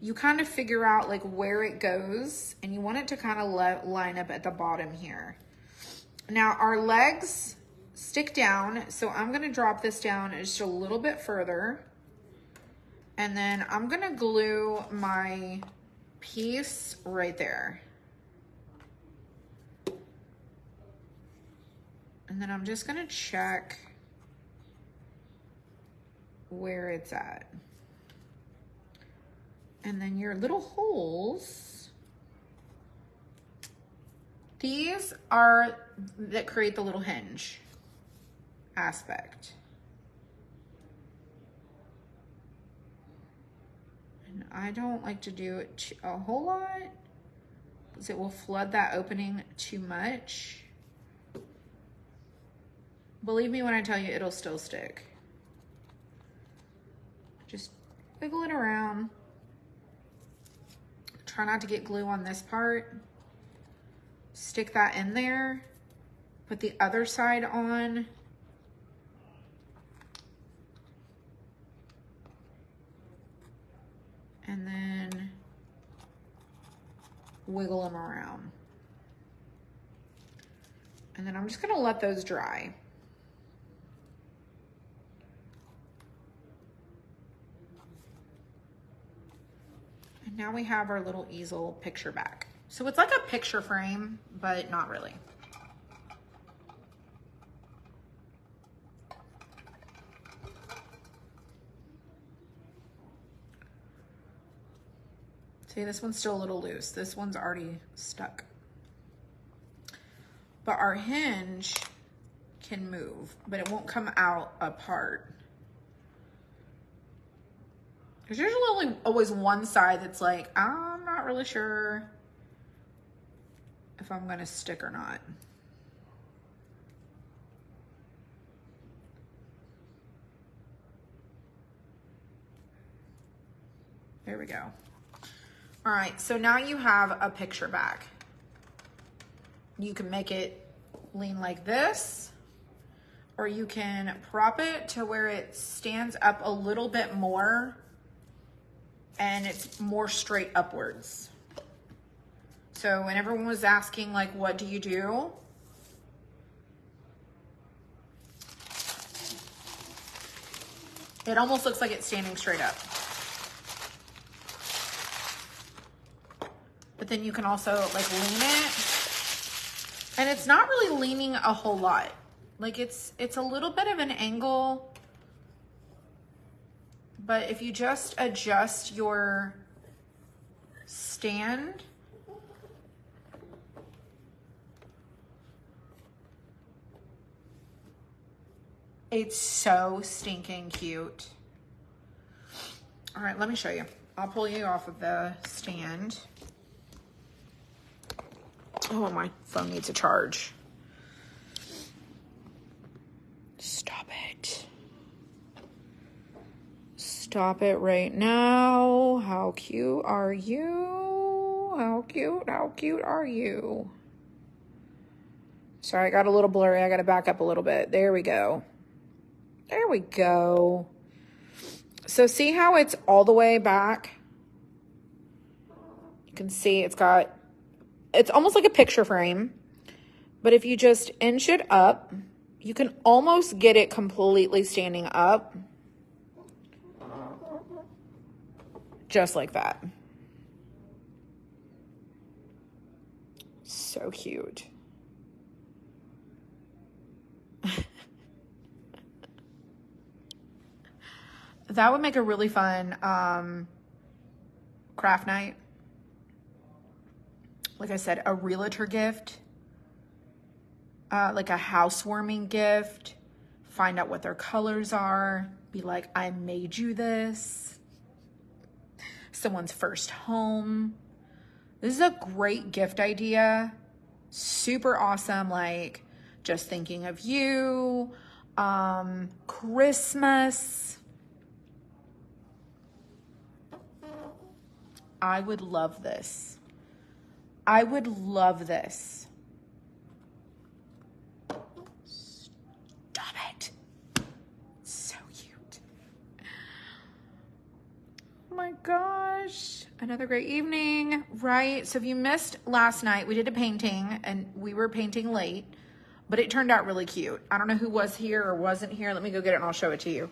You kind of figure out like where it goes, and you want it to kind of line up at the bottom here. Now our legs stick down, so I'm gonna drop this down just a little bit further. And then I'm gonna glue my piece right there. And then I'm just gonna check where it's at. And then your little holes, these are that create the little hinge aspect. And I don't like to do it a whole lot because it will flood that opening too much. Believe me when I tell you, it'll still stick. Just wiggle it around. Try not to get glue on this part. Stick that in there. Put the other side on. And then wiggle them around. And then I'm just gonna let those dry. And now we have our little easel picture back. So it's like a picture frame, but not really. See, this one's still a little loose. This one's already stuck. But our hinge can move, but it won't come out apart. There's usually only always one side that's like, I'm not really sure if I'm gonna stick or not. There we go. All right, so now you have a picture back. You can make it lean like this, or you can prop it to where it stands up a little bit more and it's more straight upwards. So when everyone was asking, like, what do you do? It almost looks like it's standing straight up. But then you can also like lean it. And it's not really leaning a whole lot. Like it's a little bit of an angle. But if you just adjust your stand, it's so stinking cute. All right, let me show you. I'll pull you off of the stand. Oh, my phone needs a charge. Stop it. Stop it right now. How cute are you? How cute are you? Sorry, I got a little blurry. I got to back up a little bit. There we go. There we go. So see how it's all the way back? You can see it's almost like a picture frame, but if you just inch it up, you can almost get it completely standing up. Just like that. So cute. That would make a really fun craft night. Like I said, a realtor gift, like a housewarming gift. Find out what their colors are. Be like, I made you this. Someone's first home. This is a great gift idea. Super awesome. Like, just thinking of you. Christmas. I would love this. I would love this. Stop it. So cute. Oh my gosh. Another great evening, right? So if you missed last night, we did a painting and we were painting late, but it turned out really cute. I don't know who was here or wasn't here. Let me go get it and I'll show it to you.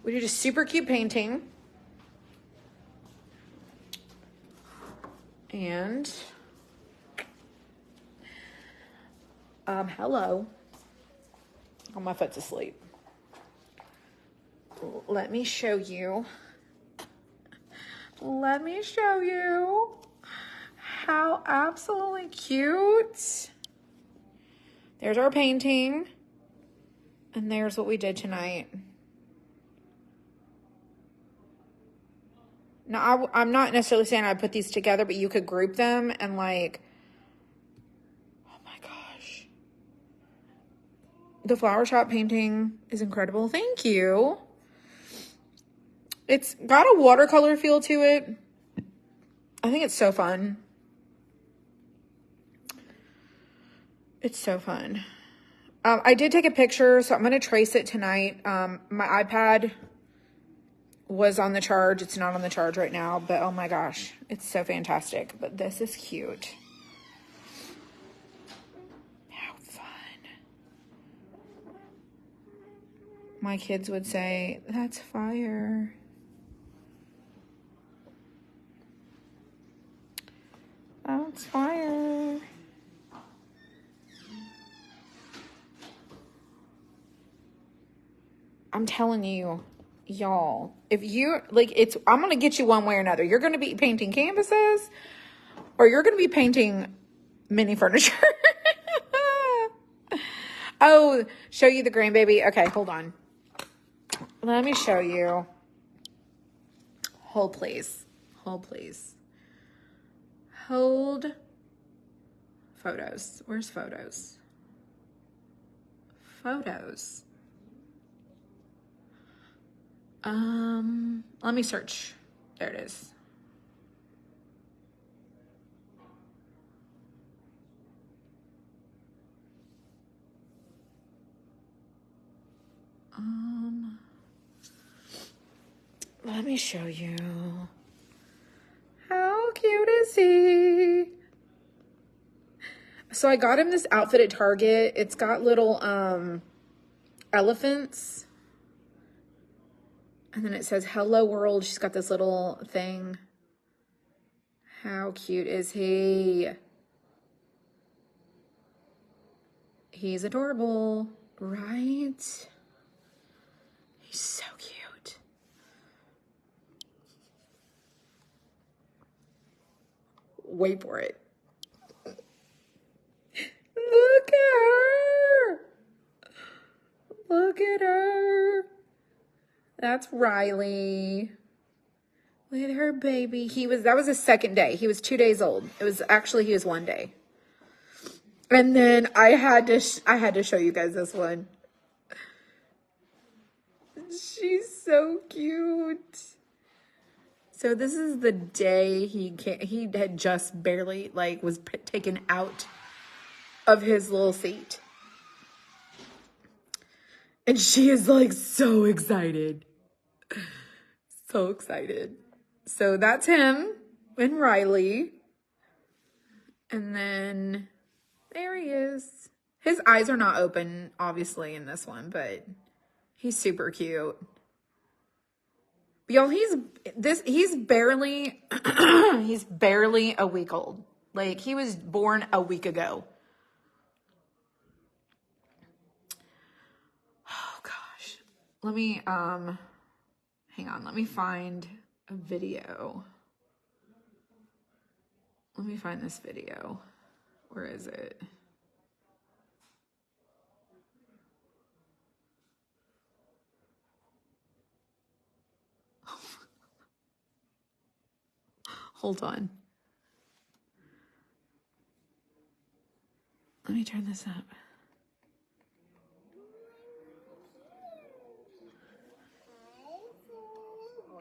We did a super cute painting. And, hello. Oh, my foot's asleep. Let me show you. Let me show you how absolutely cute. There's our painting. And there's what we did tonight. Now, I'm not necessarily saying I put these together, but you could group them and like, oh my gosh. The flower shop painting is incredible. Thank you. It's got a watercolor feel to it. I think it's so fun. It's so fun. I did take a picture, so I'm going to trace it tonight. My iPad was on the charge. It's not on the charge right now, but oh my gosh, it's so fantastic. But this is cute. How fun. My kids would say, that's fire. That's fire. I'm telling you, y'all, if you like, I'm going to get you one way or another. You're going to be painting canvases or you're going to be painting mini furniture. Oh, show you the grandbaby. Okay, hold on. Let me show you. Hold please. Hold please. Hold photos. Where's photos? Photos. Let me search. There it is. Let me show you. How cute is he? So I got him this outfit at Target. It's got little elephants. And then it says, hello world. She's got this little thing. How cute is he? He's adorable, right? He's so cute. Wait for it. Look at her. Look at her. That's Riley with her baby. That was his second day. He was 2 days old. He was 1 day. And then I had to show you guys this one. She's so cute. So this is the day he had just barely was taken out of his little seat. And she is so excited. So excited. So that's him and Riley. And then there he is. His eyes are not open, obviously, in this one, but he's super cute. Y'all, he's barely he's barely a week old. He was born a week ago. Oh gosh. Let me hang on, let me find a video. Let me find this video. Where is it? Hold on. Let me turn this up.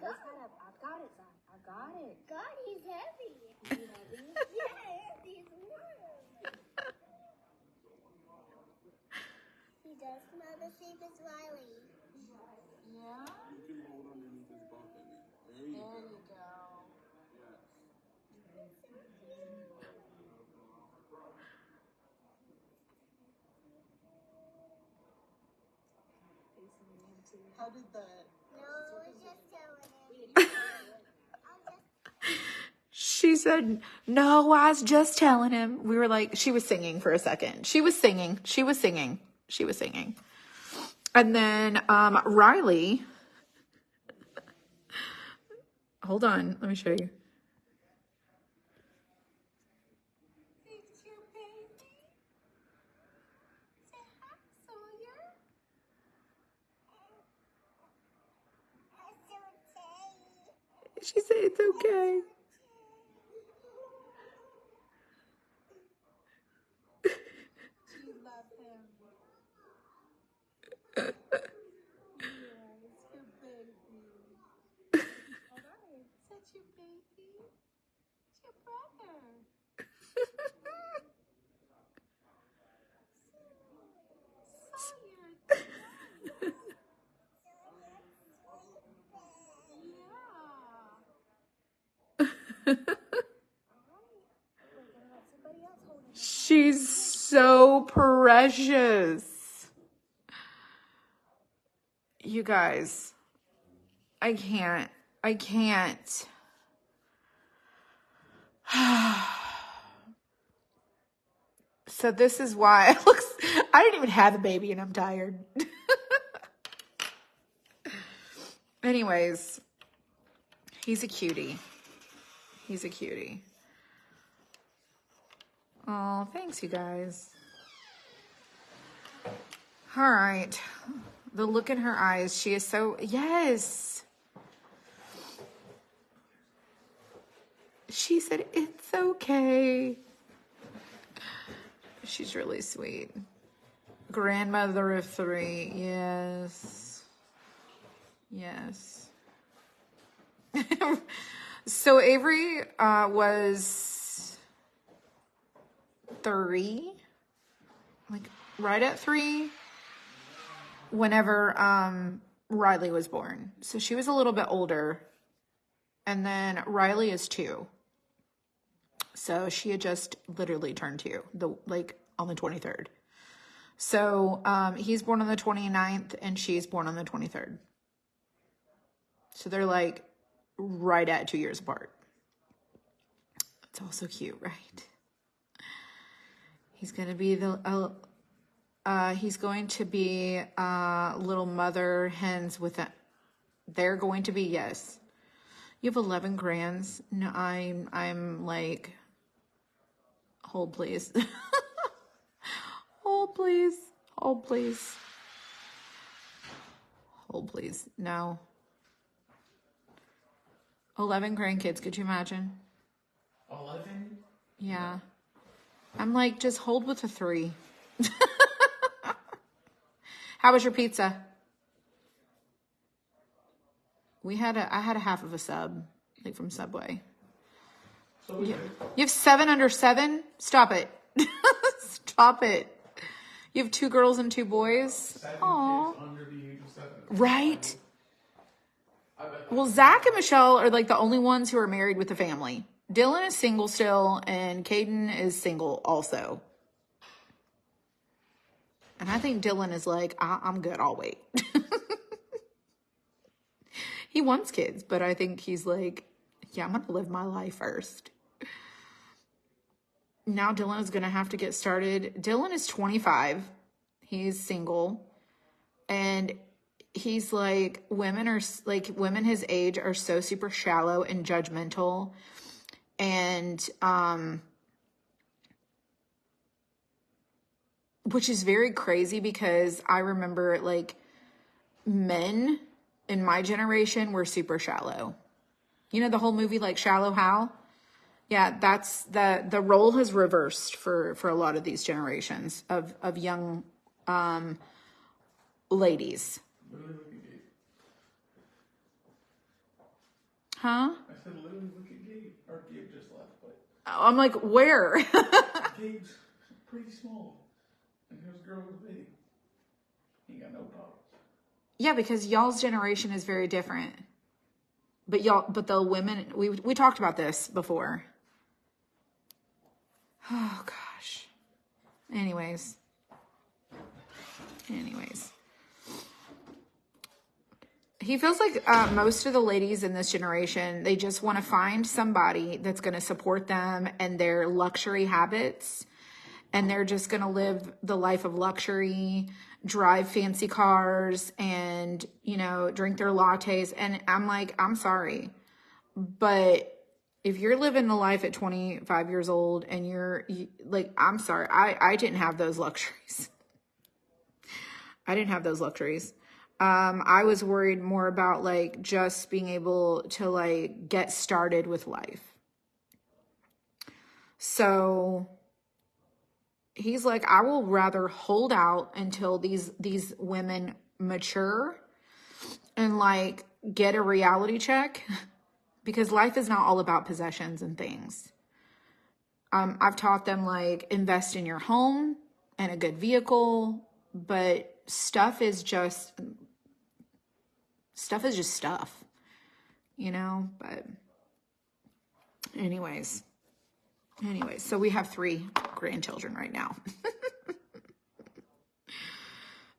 I got it. God, he's heavy. Is he heavy? Yes, he's warm. He does smell the same as Riley. Yeah? You can hold underneath his bump in it. There you go. How did the... No, I was just telling him. She said, no, I was just telling him. We were she was singing for a second. She was singing. And then Riley, hold on, let me show you. She said it's okay. She's so precious. You guys, I can't. So this is why I didn't even have a baby and I'm tired. Anyways, he's a cutie. Oh, thanks, you guys. All right. The look in her eyes. She is so, yes. She said, it's okay. She's really sweet. Grandmother of 3. Yes. Yes. So Avery was 3, like right at 3, whenever Riley was born. So she was a little bit older. And then Riley is 2. So she had just literally turned 2, on the 23rd. So he's born on the 29th and she's born on the 23rd. So they're like right at 2 years apart. It's also cute, right? He's going to be little mother hens with a, they're going to be, yes. You have 11 grands. No, I'm like, hold please. Hold please. Hold please. Hold please. No. 11 grandkids, could you imagine? 11? Yeah. I'm like, just hold with a 3. How was your pizza? I had a half of a sub, like from Subway. So You have 7 under 7? Stop it. Stop it. You have 2 girls and 2 boys? 7 Aww. kids under the age of 7. Right? I bet Well, Zach and Michelle are like the only ones who are married with a family. Dylan is single still, and Caden is single also. And I think Dylan is like, I'm good, I'll wait. He wants kids, but I think he's like, yeah, I'm going to live my life first. Now Dylan is going to have to get started. Dylan is 25. He's single. And he's like, women his age are so super shallow and judgmental. And, which is very crazy because I remember like men in my generation were super shallow. You know, the whole movie, like Shallow Hal? Yeah, that's the role has reversed for a lot of these generations of young, ladies. literally look at Gabe. Huh? I said literally look at Gabe. Or Gabe just left, but I'm like, where? Gabe's pretty small. And his girl was big. He got no problems. Yeah, because y'all's generation is very different. But the women, we talked about this before. Oh, gosh. Anyways. He feels like most of the ladies in this generation, they just want to find somebody that's going to support them and their luxury habits. And they're just going to live the life of luxury, drive fancy cars, and, drink their lattes. And I'm like, I'm sorry. But if you're living the life at 25 years old and I'm sorry, I didn't have those luxuries. I didn't have those luxuries. I was worried more about like just being able to like get started with life. So he's like, I will rather hold out until these women mature and like get a reality check, because life is not all about possessions and things. I've taught them like invest in your home and a good vehicle, but stuff is just stuff, but anyways, so we have 3 grandchildren right now.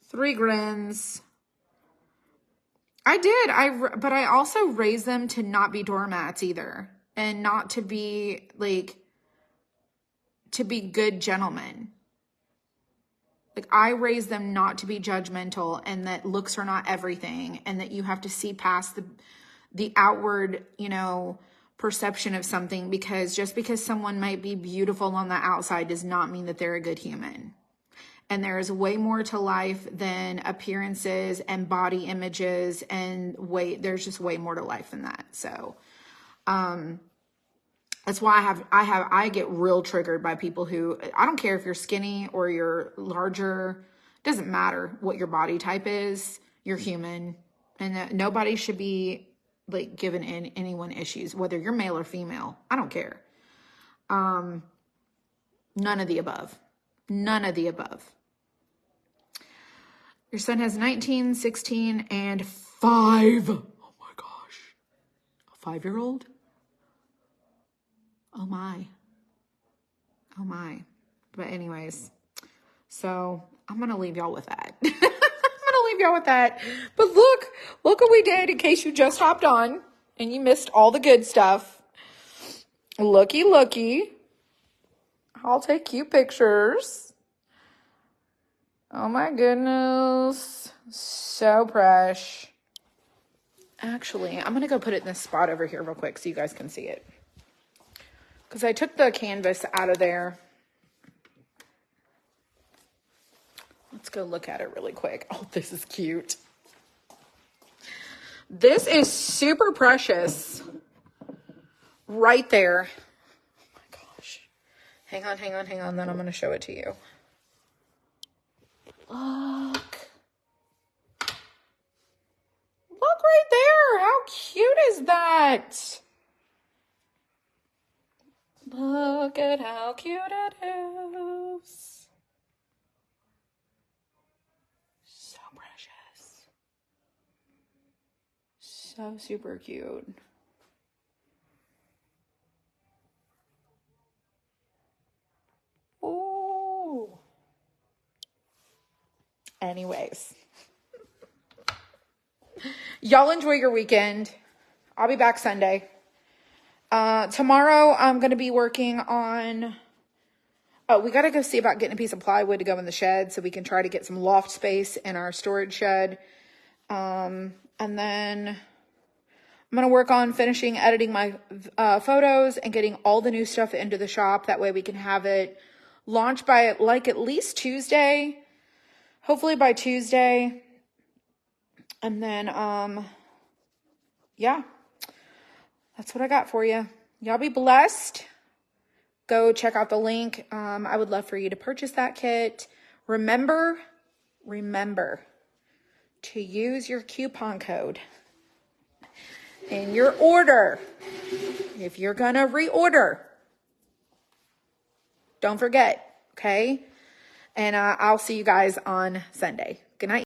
3 grands. But I also raised them to not be doormats either. And not to be to be good gentlemen. Like I raised them not to be judgmental and that looks are not everything. And that you have to see past the outward, perception of something, because just because someone might be beautiful on the outside does not mean that they're a good human. And there's way more to life than appearances and body images and weight. There's just way more to life than that. So, that's why I get real triggered by people who, I don't care if you're skinny or you're larger, it doesn't matter what your body type is, you're human, and that nobody should be like giving anyone issues, whether you're male or female. I don't care. None of the above. None of the above. Your son has 19, 16, and 5. Oh my gosh. A 5-year-old? Oh my. Oh my. But anyways, so I'm going to leave y'all with that. I'm going to leave y'all with that. But look what we did in case you just hopped on and you missed all the good stuff. Looky. I'll take cute pictures. Oh my goodness. So fresh. Actually, I'm going to go put it in this spot over here real quick so you guys can see it. Because I took the canvas out of there. Let's go look at it really quick. Oh, this is cute. This is super precious. Right there. Oh my gosh. Hang on. Then I'm going to show it to you. Look. Look right there. How cute is that? Look at how cute it is. So precious. So super cute. Ooh. Anyways. Y'all enjoy your weekend. I'll be back Sunday. Tomorrow I'm going to be working on, we got to go see about getting a piece of plywood to go in the shed so we can try to get some loft space in our storage shed. And then I'm going to work on finishing editing my photos and getting all the new stuff into the shop. That way we can have it launched by like at least Tuesday, hopefully by Tuesday. And then, yeah. That's what I got for you. Y'all be blessed. Go check out the link. I would love for you to purchase that kit. Remember to use your coupon code in your order. If you're going to reorder, don't forget, okay? And I'll see you guys on Sunday. Good night.